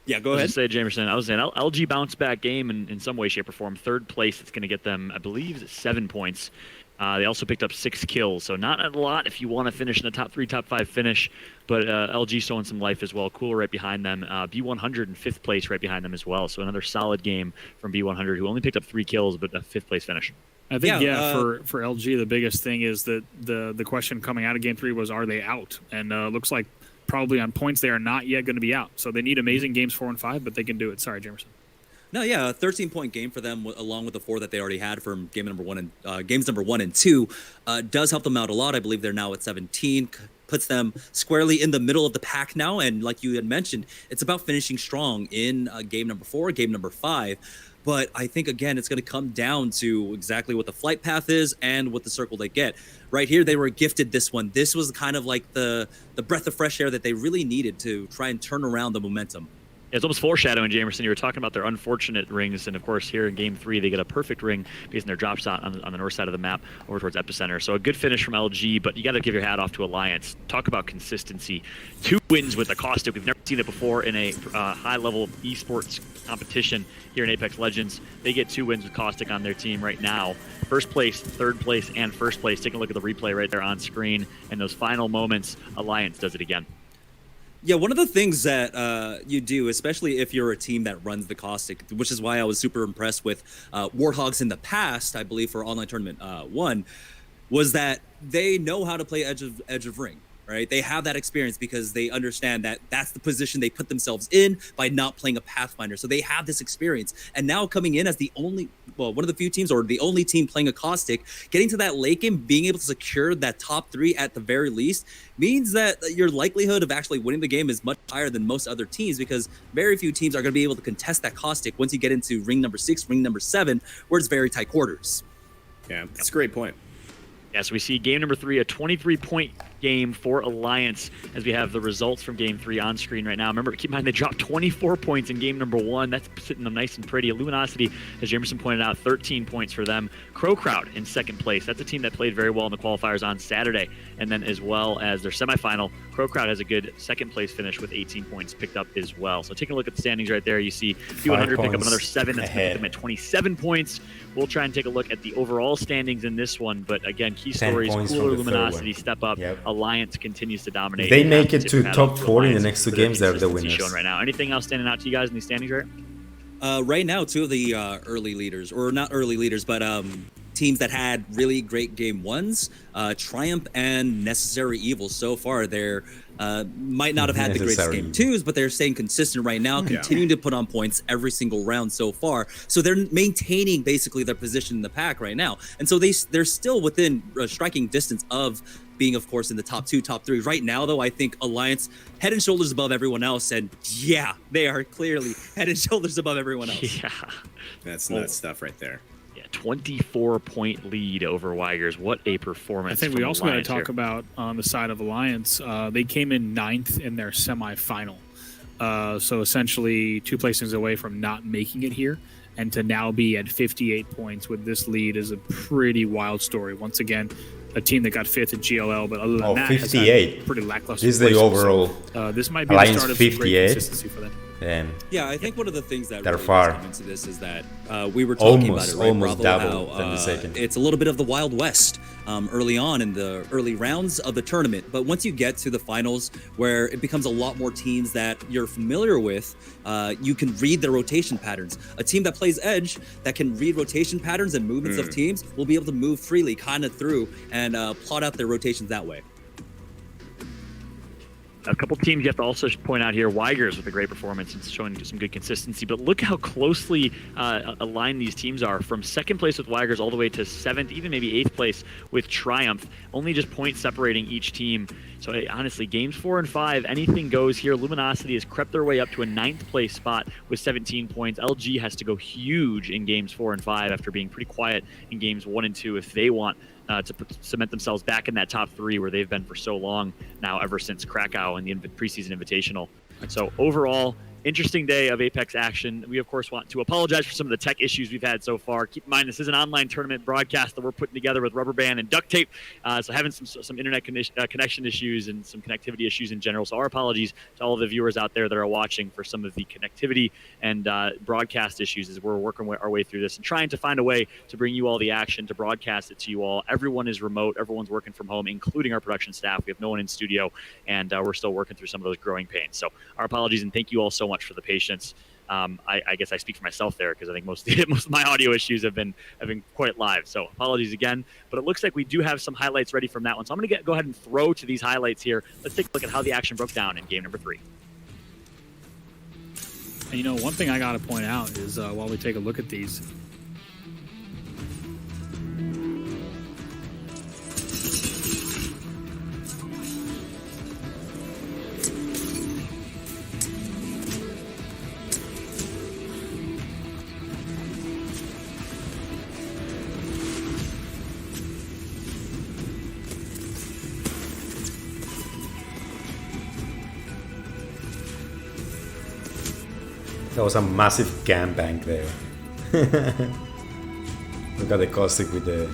Yeah, go I was ahead. just say, Jamerson, I was saying LG bounce back game in some way, shape, or form. Third place, it's going to get them, I believe, 7 points. They also picked up 6 kills, so not a lot if you want to finish in the top 3, top 5 finish. But LG showing some life as well. Cooler right behind them. B100 in 5th place right behind them as well. So another solid game from B100, who only picked up 3 kills, but a 5th place finish. I think for LG the biggest thing is that the question coming out of Game 3 was, are they out? And looks like probably on points they are not yet going to be out. So they need amazing games 4 and 5, but they can do it. Sorry, Jamerson. No, yeah, a 13-point game for them, along with the 4 that they already had from games number 1 and 2, does help them out a lot. I believe they're now at 17, puts them squarely in the middle of the pack now. And like you had mentioned, it's about finishing strong in game number 4, game number 5. But I think, again, it's going to come down to exactly what the flight path is and what the circle they get. Right here, they were gifted this one. This was kind of like the breath of fresh air that they really needed to try and turn around the momentum. It's almost foreshadowing, Jamerson. You were talking about their unfortunate rings, and of course here in Game 3 they get a perfect ring based on their drop shot on the north side of the map over towards Epicenter. So a good finish from LG, but you got to give your hat off to Alliance. Talk about consistency. 2 wins with Acoustic. We've never seen it before in a high-level esports competition here in Apex Legends. They get 2 wins with Caustic on their team right now. First place, third place, and first place. Take a look at the replay right there on screen. And those final moments, Alliance does it again. Yeah, one of the things that you do, especially if you're a team that runs the Caustic, which is why I was super impressed with Warthogs in the past, I believe for Online Tournament 1, was that they know how to play edge of ring, right? They have that experience because they understand that that's the position they put themselves in by not playing a Pathfinder. So they have this experience. And now coming in as one of the few teams or the only team playing a Caustic, getting to that late game, being able to secure that top 3 at the very least, means that your likelihood of actually winning the game is much higher than most other teams, because very few teams are going to be able to contest that Caustic once you get into ring number 6, ring number 7, where it's very tight quarters. Yeah, that's a great point. Yeah, so we see game number 3, a 23-point game for Alliance, as we have the results from game 3 on screen right now. Remember, keep in mind they dropped 24 points in game number 1. That's sitting them nice and pretty. Luminosity, as Jamerson pointed out, 13 points for them. Crow Crowd in 2nd place. That's a team that played very well in the qualifiers on Saturday. And then as well as their semifinal, Crow Crowd has a good 2nd place finish with 18 points picked up as well. So taking a look at the standings right there, you see B100 pick up another 7. That's going to put them at 27 points. We'll try and take a look at the overall standings in this one. But again, key stories, Cooler, Luminosity step up. Yep. Alliance continues to dominate. If they make it to top 4 in the next 2 games, they're the winners. Showing right now. Anything else standing out to you guys in these standings right? Right now, 2 of the early leaders, or not early leaders, but teams that had really great game 1s, Triumph and Necessary Evil. So far, they're might not have had the greatest game 2s, but they're staying consistent right now, continuing to put on points every single round so far. So they're maintaining basically their position in the pack right now, and so they're still within striking distance of being, of course, in the top 2, top 3. Right now, though, I think Alliance head and shoulders above everyone else, and yeah, they are clearly head and shoulders above everyone else. Yeah, that's nuts stuff right there. 24-point lead over Weigers. What a performance. I think we also got to talk about on the side of Alliance, they came in 9th in their semifinal. So essentially 2 placings away from not making it here. And to now be at 58 points with this lead is a pretty wild story. Once again, a team that got 5th at GLL, but other than that, 58. Pretty lackluster. This is the overall. So, this might be Alliance the start of 58. some great consistency for them. Yeah, I think one of the things that they're really far comes into this is that we were talking about it, right, almost Bravo, double than the second. It's a little bit of the Wild West early on in the early rounds of the tournament. But once you get to the finals, where it becomes a lot more teams that you're familiar with, you can read the rotation patterns. A team that plays Edge, that can read rotation patterns and movements of teams, will be able to move freely kind of through and plot out their rotations that way. A couple teams you have to also point out here. Weigers with a great performance and showing some good consistency. But look how closely aligned these teams are. From 2nd place with Weigers all the way to 7th, even maybe 8th place with Triumph. Only just points separating each team. So honestly, games 4 and 5, anything goes here. Luminosity has crept their way up to a 9th place spot with 17 points. LG has to go huge in games 4 and 5 after being pretty quiet in games 1 and 2 if they want to cement themselves back in that top 3 where they've been for so long now, ever since Krakow and the preseason invitational. So overall, interesting day of Apex action. We, of course, want to apologize for some of the tech issues we've had so far. Keep in mind, this is an online tournament broadcast that we're putting together with rubber band and duct tape, so having some internet connection issues and some connectivity issues in general. So our apologies to all of the viewers out there that are watching for some of the connectivity and broadcast issues as we're working our way through this and trying to find a way to bring you all the action, to broadcast it to you all. Everyone is remote. Everyone's working from home, including our production staff. We have no one in studio, and we're still working through some of those growing pains. So our apologies, and thank you all so much for the patience. I guess I speak for myself there because I think most of my audio issues have been quite live. So apologies again. But it looks like we do have some highlights ready from that one. So I'm going to go ahead and throw to these highlights here. Let's take a look at how the action broke down in game number 3. And one thing I got to point out is while we take a look at these, That was a massive gangbang there. Look at the Caustic with the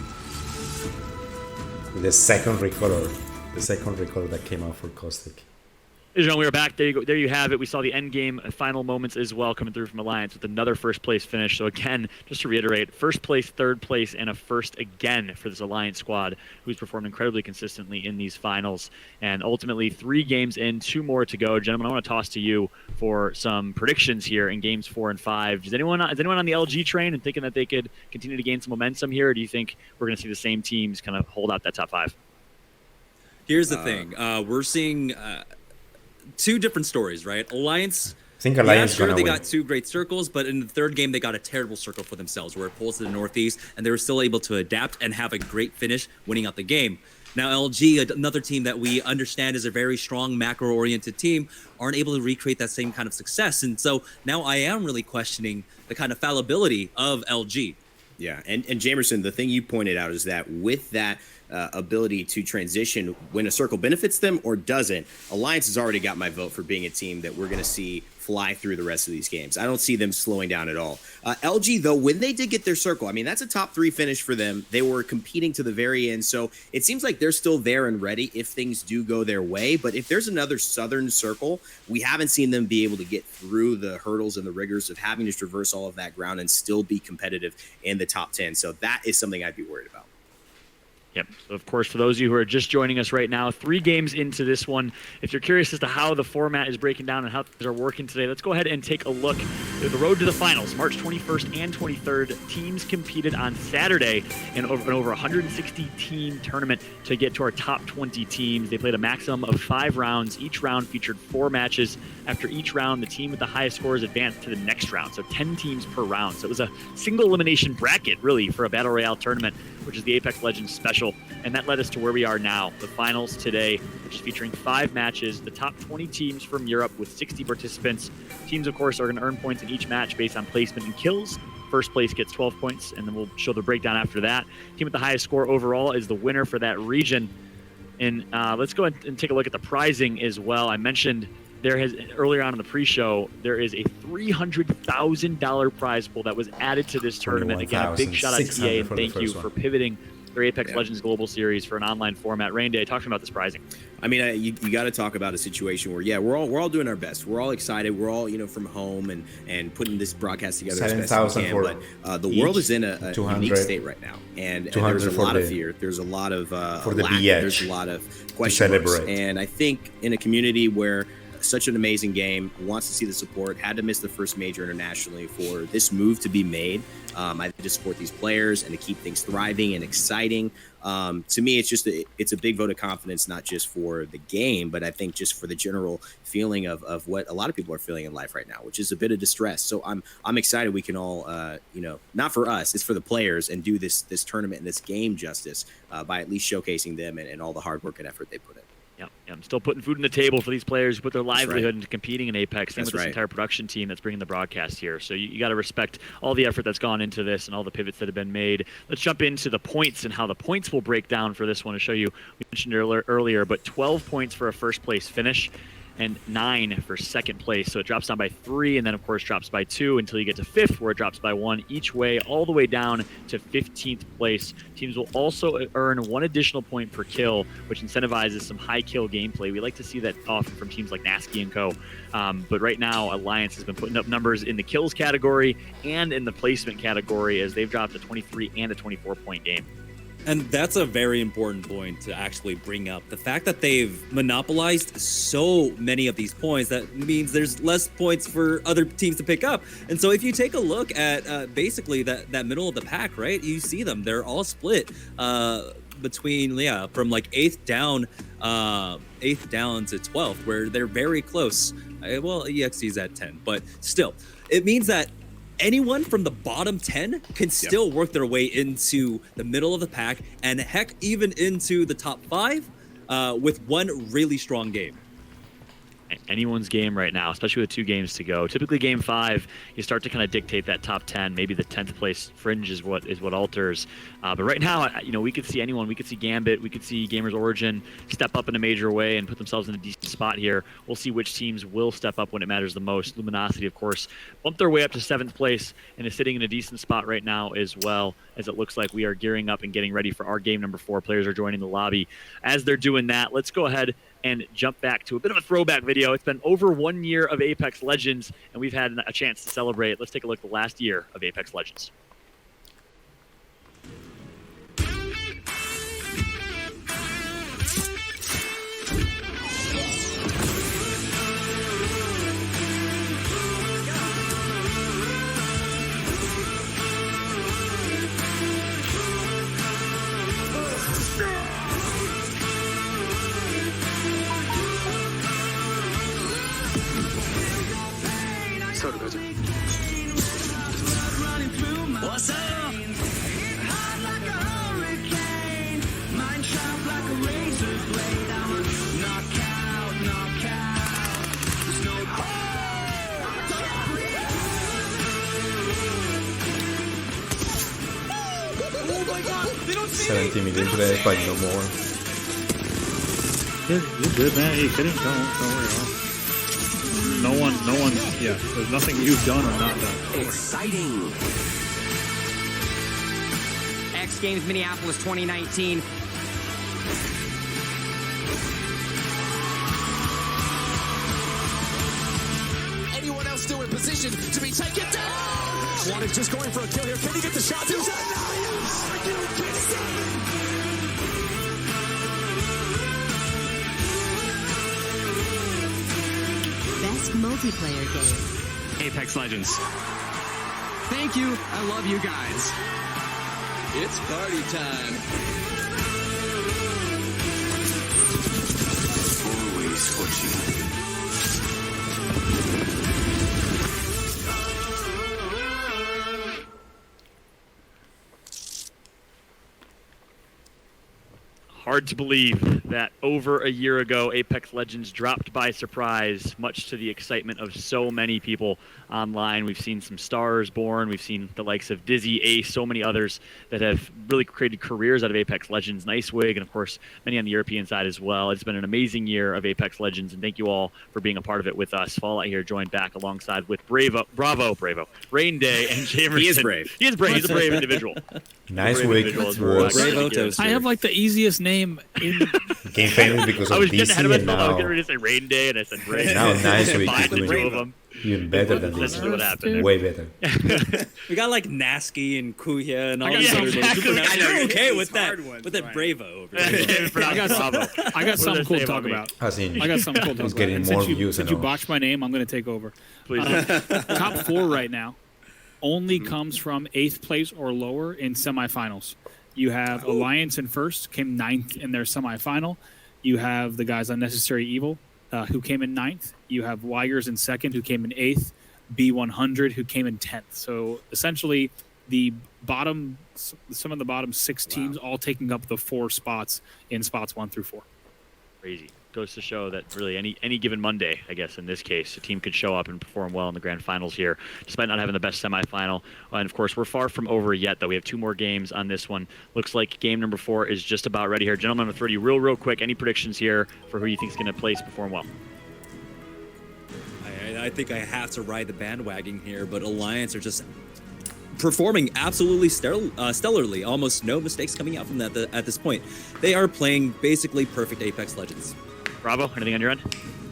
second recolor. The second recolor that came out for Caustic. We are back. There you go. There you have it. We saw the end game final moments as well coming through from Alliance with another first place finish. So again, just to reiterate, first place, third place, and a first again for this Alliance squad, who's performed incredibly consistently in these finals. And ultimately, 3 games in, 2 more to go. Gentlemen, I want to toss to you for some predictions here in games 4 and 5. Is anyone on the LG train and thinking that they could continue to gain some momentum here, or do you think we're going to see the same teams kind of hold out that top 5? Here's the thing: we're seeing 2 different stories, right? Alliance. I think Alliance they got 2 great circles, but in the third game they got a terrible circle for themselves, where it pulls to the northeast, and they were still able to adapt and have a great finish, winning out the game. Now LG, another team that we understand is a very strong macro-oriented team, aren't able to recreate that same kind of success, and so now I am really questioning the kind of fallibility of LG. Yeah, and Jamerson, the thing you pointed out is that with that ability to transition when a circle benefits them or doesn't, Alliance has already got my vote for being a team that we're going to see fly through the rest of these games. I don't see them slowing down at all. LG, though, when they did get their circle, I mean, that's a top 3 finish for them. They were competing to the very end, so it seems like they're still there and ready if things do go their way. But if there's another southern circle, we haven't seen them be able to get through the hurdles and the rigors of having to traverse all of that ground and still be competitive in the top 10. So that is something I'd be worried about. Yep. So of course, for those of you who are just joining us right now, 3 games into this one, if you're curious as to how the format is breaking down and how things are working today, let's go ahead and take a look at the road to the finals. March 21st and 23rd, teams competed on Saturday in over 160 team tournament to get to our top 20 teams. They played a maximum of 5 rounds. Each round featured 4 matches. After each round, the team with the highest scores advanced to the next round. So 10 teams per round. So it was a single elimination bracket, really, for a Battle Royale tournament, which is the Apex Legends special. And that led us to where we are now, the finals today, which is featuring 5 matches, the top 20 teams from Europe with 60 participants. Teams, of course, are going to earn points in each match based on placement and kills. First place gets 12 points, and then we'll show the breakdown after that. Team with the highest score overall is the winner for that region. And let's go ahead and take a look at the prizing as well. I mentioned earlier on in the pre-show, there is a $300,000 prize pool that was added to this tournament. Again, a big shout out to EA and thank you for pivoting their Apex Legends Global Series for an online format. Rain Day, talk to me about this prizing. I mean, you got to talk about a situation where, we're all doing our best. We're all excited. We're all, from home and putting this broadcast together as best we can. But the world is in a unique state right now, and there's a lot of fear. There's a lot of there's a lot of question marks. And I think in a community where such an amazing game, wants to see the support, had to miss the first major internationally for this move to be made. I think to support these players and to keep things thriving and exciting. To me, it's a big vote of confidence, not just for the game, but I think just for the general feeling of what a lot of people are feeling in life right now, which is a bit of distress. So I'm excited we can all, not for us, it's for the players, and do this tournament and this game justice by at least showcasing them and all the hard work and effort they put in. Yeah, I'm still putting food on the table for these players who put their livelihood into competing in Apex. Same with this entire production team that's bringing the broadcast here. So you got to respect all the effort that's gone into this and all the pivots that have been made. Let's jump into the points and how the points will break down for this one to show you. We mentioned earlier, but 12 points for a first place finish. and 9 for second place. So it drops down by 3, and then of course drops by 2 until you get to 5th, where it drops by 1 each way, all the way down to 15th place. Teams will also earn 1 additional point per kill, which incentivizes some high kill gameplay. We like to see that often from teams like Nasky and Co. But right now, Alliance has been putting up numbers in the kills category and in the placement category, as they've dropped a 23 and a 24-point game. And that's a very important point to actually bring up. The fact that they've monopolized so many of these points, that means there's less points for other teams to pick up. And so if you take a look at basically that middle of the pack, right, you see them. They're all split between, from like 8th down to 12th, where they're very close. Well, EXE's at 10, but still, it means that anyone from the bottom 10 can still work their way into the middle of the pack, and heck, even into the top 5 with one really strong game. Anyone's game right now, especially with 2 games to go. Typically game 5, you start to kind of dictate that top 10. Maybe the 10th place fringe is what alters. But right now, we could see anyone. We could see Gambit. We could see Gamers Origin step up in a major way and put themselves in a decent spot here. We'll see which teams will step up when it matters the most. Luminosity, of course, bumped their way up to 7th place and is sitting in a decent spot right now, as well, as it looks like we are gearing up and getting ready for our game number 4. Players are joining the lobby. As they're doing that, let's go ahead and jump back to a bit of a throwback video. It's been over 1 year of Apex Legends, and we've had a chance to celebrate. Let's take a look at the last year of Apex Legends. What's up? Hot like a hurricane, mind sharp like a razor blade. I'm a knockout. There's no 70 million today, but no more. You're good, man. You couldn't. Don't worry at all. No one, yeah, there's nothing you've done or not done. exciting. X Games Minneapolis 2019. Anyone else still in position to be taken down? One is just going for a kill here. Can he get the shot? There's Alliance! Are you kidding? Best multiplayer game. Apex Legends. Thank you. I love you guys. It's party time. Always scorching. Hard to believe that over a year ago, Apex Legends dropped by surprise, much to the excitement of so many people online. We've seen some stars born. We've seen the likes of Dizzy, Ace, so many others that have really created careers out of Apex Legends. Nicewig, and of course, many on the European side as well. It's been an amazing year of Apex Legends, and thank you all for being a part of it with us. Fallout here joined back alongside with Bravo, Rain Day, and Jamerson. He is brave. He is brave. He's a brave individual. Nice Brave week. individual Was Bravo toaster. I have like the easiest name in. game famous because I of was getting ahead of DC, and myself. I was getting now, ready to say Rain Day, and I said Brave. now Nice Week Combined is the two of doing them. even better than Let's this. see what happened there. Way better. We got like Nasky and Kuya and all got these some other names. exactly- I I know, know, you're okay these with that. hard ones, With that right. Bravo over there. I got something cool to talk about. As in, I got something cool to talk It's about. getting And more since you, views since and you all. botched my name, I'm going to take over. Please. Top 4 right now only comes from 8th place or lower in semifinals. You have Alliance in first, came 9th in their semifinal. You have the guys Unnecessary Evil, who came in 9th. You have Weigers in second, who came in 8th. B100, who came in 10th. So essentially, some of the bottom 6 teams all taking up the 4 spots in spots 1 through 4. Crazy. Goes to show that really any given Monday, I guess in this case, a team could show up and perform well in the grand finals here, despite not having the best semifinal. And of course, we're far from over yet, though. We have 2 more games on this one. Looks like game number 4 is just about ready here. Gentlemen, I'm going to throw to you real quick. Any predictions here for who you think is going to place perform well? I think I have to ride the bandwagon here, but Alliance are just performing absolutely stellarly. Almost no mistakes coming out from that at this point. They are playing basically perfect Apex Legends. Bravo, anything on your end?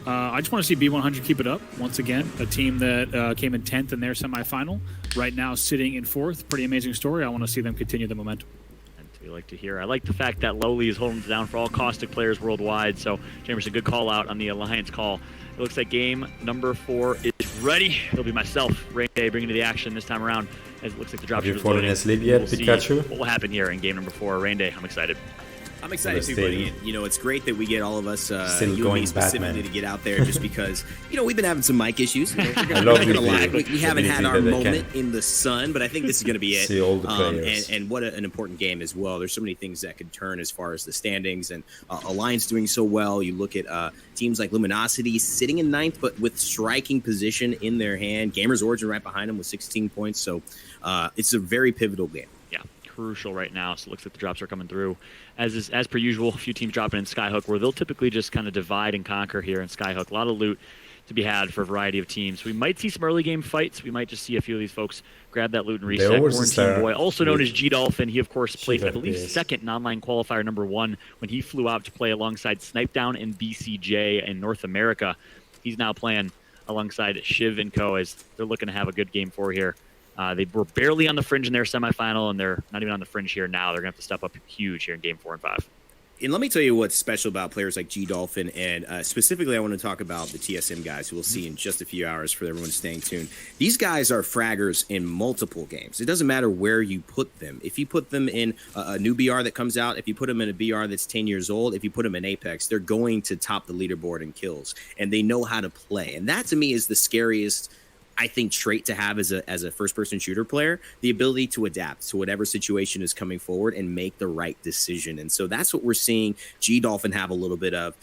I just want to see B100 keep it up. Once again, a team that came in 10th in their semifinal, right now sitting in 4th. Pretty amazing story. I want to see them continue the momentum. We like to hear. I like the fact that Lowly is holding it down for all Caustic players worldwide. So, Jamerson, good call out on the Alliance call. It looks like game number 4 is ready. It'll be myself, Rainday, bringing to the action this time around. As it looks like the dropship Have you is fallen loading. asleep yet, We'll see Pikachu? what will happen here in game number 4. Rainday, I'm excited. I'm excited too, buddy. And, you know, it's great that we get all of us, Still you and going me specifically, Batman. to get out there just because, you know, we've been having some mic issues. You know, I love we're gonna this lie. video. We haven't had our That I can moment in the sun, but I think this is going to be it. See all the players. And what an important game as well. There's so many things that could turn as far as the standings, and Alliance doing so well. You look at teams like Luminosity sitting in 9th, but with striking position in their hand. Gamers Origin right behind them with 16 points. So it's a very pivotal game. Yeah, crucial right now. So it looks like the drops are coming through. As per usual, a few teams dropping in Skyhook, where they'll typically just kind of divide and conquer here in Skyhook. A lot of loot to be had for a variety of teams. We might see some early game fights. We might just see a few of these folks grab that loot and reset. always Quarantine start Boy, also known with as G-Dolphin, he of course placed, I Chief believe, FPS. second in online qualifier number 1 when he flew out to play alongside Snipedown and BCJ in North America. He's now playing alongside Shiv and Co. as they're looking to have a good game 4 here. They were barely on the fringe in their semifinal, and they're not even on the fringe here now. They're going to have to step up huge here in game 4 and 5. And let me tell you what's special about players like G-Dolphin, and specifically I want to talk about the TSM guys, who we'll see in just a few hours for everyone staying tuned. These guys are fraggers in multiple games. It doesn't matter where you put them. If you put them in a new BR that comes out, if you put them in a BR that's 10 years old, if you put them in Apex, they're going to top the leaderboard in kills, and they know how to play. And that, to me, is the scariest, I think, trait to have as a first-person shooter player, the ability to adapt to whatever situation is coming forward and make the right decision. And so that's what we're seeing G-Dolphin have a little bit of.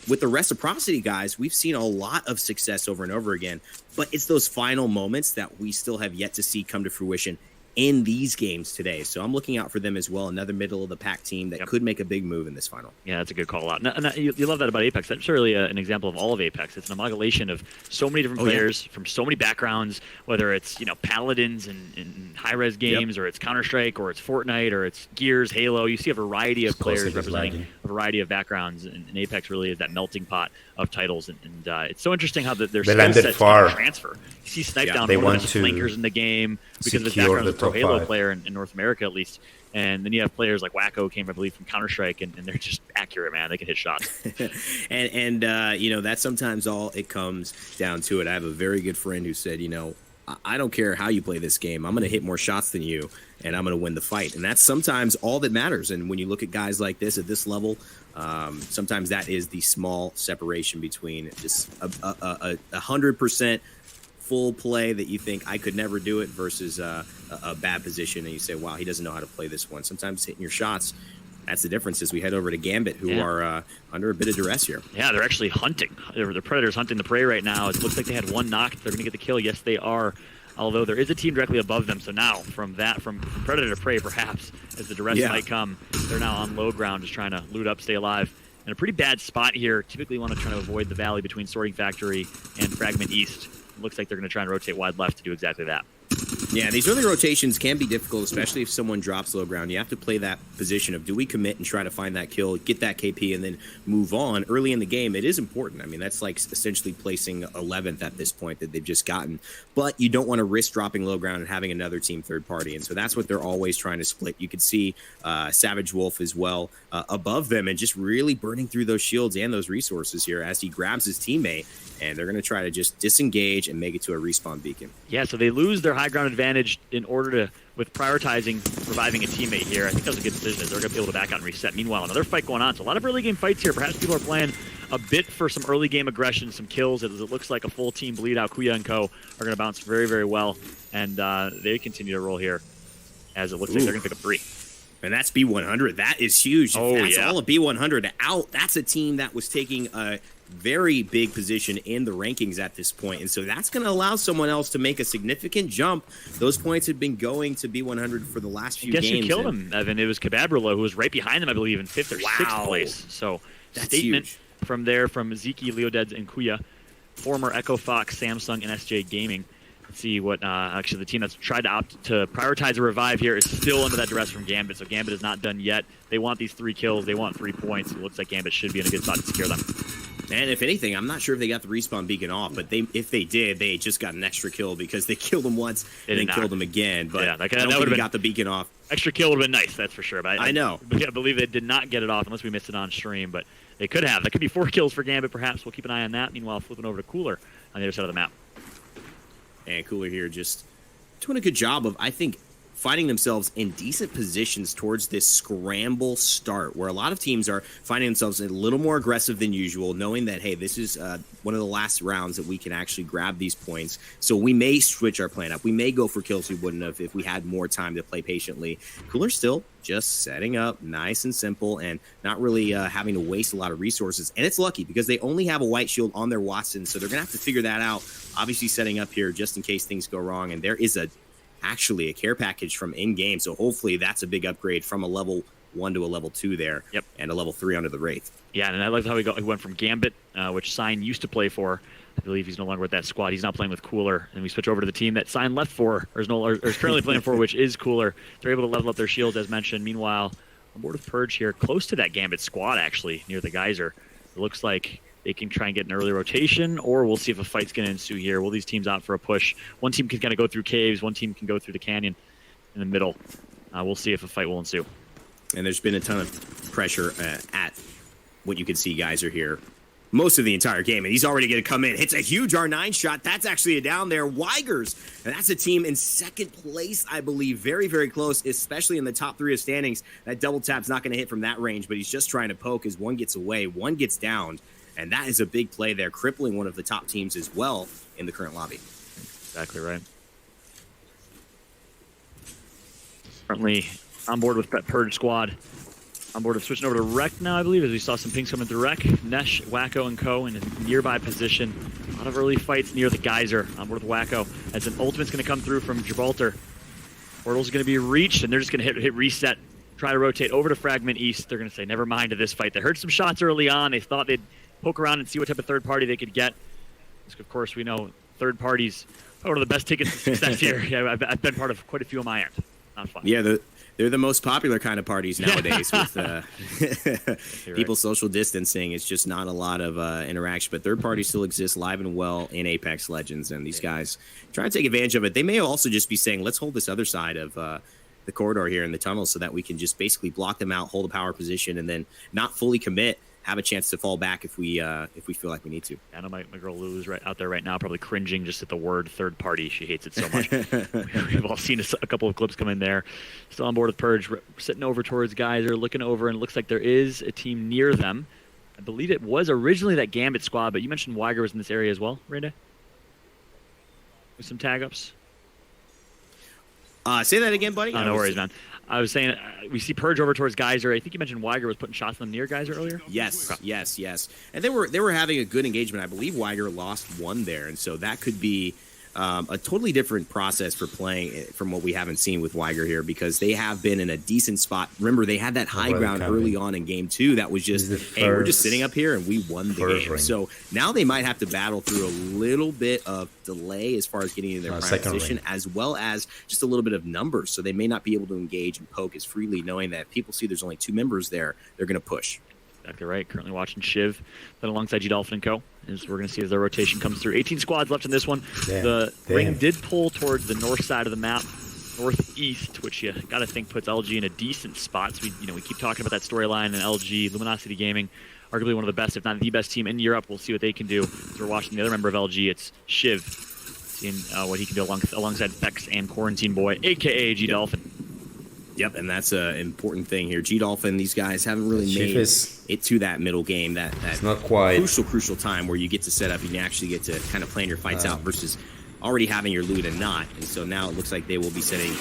With the Reciprocity guys, we've seen a lot of success over and over again, but it's those final moments that we still have yet to see come to fruition in these games today. So I'm looking out for them as well. Another middle of the pack team that could make a big move in this final. Yeah, that's a good call out. And you love that about Apex. That's really an example of all of Apex. It's an amalgamation of so many different players from so many backgrounds, whether it's, you know, Paladins in high-res games, or it's Counter-Strike, or it's Fortnite, or it's Gears, Halo. You see a variety of players representing a variety of backgrounds, and Apex really is that melting pot of titles. And it's so interesting how their skill landed sets far. transfer. You see Snipedown, they one of want the best to flankers in the game because of his secure background as a the pro top Halo 5. player in North America, at least. And then you have players like Wacko came, I believe, from Counter-Strike, and they're just accurate, man. They can hit shots. and you know, that's sometimes all it comes down to it. I have a very good friend who said, you know, I don't care how you play this game. I'm going to hit more shots than you, and I'm going to win the fight. And that's sometimes all that matters. And when you look at guys like this at this level, sometimes that is the small separation between just a 100% full play that you think I could never do it versus a bad position, and you say, wow, he doesn't know how to play this one. Sometimes hitting your shots, that's the difference. As we head over to Gambit, who are under a bit of duress here. Yeah, they're actually hunting. The Predators hunting the prey right now. It looks like they had one knock. They're going to get the kill. Yes, they are. Although there is a team directly above them. So now, from Predator to prey, perhaps, as the duress might come, they're now on low ground just trying to loot up, stay alive. In a pretty bad spot here. Typically want to try to avoid the valley between Sorting Factory and Fragment East. It looks like they're going to try and rotate wide left to do exactly that. Yeah, these early rotations can be difficult, especially if someone drops low ground. You have to play that position of, do we commit and try to find that kill, get that KP, and then move on early in the game. It is important. I mean, that's like essentially placing 11th at this point that they've just gotten. But you don't want to risk dropping low ground and having another team third party. And so that's what they're always trying to split. You could see Savage Wolf as well above them and just really burning through those shields and those resources here as he grabs his teammate. And they're going to try to just disengage and make it to a respawn beacon. Yeah, so they lose their high ground advantage in order to, with prioritizing reviving a teammate here. I think that was a good decision, as they're going to be able to back out and reset. Meanwhile, another fight going on. So a lot of early game fights here. Perhaps people are playing a bit for some early game aggression, some kills, as it looks like a full team bleed out. Kuya and Co. are going to bounce very, very well. And they continue to roll here, as it looks like they're going to pick up 3. And that's B100. That is huge. Oh, if that's yeah. all of B100 out, that's a team that was taking a very big position in the rankings at this point. And so that's going to allow someone else to make a significant jump. Those points have been going to B100 for the last few Guess games. who killed him, Evan? It was Cababrilo, who was right behind them, I believe, in 5th or 6th place. So That's statement huge. from there from Ziki, Leodeds, and Kuya. former Echo Fox, Samsung, and SJ Gaming. Let's see what actually the team that's tried to opt to prioritize a revive here is still under that duress from Gambit. So Gambit is not done yet. They want these 3 kills. They want 3 points. It looks like Gambit should be in a good spot to secure them. And if anything, I'm not sure if they got the respawn beacon off, but if they did, they just got an extra kill because they killed him once and then killed him again. But yeah, I don't think they got the beacon off. Extra kill would have been nice, that's for sure. But I know. I believe they did not get it off unless we missed it on stream, but they could have. That could be 4 kills for Gambit, perhaps. We'll keep an eye on that. Meanwhile, flipping over to Cooler on the other side of the map. And Cooler here just doing a good job of, I think, finding themselves in decent positions towards this scramble start, where a lot of teams are finding themselves a little more aggressive than usual, knowing that, hey, this is one of the last rounds that we can actually grab these points. So we may switch our plan up. We may go for kills we wouldn't have if we had more time to play patiently. Cooler still just setting up nice and simple and not really having to waste a lot of resources. And it's lucky because they only have a white shield on their Watson, so they're going to have to figure that out. Obviously setting up here just in case things go wrong. And there is actually a care package from in-game, so hopefully that's a big upgrade from a level 1 to a level 2 there. Yep. And a level 3 under the Wraith. Yeah, and I like how he went from Gambit, which Sign used to play for. I believe he's no longer with that squad. He's now playing with Cooler, and we switch over to the team that Sign left for, or is currently playing for, which is Cooler. They're able to level up their shields, as mentioned. Meanwhile, on board with Purge here, close to that Gambit squad, actually, near the Geyser. It looks like they can try and get an early rotation, or we'll see if a fight's going to ensue here. Will these teams out for a push? One team can kind of go through caves, one team can go through the canyon in the middle. We'll see if a fight will ensue. And there's been a ton of pressure at what you can see Geyser here most of the entire game, and he's already going to come in. Hits a huge R9 shot. That's actually a down there. Weigers, and that's a team in second place, I believe. Very, very close, especially in the top 3 of standings. That double tap's not going to hit from that range, but he's just trying to poke as one gets away, one gets downed. And that is a big play there, crippling one of the top teams as well in the current lobby. Exactly right. Currently on board with that Purge squad. On board of switching over to Rec now, I believe, as we saw some pings coming through Rec. Nesh, Wacko, and Co. in a nearby position. A lot of early fights near the Geyser on board with Wacko. As an ultimate's going to come through from Gibraltar. Portal's going to be reached, and they're just going to hit reset. Try to rotate over to Fragment East. They're going to say, never mind to this fight. They heard some shots early on. They thought they'd poke around and see what type of third party they could get. Of course, we know third parties are one of the best tickets to success here. Yeah, I've been part of quite a few on my end. Not fun. Yeah, they're the most popular kind of parties nowadays with people social distancing. It's just not a lot of interaction, but third parties still exist live and well in Apex Legends, and these guys try to take advantage of it. They may also just be saying, let's hold this other side of the corridor here in the tunnel so that we can just basically block them out, hold a power position, and then not fully commit, have a chance to fall back if we feel like we need to. I know my girl Lulu's right out there right now, probably cringing just at the word third party. She hates it so much. We've all seen a couple of clips come in there. Still on board with Purge, sitting over towards Geyser, looking over, and it looks like there is a team near them. I believe it was originally that Gambit squad, but you mentioned Weiger was in this area as well, Randa? With some tag ups? Say that again, buddy. Oh, no worries, man. I was saying, we see Purge over towards Geyser. I think you mentioned Weiger was putting shots on them near Geyser earlier? Yes, yes. And they were having a good engagement. I believe Weiger lost one there, and so that could be a totally different process for playing from what we haven't seen with Weiger here, because they have been in a decent spot. Remember, they had that high ground early on in game 2 that was just, hey, we're just sitting up here and we won the game. Ring. So now they might have to battle through a little bit of delay as far as getting into their prime position, as well as just a little bit of numbers. So they may not be able to engage and poke as freely, knowing that if people see there's only 2 members there, they're going to push. Exactly right. Currently watching Shiv, then alongside G Dolphin & Co. As we're going to see as their rotation comes through. 18 squads left in this one. The ring did pull towards the north side of the map, northeast, which you got to think puts LG in a decent spot. So we keep talking about that storyline, and LG, Luminosity Gaming, arguably one of the best, if not the best team in Europe. We'll see what they can do. So we're watching the other member of LG. It's Shiv, seeing what he can do alongside Vex and Quarantine Boy, a.k.a. G Dolphin. Yep, and that's an important thing here. G-Dolphin, these guys haven't really made it to that middle game, that not quite crucial time where you get to set up and you actually get to kind of plan your fights out versus already having your loot and not. And so now it looks like they will be setting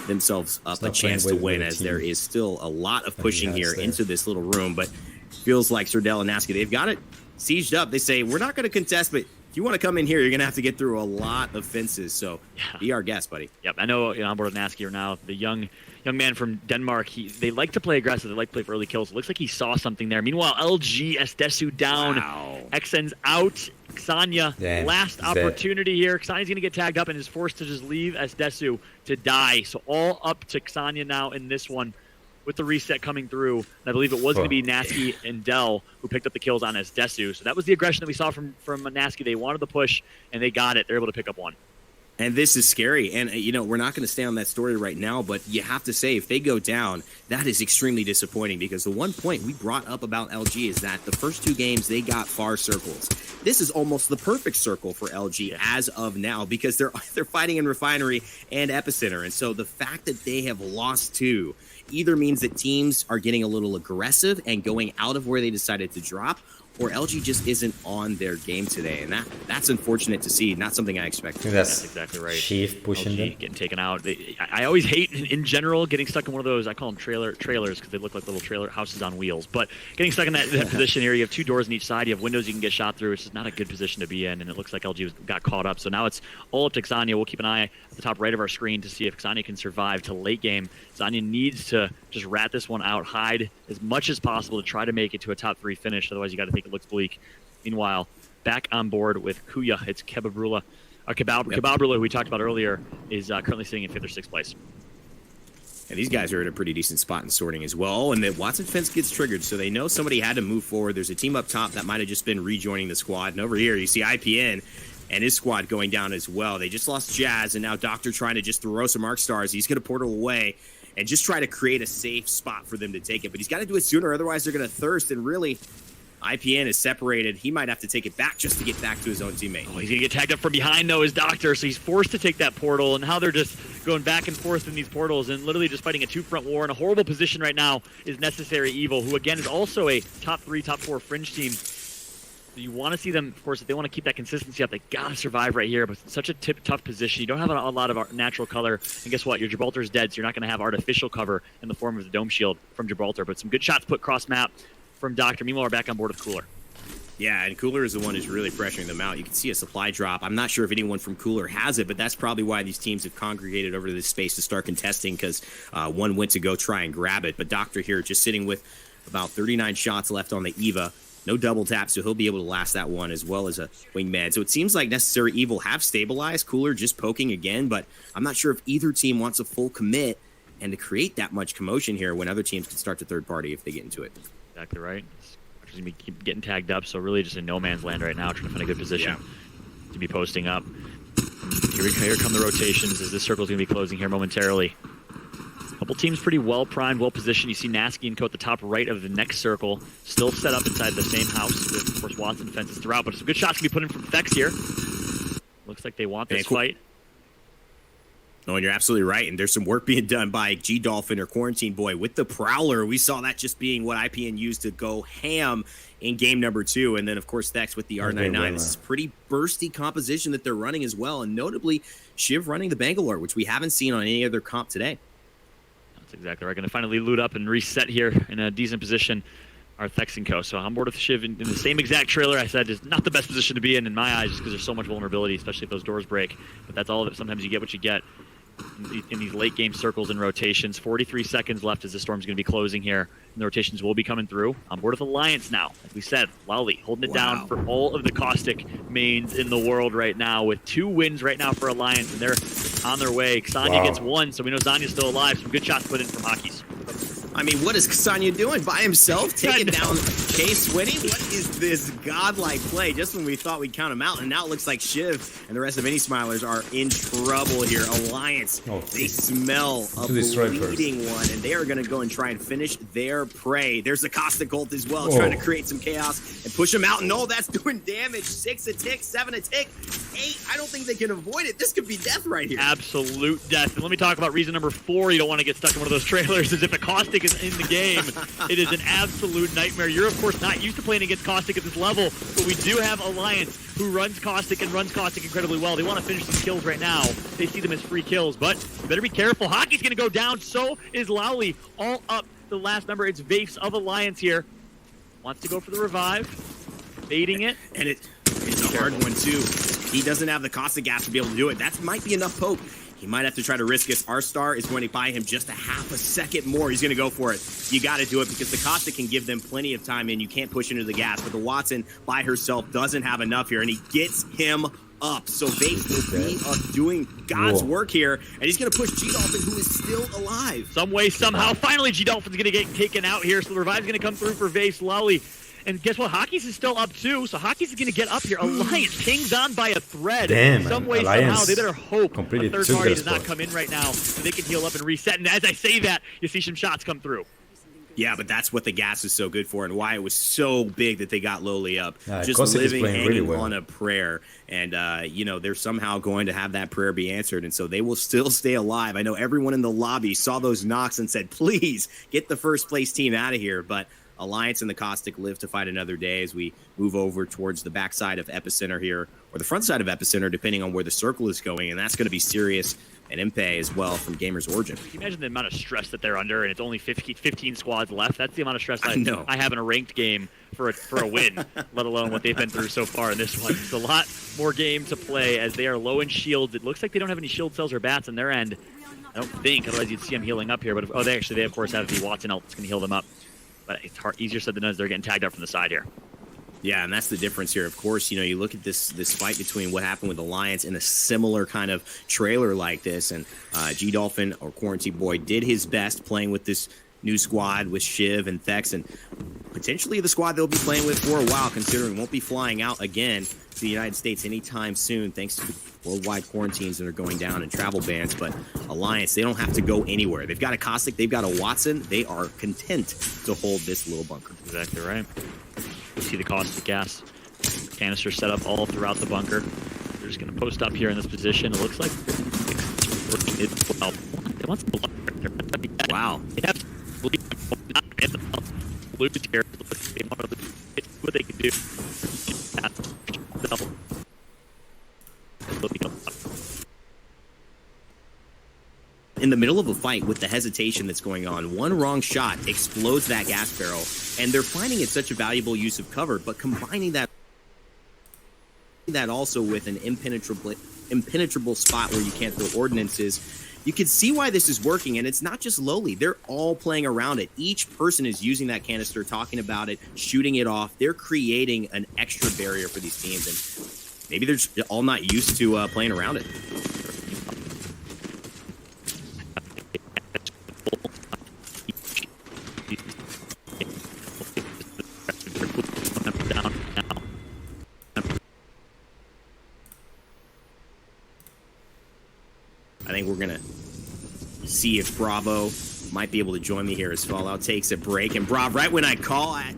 themselves up a chance to win, as there is still a lot of pushing here into this little room. But feels like Sordell and Nasky, they've got it sieged up. They say, we're not going to contest, but if you want to come in here, you're going to have to get through a lot of fences. So be our guest, buddy. Yep, I know on board with Nasky are now the young man from Denmark. They like to play aggressive. They like to play for early kills. It looks like he saw something there. Meanwhile, LG, Esdesu down. Wow. XN's out. Xania, Damn, last he's dead. opportunity here. Xania's going to get tagged up and is forced to just leave Desu to die. So all up to Xania now in this one with the reset coming through. And I believe it was going to be Nasky and Dell who picked up the kills on Desu. So that was the aggression that we saw from Nasky. They wanted the push, and they got it. They're able to pick up one. And this is scary. And, we're not going to stay on that story right now, but you have to say, if they go down, that is extremely disappointing because the one point we brought up about LG is that the first 2 games, they got far circles. This is almost the perfect circle for LG as of now because they're fighting in Refinery and Epicenter. And so the fact that they have lost 2 either means that teams are getting a little aggressive and going out of where they decided to drop, or LG just isn't on their game today, and that's unfortunate to see. Not something I expected. I think that's exactly right. Chief pushing LG them. getting taken out. I always hate, in general, getting stuck in one of those, I call them trailers because they look like little trailer houses on wheels. But getting stuck in that position here, you have 2 doors on each side. You have windows you can get shot through. It's just not a good position to be in, and it looks like LG got caught up. So now it's all up to Xania. We'll keep an eye at the top right of our screen to see if Xania can survive to late game. Xania needs to just rat this one out, hide as much as possible to try to make it to a top 3 finish. Otherwise, you got to think it looks bleak. Meanwhile, back on board with Kuya, it's Kebabrula. Kebabrula, who we talked about earlier, is currently sitting in 5th or 6th place. And these guys are in a pretty decent spot in sorting as well. And the Watson fence gets triggered, so they know somebody had to move forward. There's a team up top that might have just been rejoining the squad. And over here, you see IPN and his squad going down as well. They just lost Jazz, and now Doctor trying to just throw some arc stars. He's going to portal away and just try to create a safe spot for them to take it. But he's got to do it sooner, otherwise they're going to thirst. And really, IPN is separated. He might have to take it back just to get back to his own teammate. Oh, he's going to get tagged up from behind, though, as Doctor, so he's forced to take that portal, and how they're just going back and forth in these portals and literally just fighting a 2-front war in a horrible position right now is Necessary Evil, who, again, is also a top 3, top 4 fringe team. So you want to see them, of course, if they want to keep that consistency up, they got to survive right here, but it's such a tough position. You don't have a lot of natural color, and guess what? Your Gibraltar's dead, so you're not going to have artificial cover in the form of the Dome Shield from Gibraltar, but some good shots put cross-map from Doctor. Meanwhile, we're back on board with Cooler. Yeah, and Cooler is the one who's really pressuring them out. You can see a supply drop. I'm not sure if anyone from Cooler has it, but that's probably why these teams have congregated over to this space to start contesting, because one went to go try and grab it. But Doctor here just sitting with about 39 shots left on the EVA. No double tap, so he'll be able to last that one as well as a wingman. So it seems like Necessary Evil have stabilized. Cooler just poking again, but I'm not sure if either team wants a full commit and to create that much commotion here when other teams can start to third party if they get into it. Exactly right. He's going to keep getting tagged up, so really just in no man's land right now, trying to find a good position to be posting up. Here come the rotations as this circle is going to be closing here momentarily. Couple teams pretty well primed, well positioned. You see Nasky and Co at the top right of the next circle, still set up inside the same house with, of course, Watson defenses throughout, but some good shots can be put in from Fex here. Looks like they want this fight. No, and you're absolutely right. And there's some work being done by G Dolphin or Quarantine Boy with the Prowler. We saw that just being what IPN used to go ham in game number 2. And then, of course, Thex with the R99. This is pretty bursty composition that they're running as well. And notably, Shiv running the Bangalore, which we haven't seen on any other comp today. That's exactly right. Going to finally loot up and reset here in a decent position. Our Thex and Co. So on board with Shiv in the same exact trailer I said is not the best position to be in my eyes, just because there's so much vulnerability, especially if those doors break. But that's all of it. Sometimes you get what you get in these late game circles and rotations. 43 seconds left as the storm's going to be closing here, and the rotations will be coming through. On board with Alliance now, as we said, Lowly holding it down for all of the Caustic mains in the world right now, with 2 wins right now for Alliance, and they're on their way. Xania gets 1, so we know Zanya's still alive. Some good shots put in from Hockeys. I mean, what is Xania doing by himself, taking down Case Winnie? What is this godlike play? Just when we thought we'd count him out, and now it looks like Shiv and the rest of Any Smilers are in trouble here. Alliance, they smell a bleeding one, and they are going to go and try and finish their prey. There's the Caustic ult as well, trying to create some chaos and push him out. No, that's doing damage. 6 a tick, 7 a tick, 8. I don't think they can avoid it. This could be death right here. Absolute death. And let me talk about reason number 4 you don't want to get stuck in one of those trailers, is if a Caustic is in the game. It is an absolute nightmare. You're, of course, not used to playing against Caustic at this level, but we do have Alliance who runs Caustic and runs Caustic incredibly well. They want to finish these kills right now. They see them as free kills, but you better be careful. Hockey's going to go down. So is Lowly. All up the last number. It's Vapes of Alliance here. Wants to go for the revive. Baiting it. And It's a hard one, too. He doesn't have the Caustic gas to be able to do it. That might be enough poke. He might have to try to risk it. R-Star is going to buy him just a half a second more. He's going to go for it. You got to do it because the Caustic can give them plenty of time and you can't push into the gas. But the Watson by herself doesn't have enough here, and he gets him up. So Vase will be doing God's work here, and he's going to push G-Dolphin, who is still alive. Some way, somehow, finally G-Dolphin's going to get taken out here, so the revive's going to come through for Vase Lally. And guess what? Hockey's is still up, too, so Hockey's is going to get up here. Alliance hangs on by a thread. Damn, Some way, Alliance somehow, they better hope completely a third took party their does not spot. come in right now so they can heal up and reset. And as I say that, you see some shots come through. Yeah, but that's what the gas is so good for and why it was so big that they got Lowly up. Just Caustic is living, playing hanging really well. on a prayer. And, they're somehow going to have that prayer be answered. And so they will still stay alive. I know everyone in the lobby saw those knocks and said, please get the first place team out of here. But Alliance and the Caustic live to fight another day as we move over towards the backside of Epicenter here, or the front side of Epicenter, depending on where the circle is going. And that's going to be Sirius and Impe as well from Gamers Origin. Can you imagine the amount of stress that they're under, and it's only 15 squads left? That's the amount of stress I know. I have in a ranked game for a win, let alone what they've been through so far in this one. It's a lot more game to play as they are low in shields. It looks like they don't have any shield cells or bats on their end. I don't think, otherwise you'd see them healing up here. But they of course have the Watson ult that's going to heal them up. But it's easier said than done as they're getting tagged up from the side here. Yeah, and that's the difference here. Of course, you look at this fight between what happened with Alliance and a similar kind of trailer like this, and G-Dolphin or Quarantine Boy did his best playing with this new squad with Shiv and Thex, and potentially the squad they'll be playing with for a while, considering won't be flying out again to the United States anytime soon, thanks to worldwide quarantines that are going down and travel bans. But Alliance, they don't have to go anywhere. They've got a Caustic, they've got a Watson. They are content to hold this little bunker. Exactly right. You see the Caustic gas canister set up all throughout the bunker. They're just going to post up here in this position. It looks like they want some blood right there. Wow. They have lose here. They want to lose. It's what they can do. In the middle of a fight with the hesitation that's going on, one wrong shot explodes that gas barrel, and they're finding it such a valuable use of cover, but combining that also with an impenetrable spot where you can't throw ordinances, you can see why this is working. And it's not just Lowly. They're all playing around it. Each person is using that canister, talking about it, shooting it off. They're creating an extra barrier for these teams, and maybe they're just all not used to playing around it. I think we're going to see if Bravo might be able to join me here as Fallout takes a break. And Brav, right when I call, I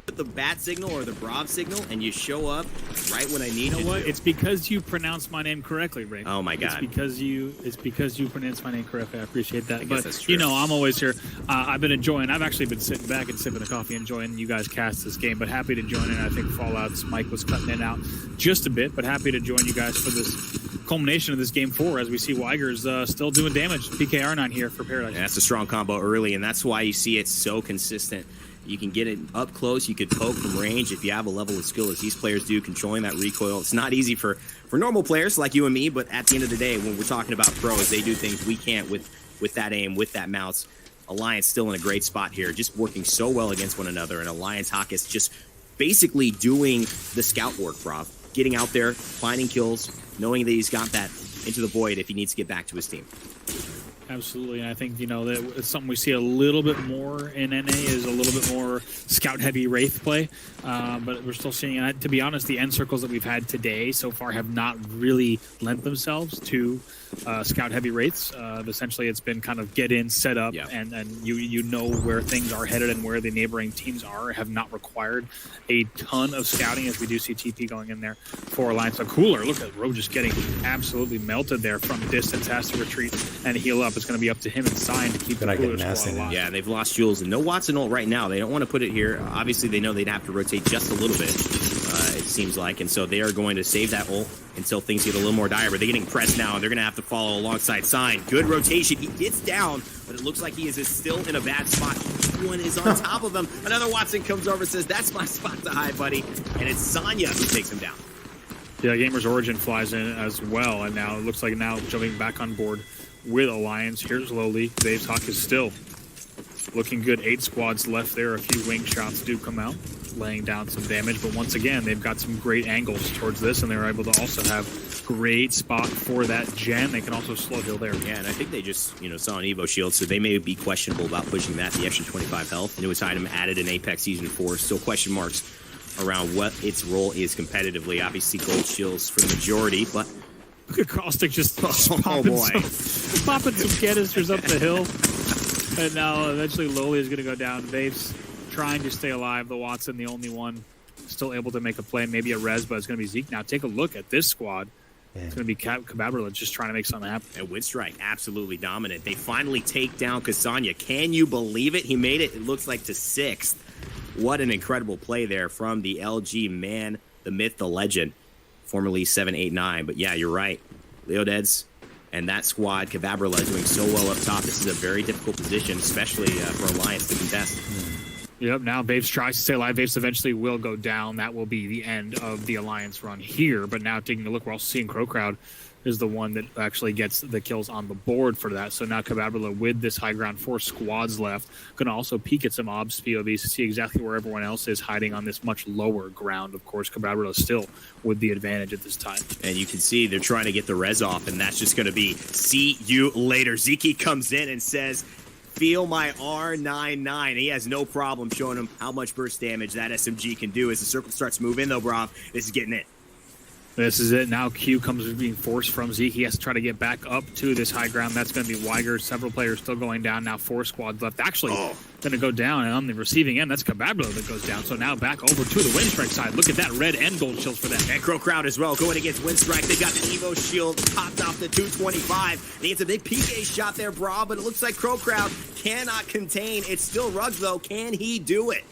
put the bat signal or the Brav signal, and you show up right when I need you. You know what? to. It's because you pronounced my name correctly, Ray. Oh my God! It's because you pronounced my name correctly. I appreciate that. I guess But that's true. I'm always here. I've actually been sitting back and sipping a coffee, enjoying you guys cast this game. But happy to join in. I think Fallout's mic was cutting in and out just a bit, but happy to join you guys for this culmination of this game 4 as we see Weiger's still doing damage. PKR9 here for Paradise. Yeah, that's a strong combo early, and that's why you see it so consistent. You can get it up close. You could poke from range if you have a level of skill as these players do, controlling that recoil. It's not easy for normal players like you and me, but at the end of the day, when we're talking about pros, they do things we can't with that aim, with that mouse. Alliance still in a great spot here, just working so well against one another, and Alliance Hawkes just basically doing the scout work, Rob. Getting out there, finding kills, knowing that he's got that into the void if he needs to get back to his team. Absolutely, and I think that it's something we see a little bit more in NA is a little bit more scout-heavy Wraith play, but we're still seeing. And to be honest, the end circles that we've had today so far have not really lent themselves to scout-heavy Wraiths. Essentially, it's been kind of get in, set up, and you know where things are headed and where the neighboring teams are. Have not required a ton of scouting, as we do see TP going in there for Alliance. A cooler, look at Ro just getting absolutely melted there from distance, has to retreat and heal up. It's going to be up to him and Sign to keep the cooler squad alive. Yeah, they've lost Jules and no Watson ult right now. They don't want to put it here. Obviously, they know they'd have to rotate just a little bit, it seems like. And so they are going to save that ult until things get a little more dire. But they're getting pressed now, and they're going to have to follow alongside Sign. Good rotation. He gets down, but it looks like he is still in a bad spot. one is on top of him. Another Watson comes over and says, that's my spot to hide, buddy. And it's Sonya who takes him down. Yeah, Gamers Origin flies in as well, and now it looks like now jumping back on board with Alliance. Here's Lowly. Dave's Hawk is still looking good. 8 squads left there. A few wing shots do come out, laying down some damage. But once again, they've got some great angles towards this, and they're able to also have great spot for that gen. They can also slow heal there. Yeah, and I think they just, saw an Evo shield, so they may be questionable about pushing that. The extra 25 health. Newest item added in Apex Season 4. Still question marks around what its role is competitively. Obviously, gold shields for the majority, but look at Caustic just popping, boy. popping some canisters up the hill. And now eventually Lowly is going to go down. Vape's trying to stay alive. The Watson, the only one still able to make a play. Maybe a res, but it's going to be Zeke. Now take a look at this squad. Yeah. It's going to be Kababra just trying to make something happen. And Windstrike, absolutely dominant. They finally take down Kasanya. Can you believe it? He made it looks like to 6th. What an incredible play there from the LG man, the myth, the legend, formerly 789. But yeah, you're right. Leodeds and that squad, Kababra is doing so well up top. This is a very difficult position, especially for Alliance to contest. Yep, now Vaves tries to stay alive. Vaves eventually will go down. That will be the end of the Alliance run here. But now taking a look, we're also seeing Crow Crowd is the one that actually gets the kills on the board for that. So now Kababra with this high ground, 4 squads left, going to also peek at some obs POVs to see exactly where everyone else is hiding on this much lower ground. Of course, Kababra still with the advantage at this time. And you can see they're trying to get the res off, and that's just going to be see you later. Zeke comes in and says, feel my R99. He has no problem showing him how much burst damage that SMG can do. As the circle starts moving, though, Brav, this is getting it. This is it. Now Q comes being forced from Zeke. He has to try to get back up to this high ground. That's going to be Weiger. Several players still going down. Now 4 squads left. Actually, going to go down. And on the receiving end, that's Kababra that goes down. So now back over to the Windstrike side. Look at that red and gold shields for them. And Crow Crowd as well going against Windstrike. They got the Evo shield popped off the 225. And he gets a big PK shot there, Brav. But it looks like Crow Crowd cannot contain. It's still Ruggs, though. Can he do it?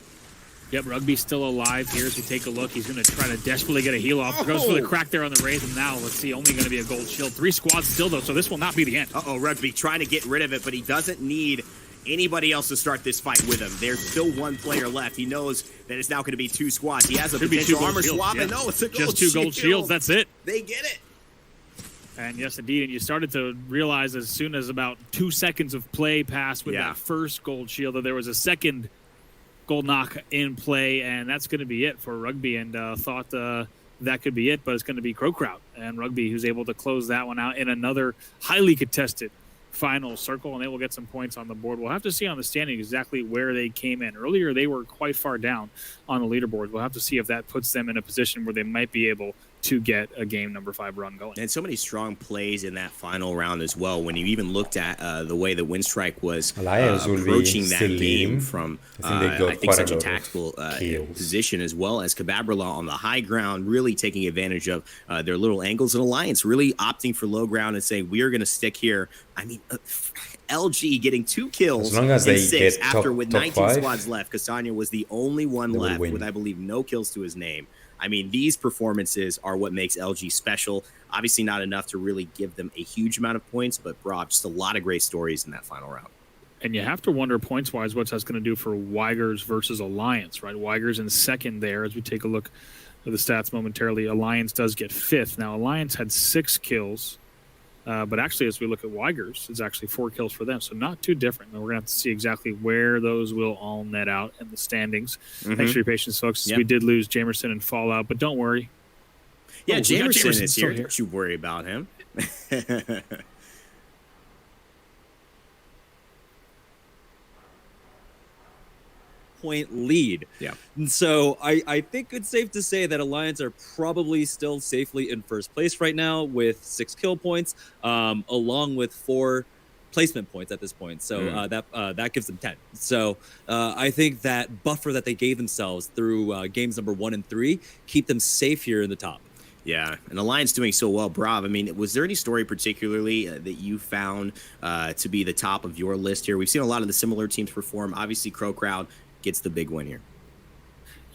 Yep, Rugby's still alive here as we take a look. He's going to try to desperately get a heal off. Goes for the crack there on the Wraith, and now, let's see, only going to be a gold shield. 3 squads still, though, so this will not be the end. Rugby trying to get rid of it, but he doesn't need anybody else to start this fight with him. There's still 1 player left. He knows that it's now going to be 2 squads. He has a potential armor swap, and no, it's a gold just 2 gold shields, that's it. They get it. And yes, indeed, and you started to realize as soon as about 2 seconds of play passed with that first gold shield that there was a second gold knock in play, and that's going to be it for Rugby, and thought that could be it, but it's going to be Crow Crowd and Rugby who's able to close that one out in another highly contested final circle, and they will get some points on the board. We'll have to see on the standing exactly where they came in. Earlier, they were quite far down on the leaderboard. We'll have to see if that puts them in a position where they might be able to get a game number 5 run going. And so many strong plays in that final round as well. When you even looked at the way that Windstrike was approaching that game from, I think, such a tactical position, as well as Kababra on the high ground, really taking advantage of their little angles, and Alliance really opting for low ground and saying, we are going to stick here. I mean, LG getting 2 kills as long as they 6 get after top, with top 19 5, squads left. Kasanya was the only one left with, I believe, no kills to his name. I mean, these performances are what makes LG special. Obviously not enough to really give them a huge amount of points, but Rob, just a lot of great stories in that final round. And you have to wonder points-wise what that's going to do for Weigers versus Alliance, right? Weigers in second there as we take a look at the stats momentarily. Alliance does get 5th. Now, Alliance had 6 kills, but actually as we look at Weigers, it's actually 4 kills for them, so not too different. And we're going to have to see exactly where those will all net out in the standings. Thanks for your patience, folks. We did lose Jamerson and Fallout, but don't worry. Yeah, Jamerson is here. Don't you worry about him. Point lead. Yeah. And so I think it's safe to say that Alliance are probably still safely in first place right now with 6 kill points, along with 4 placement points at this point. So that gives them 10. So I think that buffer that they gave themselves through games number 1 and 3 keep them safe here in the top. Yeah, and Alliance doing so well. Brav, I mean, was there any story particularly that you found to be the top of your list here? We've seen a lot of the similar teams perform. Obviously, Crow Crowd gets the big win here.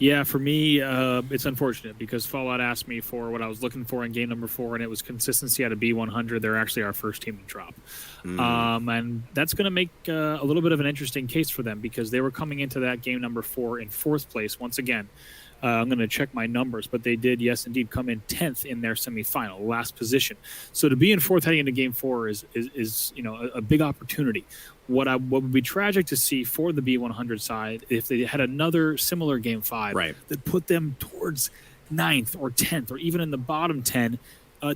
Yeah, for me, it's unfortunate because Fallout asked me for what I was looking for in game number 4, and it was consistency out of B100. They're actually our first team to drop. And that's going to make a little bit of an interesting case for them because they were coming into that game number 4 in 4th place. Once again, I'm going to check my numbers, but they did, yes, indeed, come in 10th in their semifinal, last position. So to be in 4th heading into game 4 is a big opportunity. What would be tragic to see for the B100 side if they had another similar game 5 that put them towards 9th or 10th or even in the bottom 10.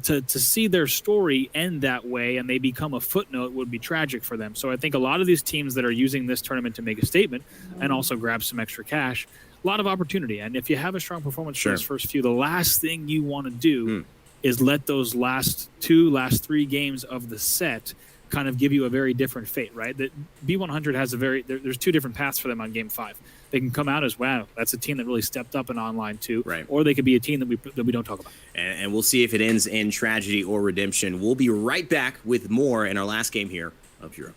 To see their story end that way and they become a footnote would be tragic for them. So I think a lot of these teams that are using this tournament to make a statement and also grab some extra cash, a lot of opportunity. And if you have a strong performance for those first few, the last thing you want to do is let those last 3 games of the set kind of give you a very different fate, right? That B100 has there's 2 different paths for them on game 5. They can come out as, wow, that's a team that really stepped up in online too. Right. Or they could be a team that we don't talk about. And we'll see if it ends in tragedy or redemption. We'll be right back with more in our last game here of Europe.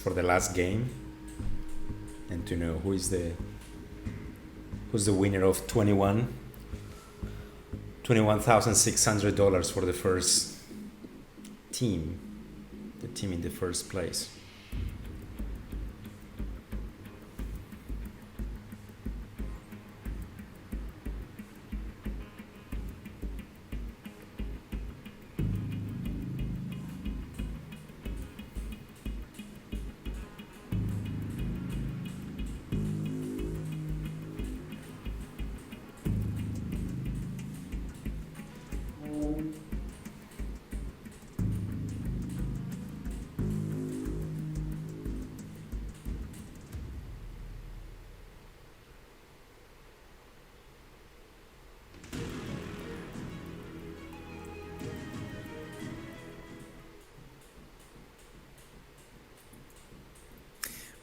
For the last game, and to know who's the winner of $21,600 for the first team, the team in the first place.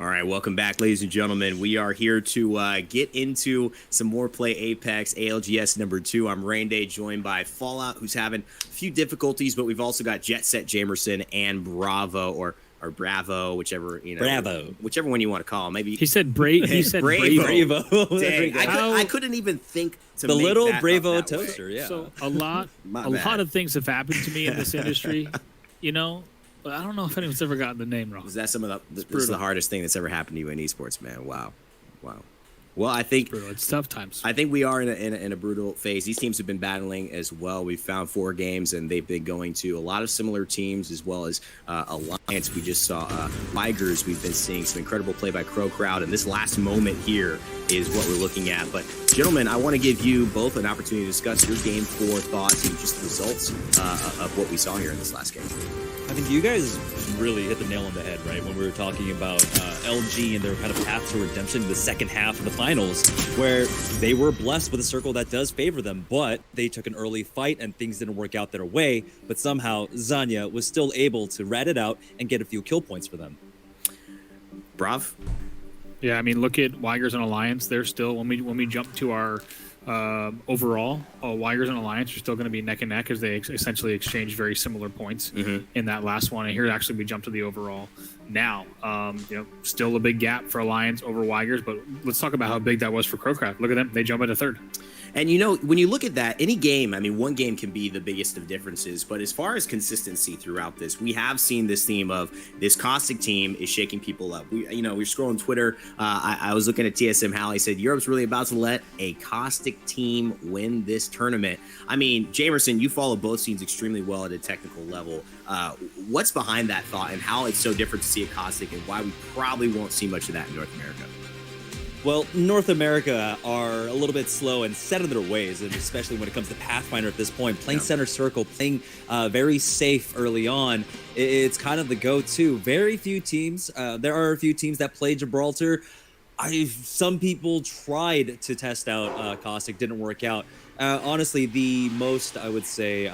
All right, welcome back, ladies and gentlemen. We are here to get into some more Play Apex ALGS number 2. I'm Rainday, joined by Fallout, who's having a few difficulties, but we've also got Jet Set Jamerson and Bravo, or Bravo, whichever one you want to call him. Maybe he said He said Bravo. Dang, I couldn't even think to the make little that Bravo up that toaster. way. Yeah. So a lot of things have happened to me in this industry, But I don't know if anyone's ever gotten the name wrong. Is that this is the hardest thing that's ever happened to you in esports, man? Wow. Well, I think it's tough times. I think we are in a brutal phase. These teams have been battling as well. We've found 4 games, and they've been going to a lot of similar teams as well as Alliance. We just saw Tigers. We've been seeing some incredible play by Crow Crowd, and this last moment here is what we're looking at. But gentlemen, I want to give you both an opportunity to discuss your game 4 thoughts and just the results of what we saw here in this last game. I think you guys really hit the nail on the head, right? When we were talking about LG and their kind of path to redemption in the second half of the finals, where they were blessed with a circle that does favor them, but they took an early fight and things didn't work out their way. But somehow Zanya was still able to rat it out and get a few kill points for them. Brav? Yeah, I mean, look at Weigers and Alliance. They're still, when we jump to our overall, Weigers and Alliance are still going to be neck and neck as they essentially exchange very similar points in that last one. And here, actually, we jump to the overall now. Still a big gap for Alliance over Weigers, but let's talk about how big that was for Crowcraft. Look at them; they jump into 3rd. And when you look at that, any game, I mean, one game can be the biggest of differences, but as far as consistency throughout this, we have seen this theme of this Caustic team is shaking people up. We're scrolling Twitter. I was looking at TSM Halley, said Europe's really about to let a Caustic team win this tournament. I mean, Jamerson, you follow both scenes extremely well at a technical level. What's behind that thought and how it's so different to see a Caustic and why we probably won't see much of that in North America? Well, North America are a little bit slow and set in their ways, and especially when it comes to Pathfinder at this point, playing Center Circle, playing very safe early on, it's kind of the go-to. Very few teams. There are a few teams that play Gibraltar. Some people tried to test out Caustic, didn't work out. Honestly, the most, I would say,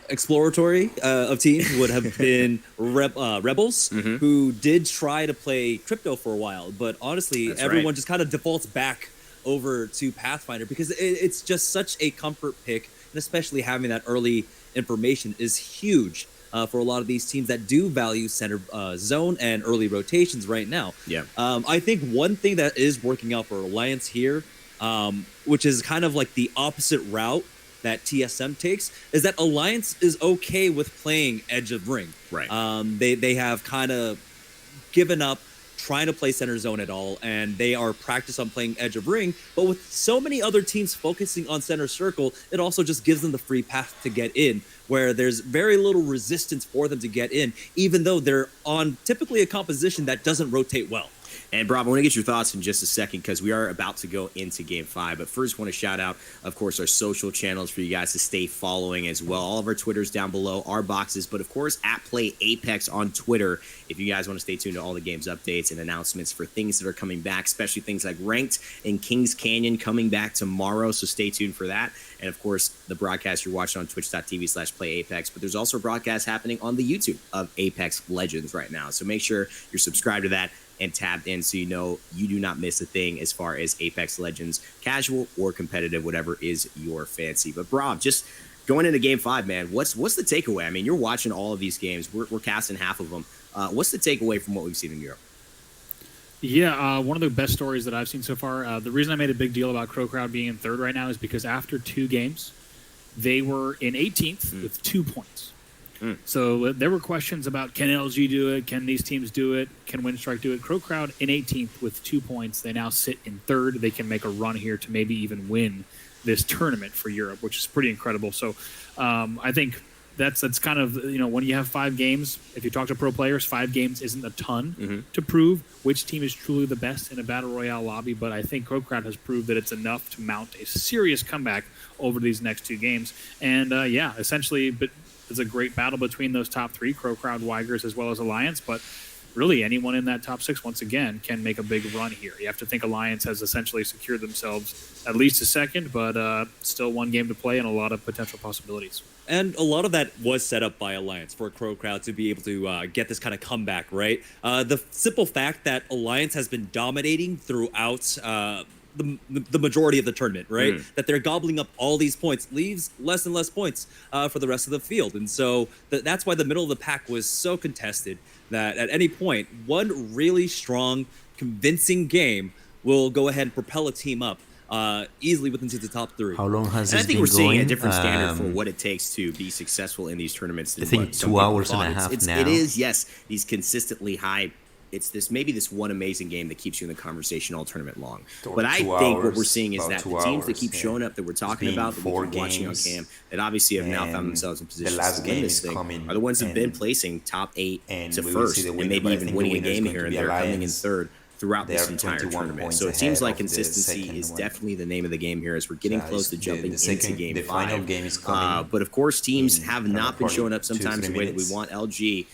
exploratory of teams would have been Rebels, who did try to play Crypto for a while, but honestly, everyone just kind of defaults back over to Pathfinder because it's just such a comfort pick, and especially having that early information is huge for a lot of these teams that do value center zone and early rotations right now. Yeah. I think one thing that is working out for Alliance here, which is kind of like the opposite route that TSM takes, is that Alliance is okay with playing Edge of Ring. Right. They have kind of given up trying to play center zone at all, and they are practiced on playing Edge of Ring. But with so many other teams focusing on center circle, it also just gives them the free path to get in, where there's very little resistance for them to get in, even though they're on typically a composition that doesn't rotate well. And Bravo, I want to get your thoughts in just a second because we are about to go into Game 5. But first, I want to shout out, of course, our social channels for you guys to stay following as well. All of our Twitters down below, our boxes, but of course, at Play Apex on Twitter. If you guys want to stay tuned to all the game's updates and announcements for things that are coming back, especially things like Ranked and Kings Canyon coming back tomorrow. So stay tuned for that. And of course, the broadcast you're watching on twitch.tv/playapex. But there's also a broadcast happening on the YouTube of Apex Legends right now. So make sure you're subscribed to that and tapped in so you know you do not miss a thing as far as Apex Legends, casual or competitive, whatever is your fancy. But Rob, just going into Game 5, man, what's the takeaway? I mean, you're watching all of these games. We're casting half of them. What's the takeaway from what we've seen in Europe? Yeah, one of the best stories that I've seen so far. The reason I made a big deal about Crow Crowd being in third right now is because after 2 games, they were in 18th with 2 points. So there were questions about, can LG do it? Can these teams do it? Can Winstrike do it? Crow Crowd in 18th with 2 points. They now sit in third. They can make a run here to maybe even win this tournament for Europe, which is pretty incredible. So I think that's kind of, when you have 5 games, if you talk to pro players, 5 games isn't a ton to prove which team is truly the best in a Battle Royale lobby. But I think Crow Crowd has proved that it's enough to mount a serious comeback over these next 2 games. And essentially, but it's a great battle between those top 3, Crow Crowd, Weigers, as well as Alliance. But really, anyone in that top 6, once again, can make a big run here. You have to think Alliance has essentially secured themselves at least a second, but still 1 game to play and a lot of potential possibilities. And a lot of that was set up by Alliance for Crow Crowd to be able to get this kind of comeback, right? The simple fact that Alliance has been dominating throughout the majority of the tournament, right? That they're gobbling up all these points leaves less and less points for the rest of the field. And so that's why the middle of the pack was so contested that at any point, one really strong, convincing game will go ahead and propel a team up easily within the top 3. How long has And I this think been we're seeing going? a different standard for what it takes to be successful in these tournaments. Than I think what some 2 people hours and thought. a half It's- now. It is, yes, these consistently high. It's this one amazing game that keeps you in the conversation all tournament long. But I 2 think what we're hours, seeing is about that 2 the teams that hours, keep yeah. showing up that we're talking been about, that we've 4 been watching on games, cam, that obviously have now found and themselves in the positions last to win game this is thing coming, are the ones that have been and- placing top 8 and to we will first, see the and winner, maybe but I even think winning the a winner is game going here to and be there, coming in Alliance. third throughout They this are entire 21 tournament. points So it seems ahead like of the consistency second is one. definitely the name of the game here as we're getting Yeah, close to the jumping into second- Game the 5. final game is coming But of course, teams in have not been probably showing up 2-3 sometimes the way that we minutes. want. LG,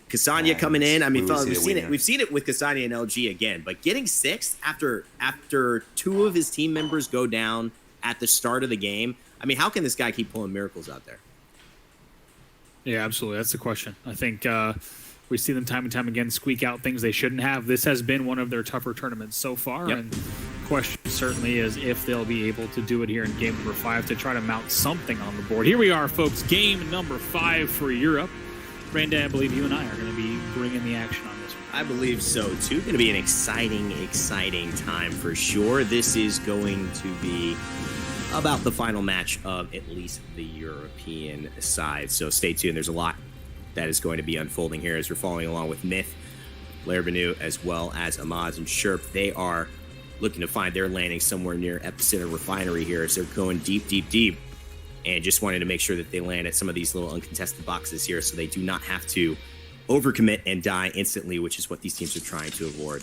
Cassania And coming in. I mean, we will fellas, see we've the seen it. winner. We've seen it with Cassania and LG again. But getting 6th after 2 of his team members go down at the start of the game. I mean, how can this guy keep pulling miracles out there? Yeah, absolutely. That's the question. I think we see them time and time again squeak out things they shouldn't have. This has been one of their tougher tournaments so far. Yep. And the question certainly is if they'll be able to do it here in game number 5 to try to mount something on the board. Here we are, folks. Game number 5 for Europe. Randy, I believe you and I are going to be bringing the action on this one. I believe so too. Going to be an exciting time for sure. This is going to be about the final match of at least the European side. So stay tuned. There's a lot that is going to be unfolding here as we're following along with Myth, Blair Benu, as well as Amaz and Sherp. They are looking to find their landing somewhere near Epicenter Refinery here as they're going deep, and just wanting to make sure that they land at some of these little uncontested boxes here so they do not have to overcommit and die instantly, which is what these teams are trying to avoid.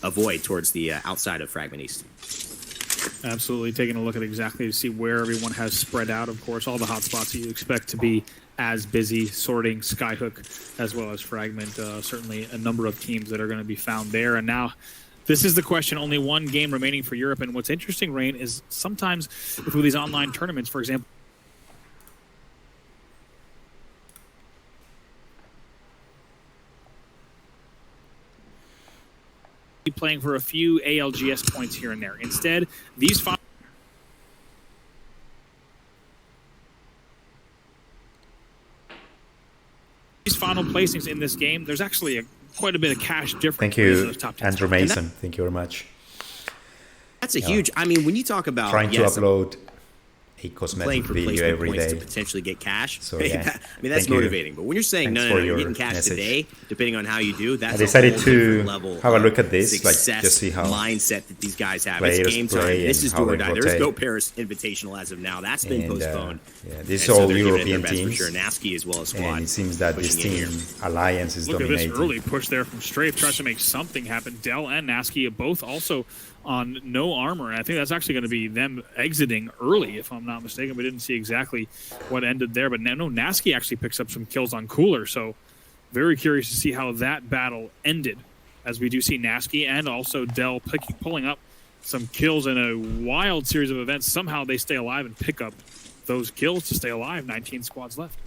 avoid towards the outside of Fragment East. Absolutely, taking a look at exactly to see where everyone has spread out. Of course, all the hotspots that you expect to be as busy, sorting Skyhook as well as Fragment. Certainly a number of teams that are going to be found there. And now this is the question, only one game remaining for Europe. And what's interesting, Rain, is sometimes with these online tournaments, for example, playing for a few ALGS points here and there. Instead, these final placings in this game, there's actually quite a bit of cash difference. Thank you, Andrew Mason. Thank you very much. That's a huge. I mean, when you talk about trying to upload a playing cosmetic for video placement every points day to potentially get cash. So, yeah. I mean, that's Thank you. motivating. But when you're saying Thanks no, for you're your getting cash message. today, depending on how you do, that's I decided a whole to different level have a look of at this, like, success just see how mindset that these guys have. players It's game time. play This and is how do or they die. There's rotate. no Paris Invitational as of now. That's been And, postponed. yeah, these And so all they're giving it European their best teams. for sure. Nasky as well as and Squad. it seems that this pushing in team here. Alliance is Look dominating. at this early push there from Strafe. Tries to make something happen. Dell and Nasky are both also on no armor. And I think that's actually going to be them exiting early, if I'm not mistaken. We didn't see exactly what ended there. But no, Nasky actually picks up some kills on Cooler. So very curious to see how that battle ended, as we do see Nasky and also Dell pulling up some kills in a wild series of events. Somehow they stay alive and pick up those kills to stay alive. 19 squads left.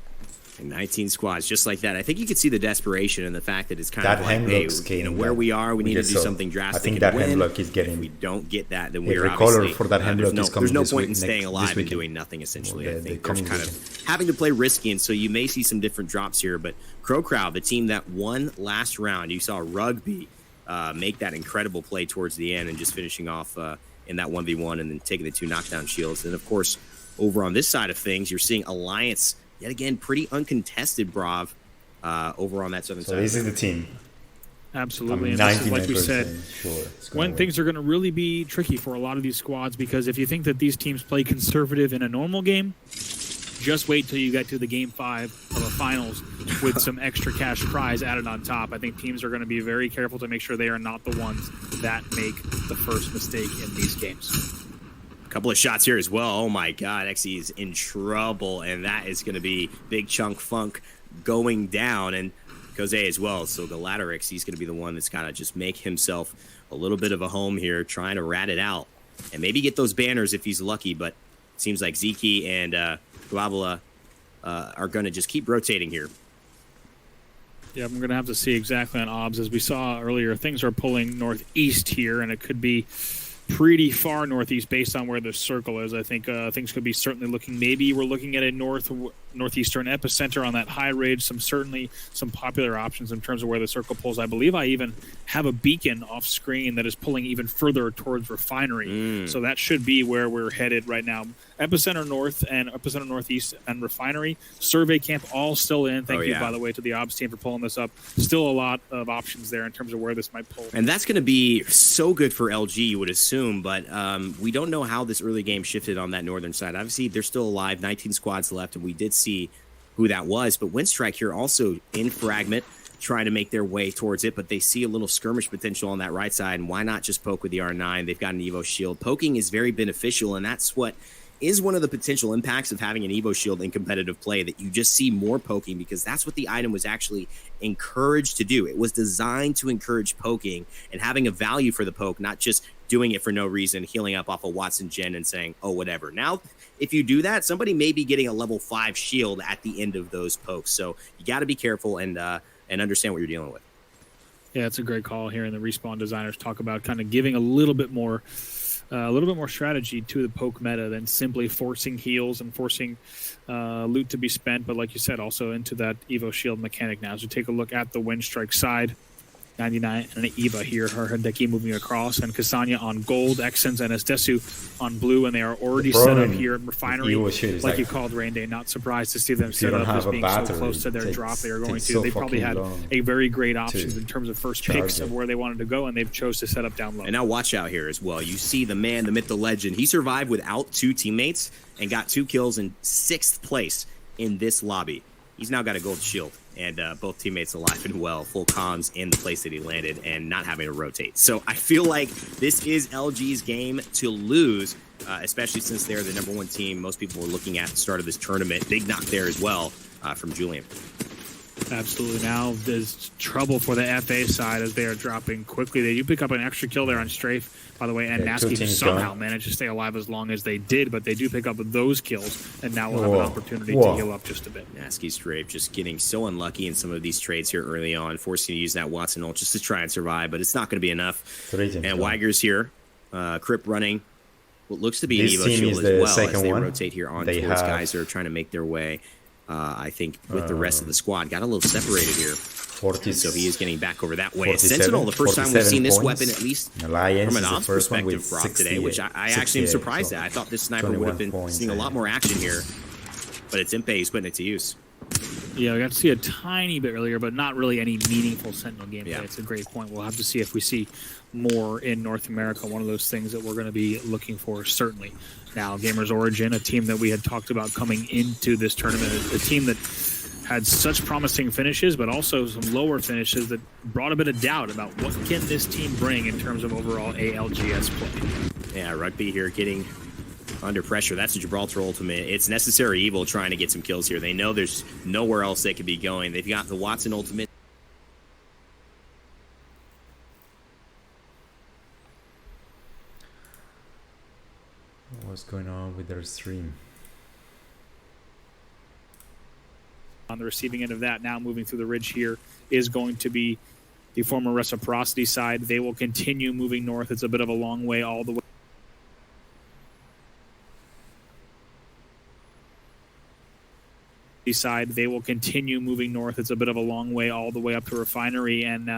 And 19 squads, just like that. I think you could see the desperation and the fact that it's kind That of like, hey, Hemlock's game where that we are, we need to just do saw. something drastic. I think and that win. Hemlock is If getting. we don't get that, then The we're recolor obviously for that Hemlock is coming there's no this point week- in staying this alive and weekend. doing nothing. Essentially, Well, I the think there's coming kind weekend. of having to play risky, and so you may see some different drops here. But Crow Crowd, the team that won last round, you saw Rugby make that incredible play towards the end and just finishing off in that 1v1 and then taking the 2 knockdown shields. And of course, over on this side of things, you're seeing Alliance yet again pretty uncontested, Brav. Over on that southern So side. this is the team. Absolutely. I'm And this is, like we 99% said, sure it's gonna when work. things are going to really be tricky for a lot of these squads, because if you think that these teams play conservative in a normal game, just wait till you get to the game 5 of a finals with some extra cash prize added on top. I think teams are going to be very careful to make sure they are not the ones that make the first mistake in these games. Couple of shots here as well. Oh my God, XE is in trouble, and that is going to be Big Chunk Funk going down, and Jose as well. So the latter XE is going to be the one that's got to just make himself a little bit of a home here, trying to rat it out, and maybe get those banners if he's lucky. But it seems like Ziki and Guavula are going to just keep rotating here. Yeah, I'm going to have to see exactly on OBS. As we saw earlier, things are pulling northeast here, and it could be pretty far northeast based on where the circle is. I think things could be certainly looking, maybe we're looking at a northeastern epicenter on that high ridge. Certainly some popular options in terms of where the circle pulls. I believe I even have a beacon off screen that is pulling even further towards Refinery. So that should be where we're headed right now. Epicenter North and Epicenter Northeast and Refinery. Survey Camp all still in. Thank you, by the way, to the OBS team for pulling this up. Still a lot of options there in terms of where this might pull. And that's going to be so good for LG, you would assume, but we don't know how this early game shifted on that northern side. Obviously, they're still alive, 19 squads left, and we did see who that was. But Windstrike here also in Fragment, trying to make their way towards it, but they see a little skirmish potential on that right side, and why not just poke with the R9? They've got an Evo shield. Poking is very beneficial, and that's what is one of the potential impacts of having an Evo shield in competitive play, that you just see more poking, because that's what the item was actually encouraged to do. It was designed to encourage poking and having a value for the poke, not just doing it for no reason, healing up off a Watson Gen and saying, oh, whatever. Now, if you do that, somebody may be getting a level 5 shield at the end of those pokes. So you got to be careful and understand what you're dealing with. Yeah, it's a great call here, and the Respawn designers talk about kind of giving a little bit more strategy to the poke meta than simply forcing heals and forcing loot to be spent. But like you said, also into that Evo shield mechanic now. As we take a look at the Windstrike side, 99 and an Eva here, her Hideki moving across, and Kasanya on gold, Exens and Estesu on blue, and they are already set up here at Refinery. Like you called Rain Day, not surprised to see them set up as being so close to their drop they are going to. They probably had a very great options in terms of first picks of where they wanted to go, and they've chose to set up down low. And now watch out here as well. You see the man, the myth, the legend. He survived without 2 teammates and got 2 kills in 6th place in this lobby. He's now got a gold shield. and both teammates alive and well, full comms in the place that he landed, and not having to rotate. So I feel like this is LG's game to lose, especially since they're the number one team most people were looking at the start of this tournament. Big knock there as well from Julian. Absolutely. Now there's trouble for the FA side as they are dropping quickly. They do pick up an extra kill there on Strafe, by the way, and Nasky somehow managed to stay alive as long as they did, but they do pick up those kills, and now we'll have an opportunity to heal up just a bit. Nasky Strafe just getting so unlucky in some of these trades here early on, forcing to use that Watson ult just to try and survive, but it's not going to be enough. And Weiger's here, Crip running what looks to be an Evo shield as well as they rotate here on towards guys that are trying to make their way. I think with the rest of the squad, got a little separated here. So he is getting back over that way. Sentinel, the first time we've seen this weapon, at least from an odds perspective, Brock, today, which I actually am surprised at. I thought this sniper would have been seeing a lot more action here, but it's Impe who's putting it to use. Yeah, we got to see a tiny bit earlier, but not really any meaningful Sentinel gameplay. Yeah. It's a great point. We'll have to see if we see more in North America. One of those things that we're going to be looking for, certainly. Now, Gamers Origin, a team that we had talked about coming into this tournament, a team that had such promising finishes, but also some lower finishes that brought a bit of doubt about what can this team bring in terms of overall ALGS play. Yeah, Rugby here getting under pressure. That's a Gibraltar ultimate. It's Necessary Evil trying to get some kills here. They know there's nowhere else they could be going. They've got the Watson ultimate. What's going on with their stream? On the receiving end of that, now moving through the ridge here, is going to be the former Reciprocity side. They will continue moving north. It's a bit of a long way all the way. Side, they will continue moving north. It's a bit of a long way all the way up to Refinery, and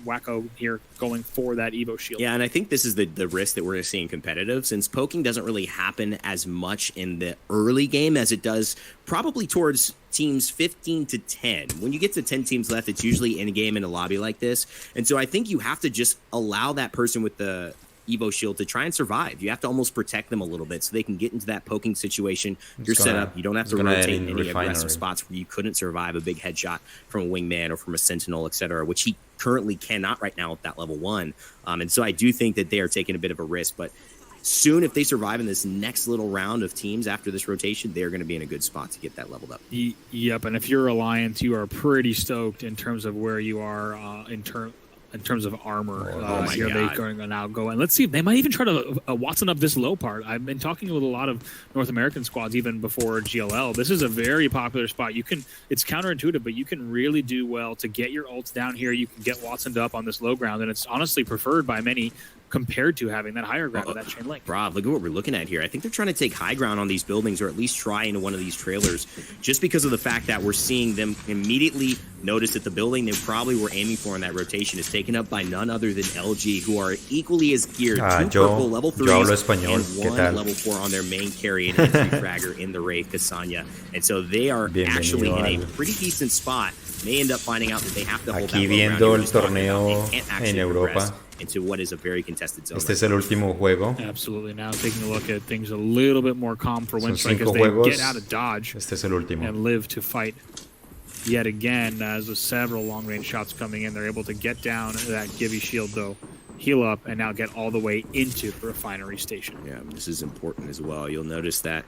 Wacko here going for that Evo shield. Yeah, and I think this is the risk that we're going to see in competitive, since poking doesn't really happen as much in the early game as it does probably towards teams 15 to 10. When you get to 10 teams left, it's usually in a game in a lobby like this. And so I think you have to just allow that person with the Evo shield to try and survive. You have to almost protect them a little bit so they can get into that poking situation. You're set up. You don't have to rotate any aggressive spots where you couldn't survive a big headshot from a wingman or from a sentinel, etc., which he currently cannot right now at that level 1. And so I do think that they are taking a bit of a risk, but soon, if they survive in this next little round of teams after this rotation, they're going to be in a good spot to get that leveled up. Yep, and if you're Alliance, you are pretty stoked in terms of where you are in terms of armor. Here they going to now go, and let's see if they might even try to Watson up this low part. I've been talking with a lot of North American squads even before GLL. This is a very popular spot. It's counterintuitive, but you can really do well to get your ults down here. You can get Watsoned up on this low ground, and it's honestly preferred by many compared to having that higher ground with that chain link. Rob, look at what we're looking at here. I think they're trying to take high ground on these buildings, or at least try into one of these trailers, just because of the fact that we're seeing them immediately notice that the building they probably were aiming for in that rotation is taken up by none other than LG, who are equally as geared. 2 purple level 3s and 1 level 4 on their main carry and entry fragger in the Wraith, Kasanya. And so they are actually in a pretty decent spot. May end up finding out that they have to hold Aquí that viendo el torneo en Europa. Into what is a very contested zone. Este es el último juego. Absolutely. Now taking a look at things a little bit more calm for Winstrike as they get out of dodge and live to fight yet again. As with several long-range shots coming in, they're able to get down that Gibby shield, though, heal up, and now get all the way into the Refinery station. Yeah, this is important as well. You'll notice that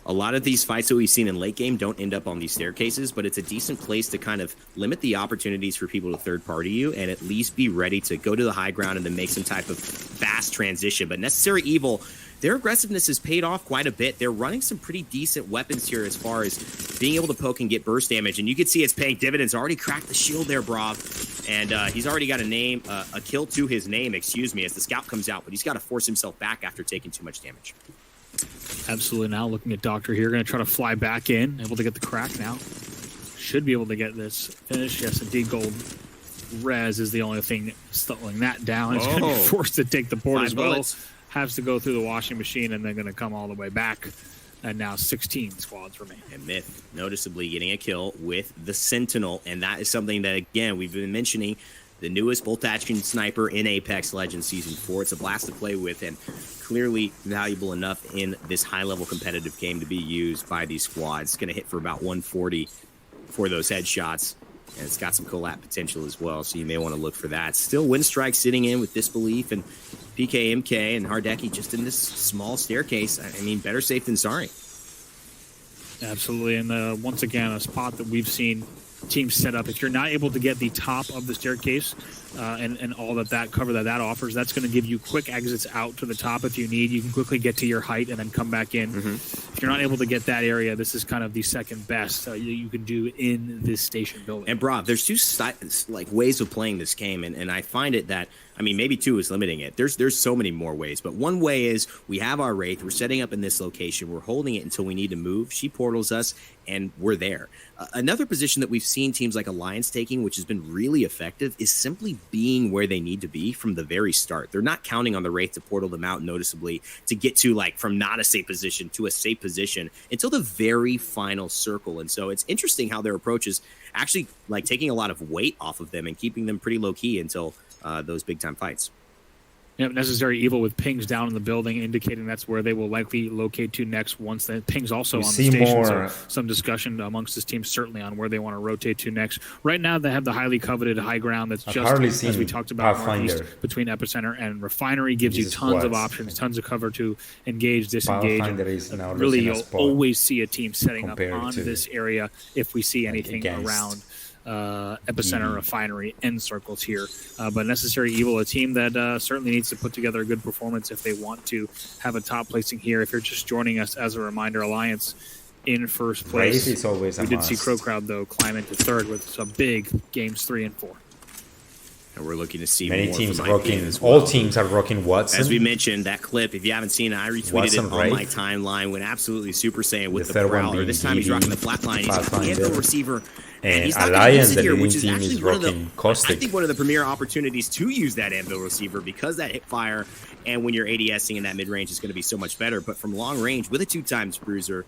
a lot of these fights that we've seen in late game don't end up on these staircases, but it's a decent place to kind of limit the opportunities for people to third party you and at least be ready to go to the high ground and then make some type of fast transition. But Necessary Evil, their aggressiveness has paid off quite a bit. They're running some pretty decent weapons here as far as being able to poke and get burst damage, and you can see it's paying dividends. Already cracked the shield there, Brav, and he's already got a kill to his name, excuse me, as the scout comes out, but he's got to force himself back after taking too much damage. Absolutely. Now looking at Doctor here, going to try to fly back in, able to get the crack now. Should be able to get this finish. Yes, indeed, gold res is the only thing slowing that down. He's going to be forced to take the board as well. Has to go through the washing machine, and then going to come all the way back. And now 16 squads remain. And Myth noticeably getting a kill with the Sentinel, and that is something that, again, we've been mentioning. The newest bolt-action sniper in Apex Legends Season 4. It's a blast to play with and clearly valuable enough in this high-level competitive game to be used by these squads. It's going to hit for about 140 for those headshots. And it's got some collab potential as well, so you may want to look for that. Still, Windstrike sitting in with Disbelief and PKMK and Hardeki just in this small staircase. I mean, better safe than sorry. Absolutely. And once again, a spot that we've seen teams set up. If you're not able to get the top of the staircase and all that cover that offers, that's going to give you quick exits out to the top if you need. You can quickly get to your height and then come back in. If you're not able to get that area, this is kind of the second best you can do in this station building. And Brav, there's two ways of playing this game, and I find it that, I mean, maybe two is limiting it. There's so many more ways, but one way is we have our Wraith, we're setting up in this location, we're holding it until we need to move. She portals us, and we're there. Another position that we've seen teams like Alliance taking, which has been really effective, is simply being where they need to be from the very start. They're not counting on the Wraith to portal them out noticeably to get to, like, from not a safe position to a safe position until the very final circle. And so it's interesting how their approach is actually, like, taking a lot of weight off of them and keeping them pretty low-key until those big-time fights. Yep, Necessary Evil with pings down in the building, indicating that's where they will likely locate to next once the pings also on the station. So some discussion amongst this team certainly on where they want to rotate to next. Right now, they have the highly coveted high ground that's just, as we talked about, northeast between Epicenter and Refinery. Gives you tons of options, tons of cover to engage, disengage. And really, you'll always see a team setting up on this area if we see anything around Epicenter, Refinery, end circles here. But Necessary Evil, a team that certainly needs to put together a good performance if they want to have a top placing here. If you're just joining us, as a reminder, Alliance in first place. We did see Crow Crowd, though, climb into third with some big games 3 and 4. And we're looking to see many more teams from rocking. as well. All teams are rocking Watson. As we mentioned, that clip, if you haven't seen it, I retweeted it on my timeline. Went absolutely Super Saiyan with the Prowler. This time he's rocking the flatline. He's got the Anthem receiver. And he's not Alliance, the here, leading which is team, actually is one of the, rocking Caustic. I think one of the premier opportunities to use that Anvil receiver, because that hip fire and when you're ADSing in that mid range is going to be so much better. But from long range with a 2x bruiser,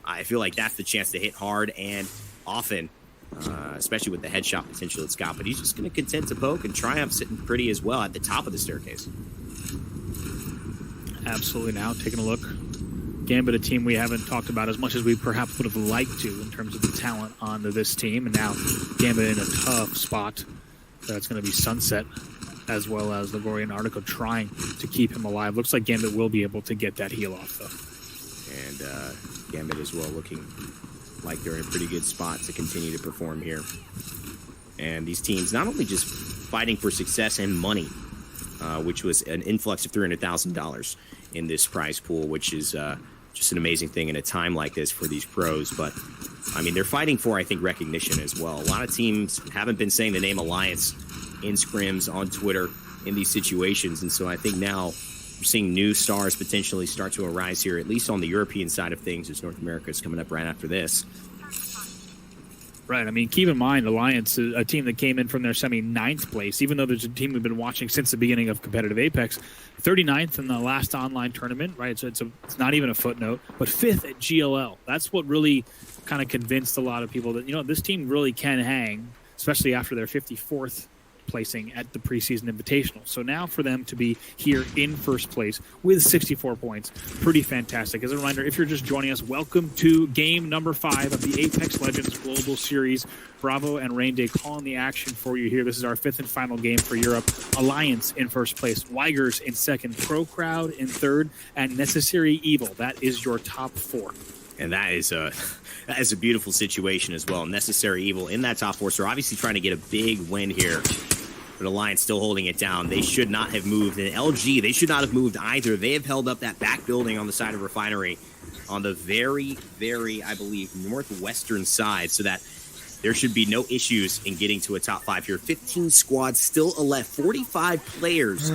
I feel like that's the chance to hit hard and often, especially with the headshot potential it's got. But he's just going to content to poke, and Triumph sitting pretty as well at the top of the staircase. Absolutely. Now taking a look. Gambit, a team we haven't talked about as much as we perhaps would have liked to in terms of the talent onto this team. And now Gambit in a tough spot. That's going to be Sunset, as well as Ligorian Article trying to keep him alive. Looks like Gambit will be able to get that heal off, though. And Gambit as well looking like they're in a pretty good spot to continue to perform here. And these teams not only just fighting for success and money, which was an influx of $300,000 in this prize pool, which is just an amazing thing in a time like this for these pros. But, I mean, they're fighting for, I think, recognition as well. A lot of teams haven't been saying the name Alliance in scrims on Twitter in these situations. And so I think now we're seeing new stars potentially start to arise here, at least on the European side of things, as North America is coming up right after this. Right. I mean, keep in mind, Alliance is a team that came in from their semi-9th place, even though there's a team we've been watching since the beginning of competitive Apex. 39th in the last online tournament, right? So it's not even a footnote, but 5th at GLL. That's what really kind of convinced a lot of people that, you know, this team really can hang, especially after their 54th placing at the preseason invitational. So now for them to be here in first place with 64 points, pretty fantastic. As a reminder, if you're just joining us, welcome to game number 5 of the Apex Legends Global Series. Bravo and Rain Day calling the action for you here. This is our 5th and final game for Europe. Alliance in first place, Weigers in second, Pro Crowd in third, and Necessary Evil. That is your top 4. And that is a beautiful situation as well. Necessary Evil in that top 4. So obviously trying to get a big win here. But Alliance still holding it down. They should not have moved. And LG, they should not have moved either. They have held up that back building on the side of Refinery on the very, very, I believe, northwestern side, so that there should be no issues in getting to a top 5 here. 15 squads, still 45 players.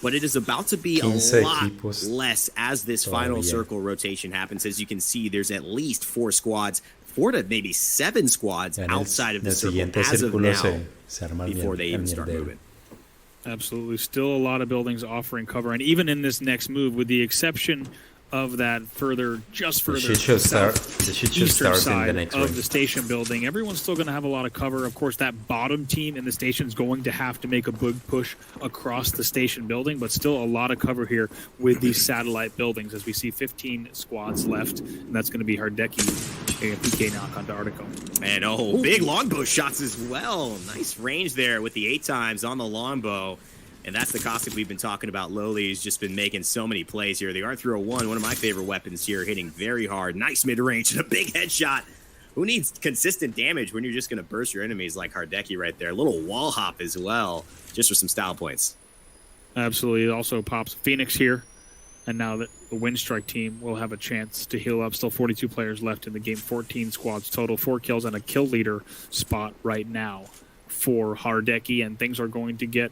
But it is about to be a lot less as this final circle rotation happens. As you can see, there's at least 4 squads, 4 to maybe 7 squads outside of the circle as of now, before they even start moving. Absolutely. Still a lot of buildings offering cover. And even in this next move, with the exception of that further The shit show starts southeastern in the side next of ring. the station building. Everyone's still going to have a lot of cover. Of course, that bottom team in the station is going to have to make a big push across the station building, but still a lot of cover here with these satellite buildings as we see 15 squads left, and that's going to be Hardeki, a PK knock onto Artico. And big longbow shots as well. Nice range there with the 8 times on the longbow. And that's the Caustic we've been talking about. Lowly's just been making so many plays here. The R301, one of my favorite weapons here, hitting very hard. Nice mid-range and a big headshot. Who needs consistent damage when you're just going to burst your enemies like Hardeki right there? A little wall hop as well, just for some style points. Absolutely. It also pops Phoenix here. And now that the Windstrike team will have a chance to heal up. Still 42 players left in the game. 14 squads total. 4 kills and a kill leader spot right now for Hardeki. And things are going to get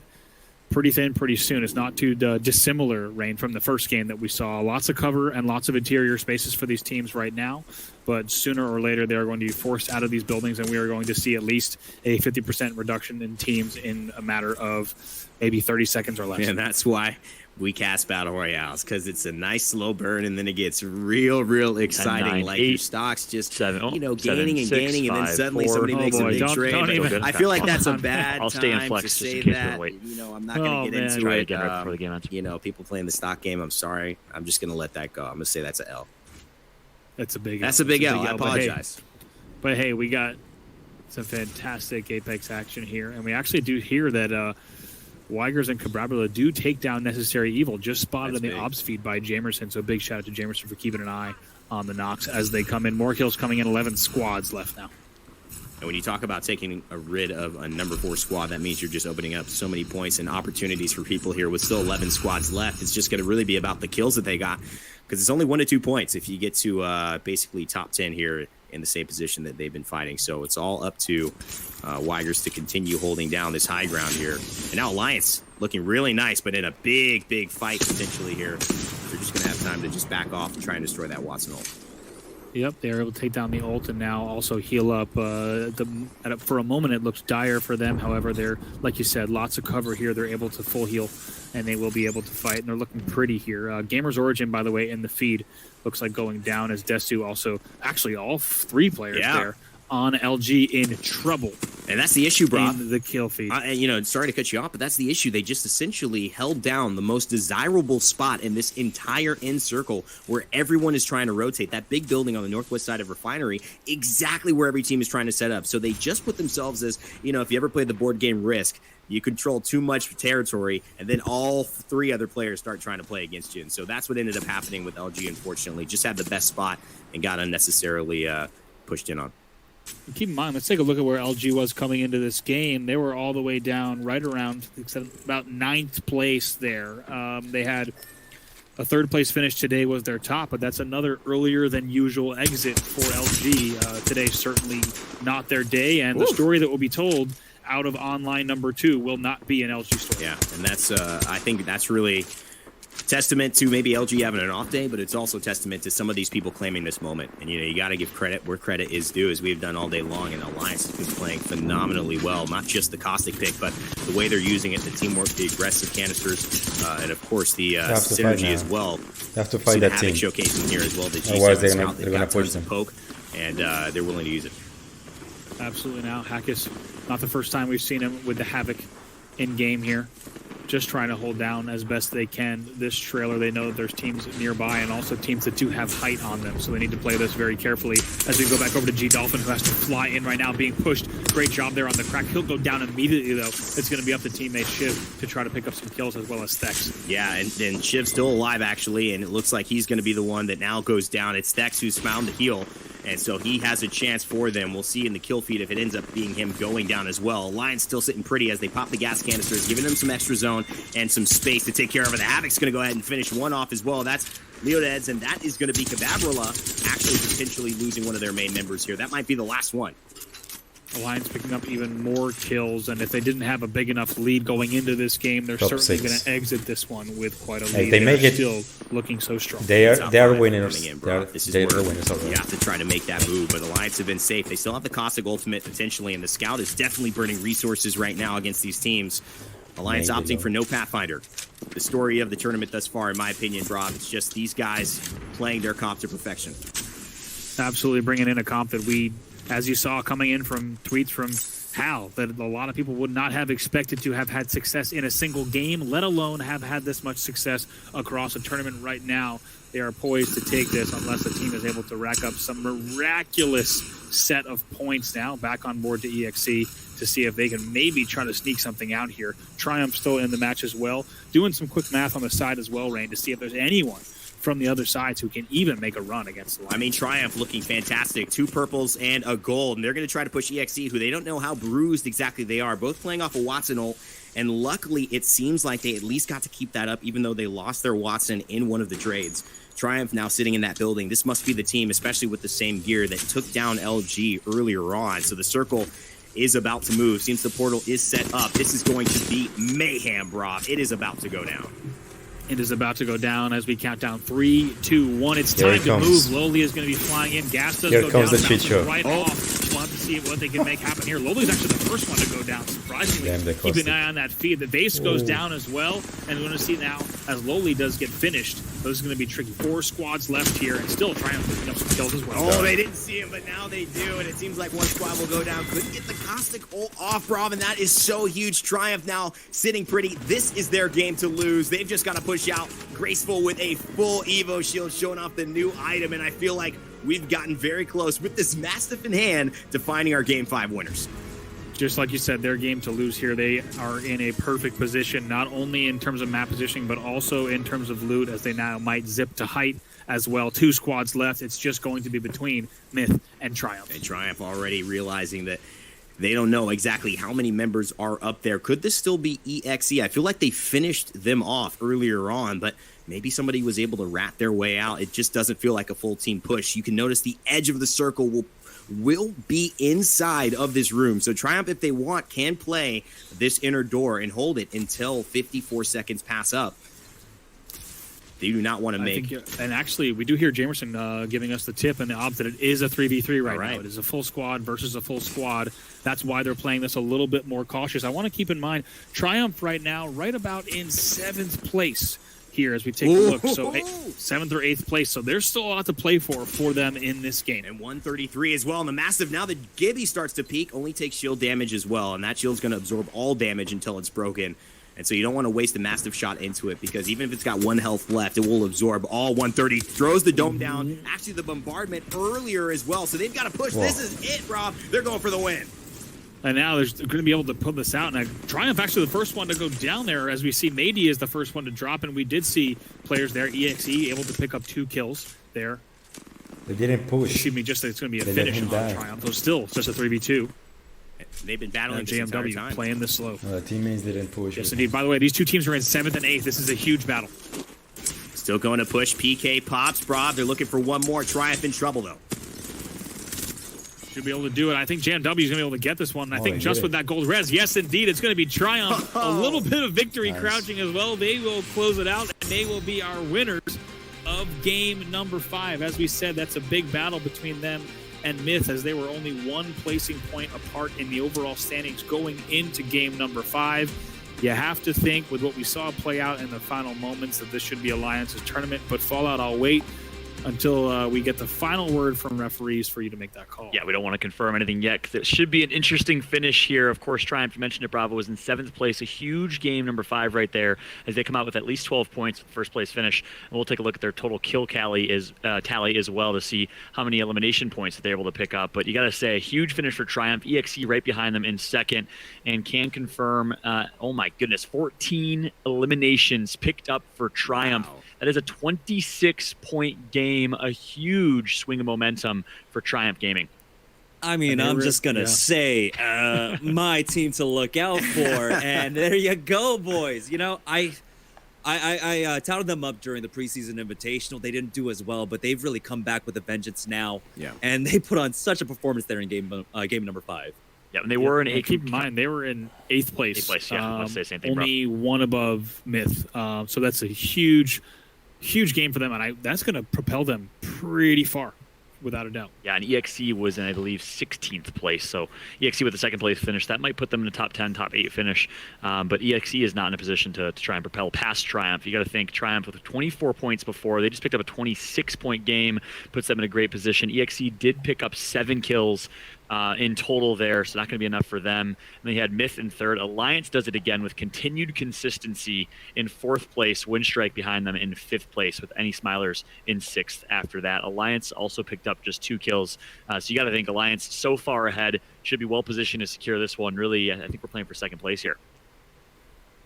pretty thin pretty soon. It's not too dissimilar, Rain, from the first game that we saw. Lots of cover and lots of interior spaces for these teams right now, but sooner or later they are going to be forced out of these buildings, and we are going to see at least a 50% reduction in teams in a matter of maybe 30 seconds or less. And that's why we cast Battle Royales, because it's a nice slow burn, and then it gets real exciting. 10, 9, like 8, your stocks just, 7, gaining 7, and 6, gaining, and then 5, suddenly 4. somebody makes a big don't trade. even- I feel like that's a bad I'll stay in time flex to just in say case that. we wait. I'm not going to get into Try it. again right before the game ends. People playing the stock game, I'm sorry. I'm just going to let that go. I'm going to say that's an L. That's a big That's L. a big It's L. I but hey- apologize. But hey, we got some fantastic Apex action here, and we actually do hear that Weigers and Cabrabula do take down Necessary Evil, just spotted That's in the big. ops feed by Jamerson, so big shout out to Jamerson for keeping an eye on the knocks as they come in. More kills coming in, 11 squads left now. And when you talk about taking a rid of a number 4 squad, that means you're just opening up so many points and opportunities for people here with still 11 squads left. It's just going to really be about the kills that they got, because it's only 1 to 2 points if you get to basically top 10 here in the same position that they've been fighting. So it's all up to Weigers to continue holding down this high ground here. And now Alliance looking really nice, but in a big fight potentially here. They're just going to have time to just back off and try and destroy that Watson ult. Yep, they are able to take down the ult and now also heal up. For a moment, it looks dire for them. However, they're, like you said, lots of cover here. They're able to full heal, and they will be able to fight. And they're looking pretty here. Gamers Origin, by the way, in the feed looks like going down as Desu also, actually all 3 players there on LG in trouble. And that's the issue, bro. In the kill feed. Sorry to cut you off, but that's the issue. They just essentially held down the most desirable spot in this entire end circle where everyone is trying to rotate. That big building on the northwest side of Refinery, exactly where every team is trying to set up. So they just put themselves as, if you ever played the board game Risk, you control too much territory, and then all 3 other players start trying to play against you. And so that's what ended up happening with LG, unfortunately. Just had the best spot and got unnecessarily pushed in on. Keep in mind, let's take a look at where LG was coming into this game. They were all the way down right around about 9th place there. They had a 3rd place finish today was their top, but that's another earlier than usual exit for LG. Today certainly not their day, and the story that will be told out of online number 2 will not be an LG story. Yeah, and that's I think that's really testament to maybe LG having an off day, but it's also testament to some of these people claiming this moment. And you got to give credit where credit is due, as we've done all day long. And Alliance has been playing phenomenally well. Not just the Caustic pick, but the way they're using it, the teamwork, the aggressive canisters, and of course the synergy as well. They have to fight that team. Showcasing here as well. The Otherwise, G7 they're gonna push them. Poke, and they're willing to use it. Absolutely. Now Hackus, not the first time we've seen him with the Havoc in game here, just trying to hold down as best they can this trailer. They know that there's teams nearby and also teams that do have height on them, so they need to play this very carefully. As we go back over to G Dolphin, who has to fly in right now, being pushed. Great job there on the crack. He'll go down immediately, though. It's going to be up to teammate Shiv to try to pick up some kills, as well as Thex. Yeah, and Shiv's still alive, actually, and it looks like he's going to be the one that now goes down. It's Thex who's found the heal, and so he has a chance for them. We'll see in the kill feed if it ends up being him going down as well. Alliance still sitting pretty as they pop the gas canisters, giving them some extra zone and some space to take care of it. The Havoc's going to go ahead and finish one off as well. That's Leodeds, and that is going to be Cababrilla actually potentially losing one of their main members here. That might be the last one. Alliance picking up even more kills, and if they didn't have a big enough lead going into this game, they're Top certainly 6. going to exit this one with quite a Hey, lead. they make They're it- still looking so strong. They are Top 5 winners. coming in, bro. This is They where are winners you already. have to try to make that move, but Alliance have been safe. They still have the Caustic ultimate potentially, and the Scout is definitely burning resources right now against these teams. Alliance Maybe opting though. for no Pathfinder. the story of the tournament thus far, in my opinion, Rob. It's just these guys playing their comp to perfection. Absolutely bringing in a comp that we, as you saw coming in from tweets from Hal, that a lot of people would not have expected to have had success in a single game, let alone have had this much success across a tournament right now. They are poised to take this unless the team is able to rack up some miraculous set of points now back on board to EXE to see if they can maybe try to sneak something out here. Triumph still in the match as well. Doing some quick math on the side as well, Rain, to see if there's anyone from the other sides who can even make a run against the line. I mean, Triumph looking fantastic. 2 purples and a gold, and they're going to try to push EXE, who they don't know how bruised exactly they are. Both playing off a Watson ult, and luckily it seems like they at least got to keep that up, even though they lost their Watson in one of the trades. Triumph now sitting in that building. This must be the team, especially with the same gear, that took down LG earlier on. So the circle is about to move. Seems the portal is set up. This is going to be mayhem, Rob. It is about to go down. It is about to go down as we count down 3, 2, 1. It's time to move. Lowly is going to be flying in. Gas does go down. The cheat show. Right off. We'll have to see what they can make happen here. Lowly's actually the first one to go down, surprisingly. Keep an eye on that feed. The base goes down as well. And we're going to see now, as Lowly does get finished, those are going to be tricky. 4 squads left here, and still Triumph picking up some kills as well. Oh, they didn't see him, but now they do, and it seems like one squad will go down. Couldn't get the Caustic ult off, Rob, and that is so huge. Triumph now sitting pretty. This is their game to lose. They've just got to push out. Graceful with a full Evo shield, showing off the new item, and I feel like we've gotten very close with this Mastiff in hand to finding our Game 5 winners. Just like you said, their game to lose here. They are in a perfect position, not only in terms of map positioning, but also in terms of loot, as they now might zip to height as well. 2 squads left. It's just going to be between Myth and Triumph. And Triumph already realizing that they don't know exactly how many members are up there. Could this still be EXE? I feel like they finished them off earlier on, but maybe somebody was able to rat their way out. It just doesn't feel like a full team push. You can notice the edge of the circle will be inside of this room. So Triumph, if they want, can play this inner door and hold it until 54 seconds pass up. They do not want to make... And actually, we do hear Jamerson giving us the tip and the odds that it is a 3v3 right now. It is a full squad versus a full squad. That's why they're playing this a little bit more cautious. I want to keep in mind, Triumph right now, right about in 7th place here as we take a look. So 7th or 8th place. So there's still a lot to play for them in this game. And 133 as well. And the Massive, now that Gibby starts to peak, only takes shield damage as well. And that shield's going to absorb all damage until it's broken. And so you don't want to waste a Mastiff shot into it, because even if it's got 1 health left, it will absorb all 130. Throws the dome down. Actually, the bombardment earlier as well. So they've got to push. Whoa. This is it, Rob. They're going for the win. And now they're going to be able to pull this out. And Triumph actually the first one to go down there, as we see Mady is the first one to drop. And we did see players there, EXE, able to pick up 2 kills there. They didn't push. Excuse me, just it's going to be a finish on Triumph. So still, just a 3v2. They've been battling this entire time. Playing this slow. The teammates didn't push. Yes, indeed. By the way, these 2 teams are in 7th and 8th. This is a huge battle. Still going to push. PK pops. Rob, they're looking for one more. Triumph in trouble, though. Should be able to do it. I think JMW is going to be able to get this one. And I think just with that gold res, yes, indeed, it's going to be Triumph. A little bit of victory crouching as well. They will close it out, and they will be our winners of game number 5. As we said, that's a big battle between them and Myth, as they were only 1 placing point apart in the overall standings going into game number 5. You have to think, with what we saw play out in the final moments, that this should be Alliance's tournament. But Fallout, I'll wait until we get the final word from referees for you to make that call. Yeah, we don't want to confirm anything yet, because it should be an interesting finish here. Of course, Triumph, you mentioned it, Bravo was in 7th place, a huge game number 5 right there, as they come out with at least 12 points for first place finish. And we'll take a look at their total kill tally as well to see how many elimination points that they're able to pick up. But you got to say, a huge finish for Triumph. EXE right behind them in 2nd, and can confirm, oh my goodness, 14 eliminations picked up for Triumph. Wow. That is a 26-point game, a huge swing of momentum for Triumph Gaming. I mean, I'm just going to say my team to look out for, and there you go, boys. You know, I touted them up during the preseason invitational. They didn't do as well, but they've really come back with a vengeance now. Yeah. And they put on such a performance there in game number 5. Yeah, and they were in 8th. Keep in mind, they were in 8th place. 8th place, yeah. Let's say the same thing, only bro. 1 above Myth. So that's a huge game for them, and that's going to propel them pretty far. without a doubt. Yeah, and EXE was in, I believe, 16th place. So EXE with the second place finish, that might put them in the top 10, top 8 finish. But EXE is not in a position to try and propel past Triumph. You got to think Triumph with 24 points before. They just picked up a 26-point game, puts them in a great position. EXE did pick up 7 kills in total there, so not going to be enough for them. And then you had Myth in third. Alliance does it again with continued consistency in 4th place. Windstrike behind them in 5th place, with Any Smilers in 6th after that. Alliance also picked up just 2 kills. So you got to think Alliance so far ahead, should be well positioned to secure this one. Really, I think we're playing for 2nd place here.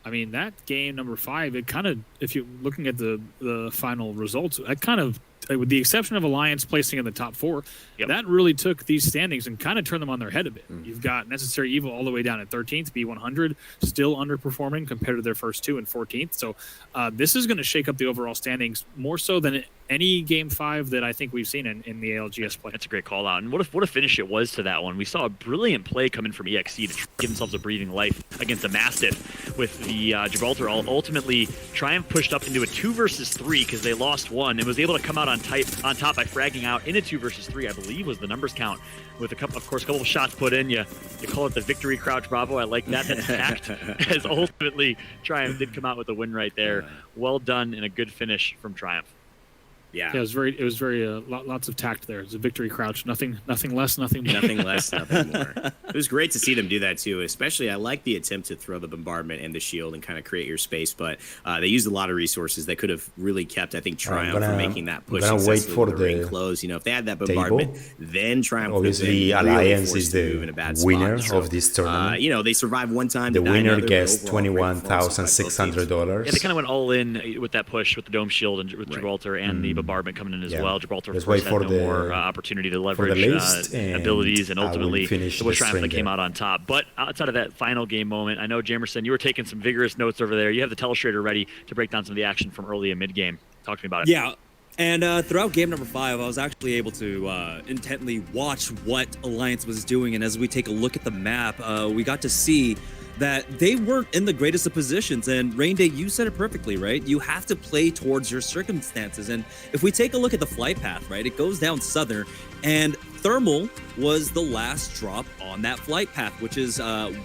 I mean, that game number 5, it kind of, if you're looking at the final results, that kind of, with the exception of Alliance placing in the top 4, that really took these standings and kind of turned them on their head a bit. You've got Necessary Evil all the way down at 13th, B100 still underperforming compared to their first 2 and 14th. So this is going to shake up the overall standings more so than any game 5 that I think we've seen in the ALGS play. That's a great call out. And what a finish it was to that one. We saw a brilliant play come in from EXE to give themselves a breathing life against the Mastiff with the Gibraltar. Ultimately, Triumph pushed up into a 2 versus 3 because they lost 1 and was able to come out on top by fragging out in a 2 versus 3, I believe was the numbers count, with a couple of shots put in. You call it the victory crouch bravo. I like that. That's tact, as ultimately Triumph did come out with a win right there. Well done and a good finish from Triumph. Yeah, it was very lots of tact there. It's a victory crouch, nothing less, nothing more. Nothing less, nothing more. It was great to see them do that too. Especially, I like the attempt to throw the bombardment and the shield and kind of create your space. But they used a lot of resources that could have really kept, I think, Triumph from making that push. I'm gonna wait for the ring close. You know, if they had that bombardment, then Triumph. Obviously, Alliance is the winner of this tournament. You know, they survived one time. The winner gets $21,600. Yeah, they kind of went all in with that push with the dome shield and with Gibraltar and the bombardment coming in as well. Gibraltar, of course, had no more opportunity to leverage abilities, and ultimately it was Triumph that came out on top. But outside of that final game moment, I know, Jamerson, you were taking some vigorous notes over there. You have the telestrator ready to break down some of the action from early and mid-game. Talk to me about it. Yeah. And throughout game number 5, I was actually able to intently watch what Alliance was doing. And as we take a look at the map, we got to see that they weren't in the greatest of positions. And Rainday, you said it perfectly, right? You have to play towards your circumstances. And if we take a look at the flight path, right, it goes down southern, and Thermal was the last drop on that flight path, which is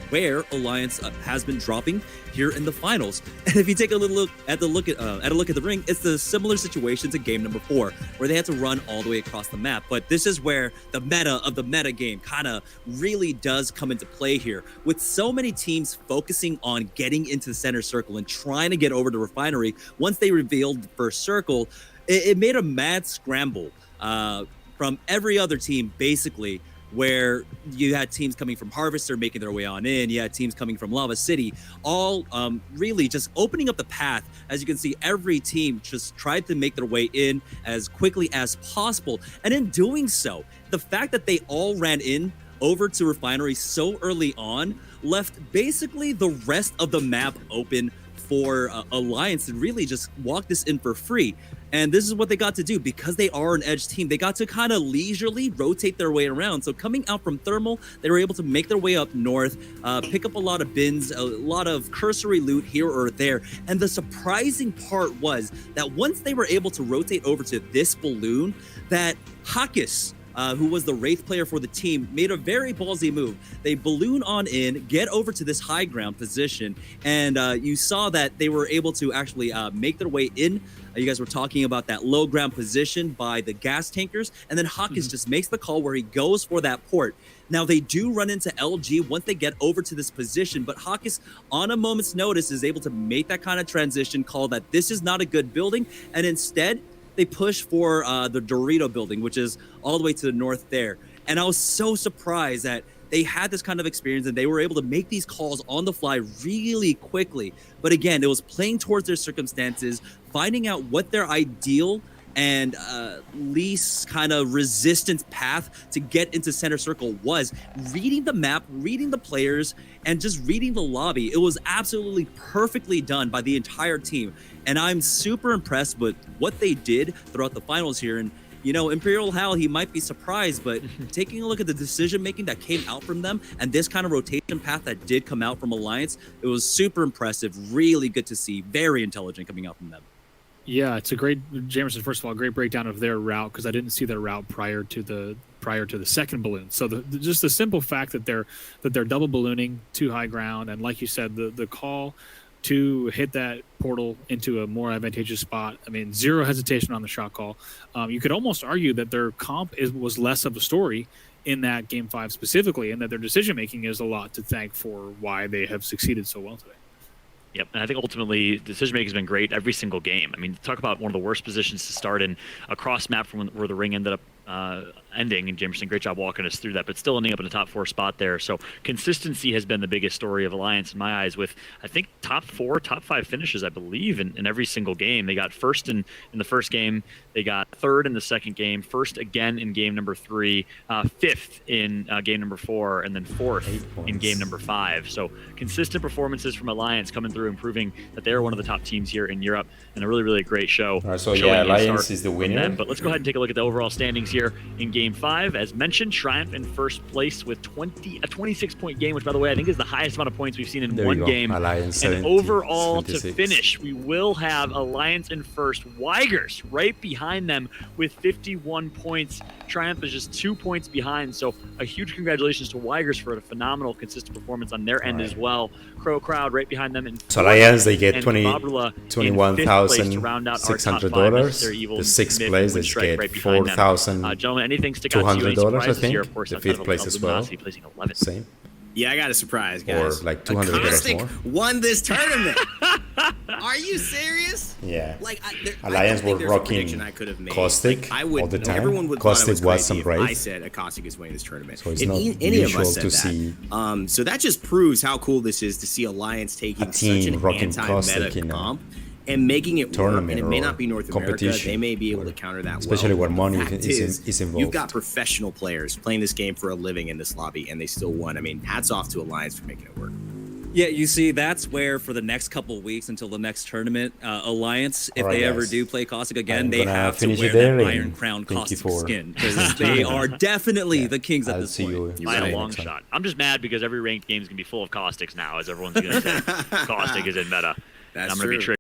where Alliance has been dropping here in the finals. And if you take a look at the ring, it's the similar situation to game number 4, where they had to run all the way across the map. But this is where the meta of the meta game kind of really does come into play here, with so many teams focusing on getting into the center circle and trying to get over to Refinery. Once they revealed the first circle, it made a mad scramble from every other team, basically, where you had teams coming from Harvester making their way on in. You had teams coming from Lava City, all really just opening up the path. As you can see, every team just tried to make their way in as quickly as possible. And in doing so, the fact that they all ran in over to Refinery so early on left basically the rest of the map open for Alliance to really just walk this in for free. And this is what they got to do because they are an edge team. They got to kind of leisurely rotate their way around. So coming out from Thermal, they were able to make their way up north, pick up a lot of bins, a lot of cursory loot here or there. And the surprising part was that once they were able to rotate over to this balloon, that Hakis, who was the Wraith player for the team, made a very ballsy move. They balloon on in, get over to this high ground position, and you saw that they were able to actually make their way in. You guys were talking about that low ground position by the gas tankers, and then Hawkins just makes the call where he goes for that port. Now, they do run into LG once they get over to this position, but Hawkins, on a moment's notice, is able to make that kind of transition call that this is not a good building, and instead, they push for the Dorito building, which is all the way to the north there. And I was so surprised that they had this kind of experience and they were able to make these calls on the fly really quickly. But again, it was playing towards their circumstances, finding out what their ideal and least kind of resistance path to get into center circle was, reading the map, reading the players, and just reading the lobby. It was absolutely perfectly done by the entire team. And I'm super impressed with what they did throughout the finals here. And, you know, Imperial Hal, he might be surprised, but taking a look at the decision-making that came out from them and this kind of rotation path that did come out from Alliance, it was super impressive, really good to see, very intelligent coming out from them. Yeah, it's a great, Jamerson, first of all, great breakdown of their route, because I didn't see their route prior to the second balloon. So just the simple fact that they're double ballooning to high ground, and like you said, the call to hit that portal into a more advantageous spot. I mean, zero hesitation on the shot call. You could almost argue that their comp was less of a story in that Game 5 specifically, and that their decision making is a lot to thank for why they have succeeded so well today. Yep, and I think ultimately decision making has been great every single game. I mean, talk about one of the worst positions to start in across map from where the ring ended up ending, and Jamerson, great job walking us through that, but still ending up in a top 4 spot there. So consistency has been the biggest story of Alliance in my eyes, with I think top 4, top 5 finishes, I believe, in every single game. They got first in the first game, they got third in the second game, first again in game number 3, fifth in game number 4, and then fourth in game number 5. So consistent performances from Alliance coming through and proving that they're one of the top teams here in Europe, and a really, really great show. All right, so yeah, Alliance is the winner. But let's go ahead and take a look at the overall standings here in Game 5. As mentioned, Triumph in first place with a 26-point game, which, by the way, I think is the highest amount of points we've seen in one game. Alliance and 70, overall, 76. to finish, we will have Alliance in first. Weigers right behind them with 51 points. Triumph is just 2 points behind. So a huge congratulations to Weigers for a phenomenal, consistent performance on their end as well. Crow Crowd right behind them in fourth. So Alliance, they get $21,600. The sixth place, they get $4,200. Gentlemen, anything stick out to you? Any surprises I think. here? Of course, The fifth place as well. Placing 11th. Same. Yeah, I got a surprise, guys. Or like $200 Acoustic more. won this tournament. Are you serious? Yeah. Like, Alliance I don't think were there's a rocking prediction I could have made. Caustic Like, I would, all the time. Everyone would Caustic thought it was was some crazy if I brave. said Acoustic is winning this tournament. So it's If not any of usual us said to that. see So that just proves how cool this is to see Alliance taking a such team an rocking Caustic anti-meta in a comp and making it work. tournament And it may or not be North America. competition, They may be able or to counter that especially well. when money The fact is involved. You've got professional players playing this game for a living in this lobby, and they still won. I mean, hats off to Alliance for making it work. Yeah, you see, that's where for the next couple of weeks until the next tournament, Alliance, if Alright, they ever guys. do play Caustic again, I'm they gonna have to finish wear it there, that and Iron Crown thank you Caustic for skin, because they are definitely the kings at I'll this see point. you By a next long time. shot. I'm just mad because every ranked game is going to be full of Caustics now, as everyone's going to say Caustic is in meta. That's I'm going to be true. triggered.